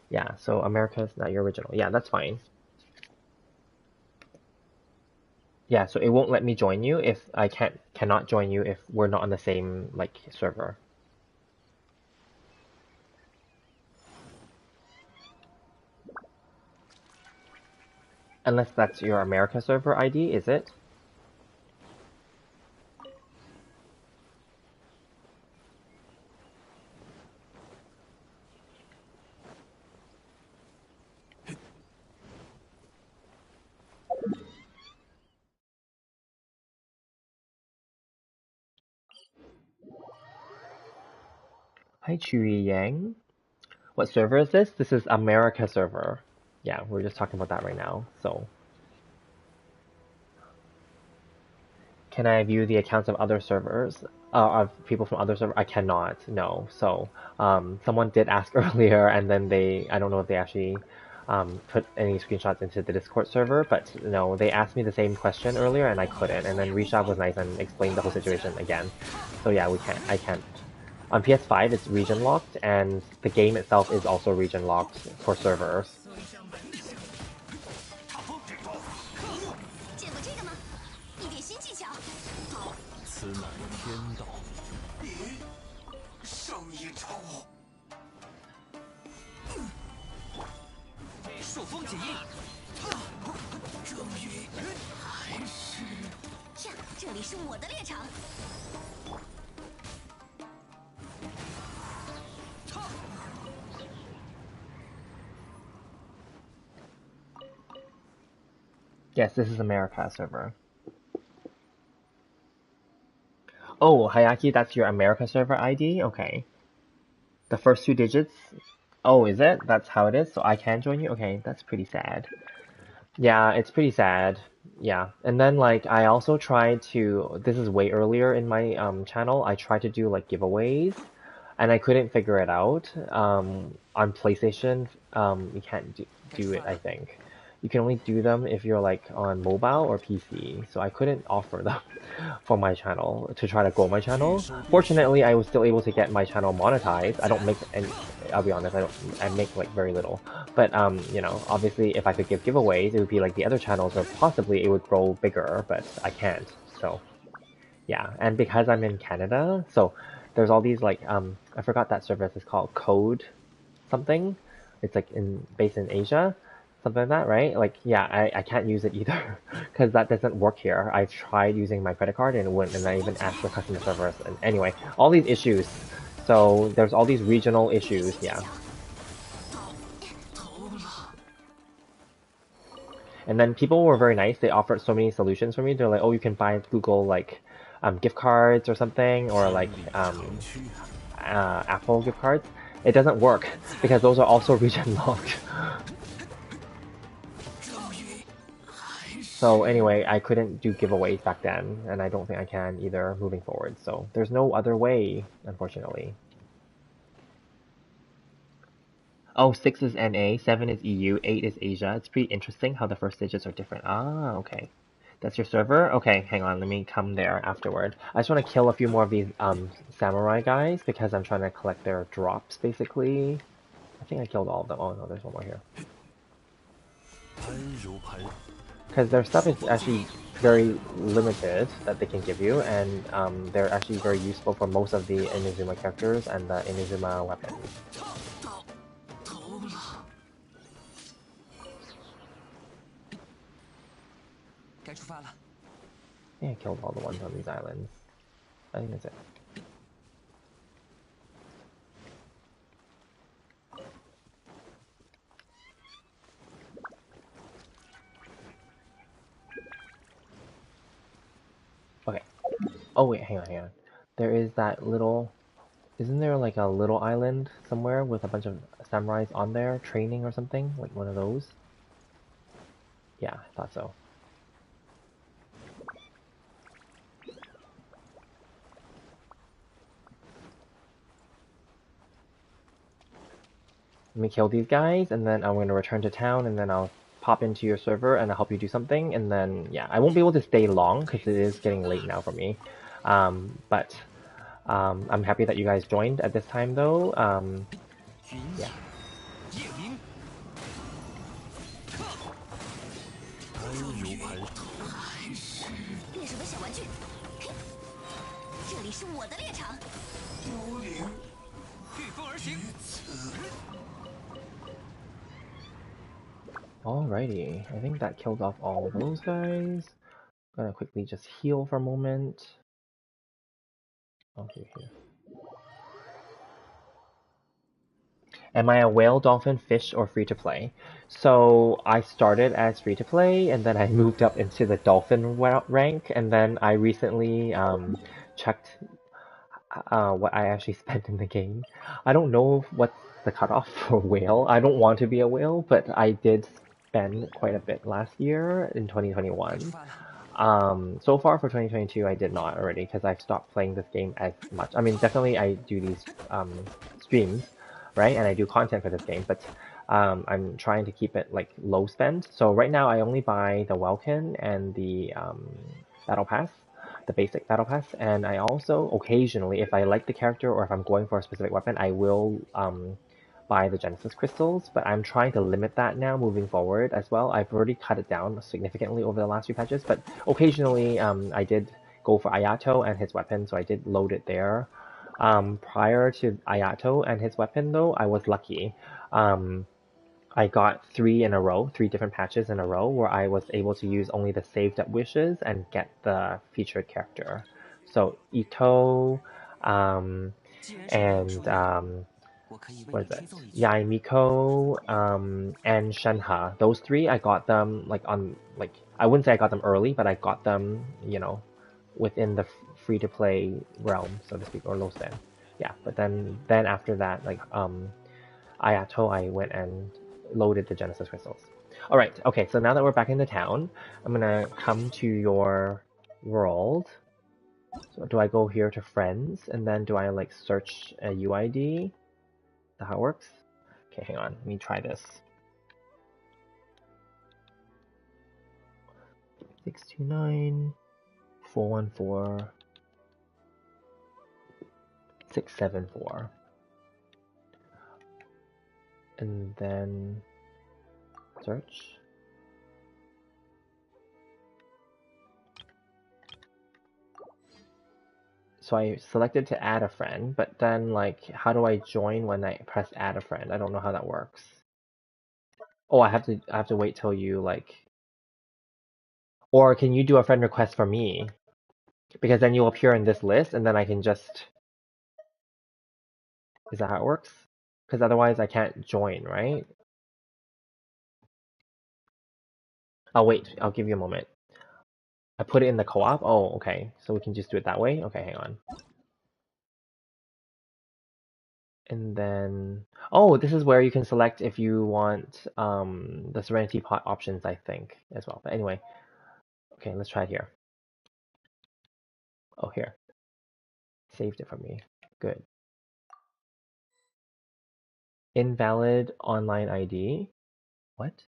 Yeah, so America's not your original. Yeah, that's fine. Yeah, so it won't let me join you if I cannot join you if we're not on the same like server. Unless that's your America server ID, is it? Hi Chui Yang. What server is this? This is America server. Yeah, we're just talking about that right now. So, can I view the accounts of other servers? Of people from other servers? I cannot. No. So, someone did ask earlier, and then I don't know if they actually put any screenshots into the Discord server, but no, they asked me the same question earlier, and I couldn't. And then Rishav was nice and explained the whole situation again. So yeah, I can't. On PS5, it's region locked, and the game itself is also region locked for servers. 见过这个吗？一点新技巧。此乃天道。胜一筹。朔风解印。终于，还是呀，这里是我的猎场。Yes, this is America server. Oh, Hayaki, that's your America server ID? Okay. The first 2 digits? Oh, is it? That's how it is? So I can join you? Okay, that's pretty sad. Yeah, it's pretty sad. Yeah. And then like I also tried to, this is way earlier in my channel, I tried to do like giveaways and I couldn't figure it out. On PlayStation, you can't do it, I think. You can only do them if you're like on mobile or PC. So I couldn't offer them for my channel to try to grow my channel. Fortunately, I was still able to get my channel monetized. I don't make any, I'll be honest, I make like very little. But you know, obviously if I could give giveaways, it would be like the other channels or possibly it would grow bigger, but I can't. So yeah, and because I'm in Canada, so there's all these like I forgot that service is called Code something. It's like based in Asia. Something like that, right? Like, yeah, I can't use it either because that doesn't work here. I tried using my credit card and it wouldn't, and I even asked the customer service. And anyway, all these issues. So there's all these regional 我会 issues, 先揭 yeah. 晓。头了。And then people were very nice. They offered so many solutions for me. They're like, oh, you can buy Google like gift cards or something, or 千 like 里长驱，Apple gift cards. It doesn't work 往返自然 because those are also region locked. 终于还是 So anyway, I couldn't do giveaways back then, and I don't think I can either moving forward. So there's no other way, unfortunately. Oh, 6 is NA, 7 is EU, 8 is Asia. It's pretty interesting how the first digits are different. Ah, okay. That's your server? Okay, hang on, let me come there afterward. I just want to kill a few more of these samurai guys because I'm trying to collect their drops, basically. I think I killed all of them. Oh no, there's one more here. 盘如盘，Because their stuff is actually very limited that they can give you, and they're actually very useful for most of the Inazuma characters and the Inazuma weapons. 头了。该出发了。I think I killed all the ones on these islands. I think that's it. Okay. Oh wait, hang on, hang on. There is that little... Isn't there like a little island somewhere with a bunch of samurais on there training or something? Like one of those? Yeah, I thought so. Let me kill these guys, and then I'm going to return to town, and then I'll pop into your server and I'll help you do something, and then, yeah, I won't be able to stay long because it is getting late now for me. But I'm happy that you guys joined at this time, though. 云 Yeah. 影夜明，盘如盘，猎手的小玩具，嘿，这里是我的猎场。幽灵御风而行。 Alrighty, I think that killed off all of those guys. Gonna quickly just heal for a moment. Okay, here. Am I a whale, dolphin, fish, or free to play? So I started as free to play, and then I moved up into the dolphin rank, and then I recently checked what I actually spent in the game. I don't know what's the cutoff for whale. I don't want to be a whale, but I did spend quite a bit last year in 2021. 出发了。So far for 2022, I did not already because I've stopped playing this game as much. I mean, definitely I do these streams, right? And I do content for this game, but I'm trying to keep it like low spend. So right now I only buy the Welkin and the Battle Pass, the basic Battle Pass, and I also occasionally, if I like the character or if I'm going for a specific weapon, I will buy the Genesis crystals, but I'm trying to limit that now moving forward as well. I've already cut it down significantly over the last few patches, but occasionally I did go for Ayato and his weapon, so I did load it there. Prior to Ayato and his weapon though, I was lucky. I got 3 different patches in a row where I was able to use only the saved up wishes and get the featured character. So Ito, 既然是没有输 and 的，我可以为 what 你 is 吹 it? 奏一曲。 Yaimiko, and Shenhe. Those 3 I got them like on like I wouldn't say I got them early, but I got them, you know, within the free to play realm, so to speak, or low spend. Yeah, but then after that, like Ayato, I went and loaded the Genesis crystals. All right, okay. So now that we're back in the town, I'm gonna come to your world. So do I go here to friends, and then do I like search a UID? Is that how it works? Okay, hang on. Let me try this. 629 414 674. And then search. So I selected to add a friend, but then like how do I join when I press add a friend? I don't know how that works. Oh, I have to wait till you like, or can you do a friend request for me? Because then you'll appear in this list, and then I can just. Is that how it works? Because otherwise I can't join, right? Oh wait, I'll give you a moment. I put it in the co-op. Oh, okay. So we can just do it that way. Okay, hang on. And then, oh, this is where you can select if you want the Serenity Pot options, I think, as well. But anyway, okay, let's try it here. Oh, here. Saved it for me. Good. Invalid online ID. What?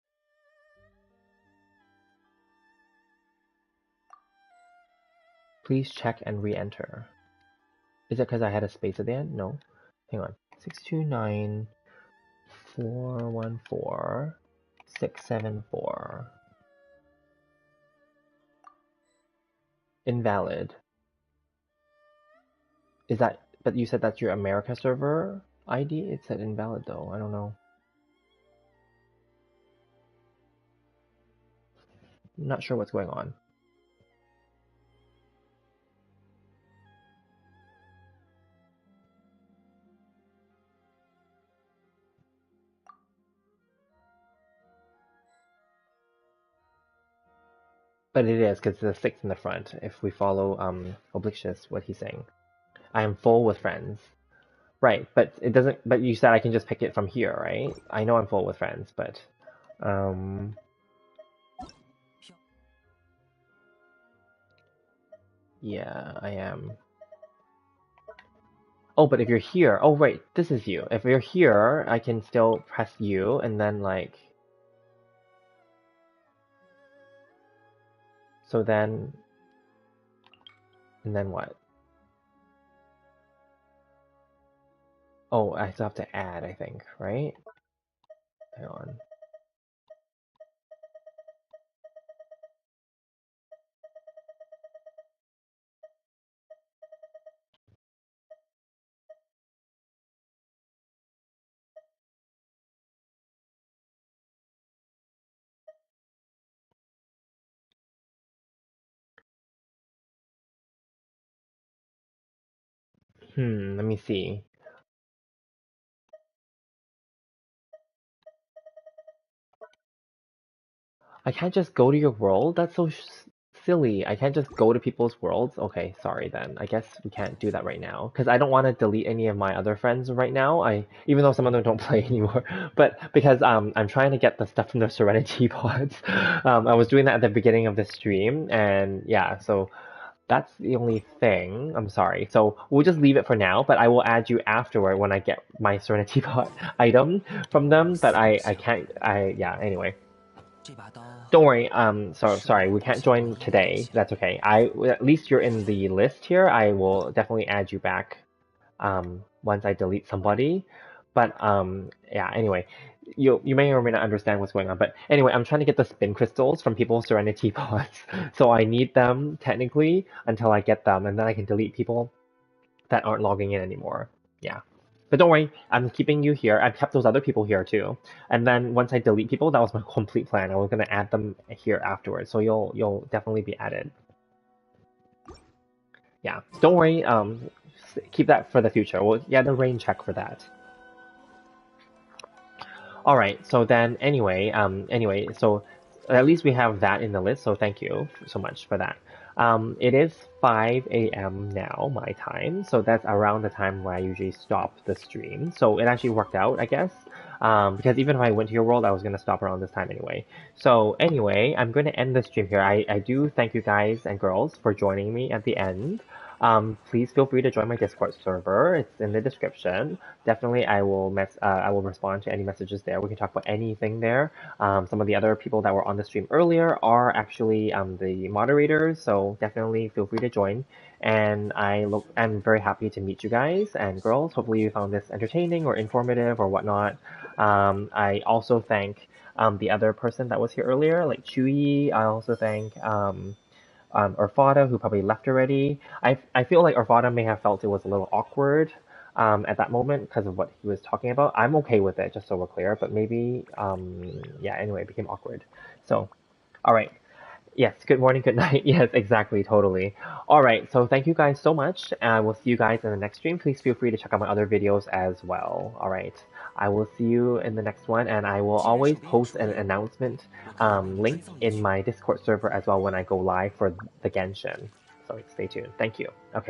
Please check and re-enter. Is it because I had a space at the end? No. Hang on. 629-414-674. Invalid. Is that, but you said that's your America server ID? It said invalid though. I don't know. I'm not sure what's going on. But it is, because there's a 6 in the front, if we follow Oblicious, what he's saying. I am full with friends. Right, but it doesn't, but you said I can just pick it from here, right? I know I'm full with friends, but, yeah, I am. Oh, but if you're here, oh wait, this is you. If you're here, I can still press you, and then like, so then, and then what? Oh, I still have to add, I think, right? Hang on. Let me see. I can't just go to your world? That's so silly. I can't just go to people's worlds? Okay, sorry then. I guess we can't do that right now. Because I don't want to delete any of my other friends right now. Even though some of them don't play anymore. But because I'm trying to get the stuff from the Serenity pods. I was doing that at the beginning of the stream. And yeah, so that's the only thing. I'm sorry. So we'll just leave it for now, but I will add you afterward when I get my Serenity Pot item from them. But I can't, yeah, anyway. Don't worry. Sorry, we can't join today. That's okay. At least you're in the list here. I will definitely add you back, once I delete somebody. But yeah. Anyway, you may or may not understand what's going on. But anyway, I'm trying to get the spin crystals from people's Serenity pods, so I need them technically until I get them, and then I can delete people that aren't logging in anymore. Yeah. But don't worry, I'm keeping you here. I've kept those other people here too. And then once I delete people, that was my complete plan. I was gonna add them here afterwards. So you'll definitely be added. Yeah. Don't worry, keep that for the future. We'll get a rain check for that. All right. So then anyway, so at least we have that in the list. So thank you so much for that. It is 5 a.m. now, my time. So that's around the time where I usually stop the stream. So it actually worked out, I guess. Because even if I went to your world, I was going to stop around this time anyway. So anyway, I'm going to end the stream here. I do thank you guys and girls for joining me at the end. Please feel free to join my Discord server. It's in the description. Definitely, I will respond to any messages there. We can talk about anything there. Some of the other people that were on the stream earlier are actually the moderators, so definitely feel free to join. And I'm very happy to meet you guys and girls. Hopefully, you found this entertaining or informative or whatnot. I also thank the other person that was here earlier, like Chuyi. I also thank Orfada, who probably left already. I feel like Orfada may have felt it was a little awkward at that moment because of what he was talking about. I'm okay with it, just so we're clear, but maybe, yeah, anyway, it became awkward. So, all right. Yes, good morning, good night. Yes, exactly, totally. All right, so thank you guys so much. And I will see you guys in the next stream. Please feel free to check out my other videos as well. All right, I will see you in the next one, and I will always post an announcement link in my Discord server as well when I go live for the Genshin. So stay tuned. Thank you. Okay.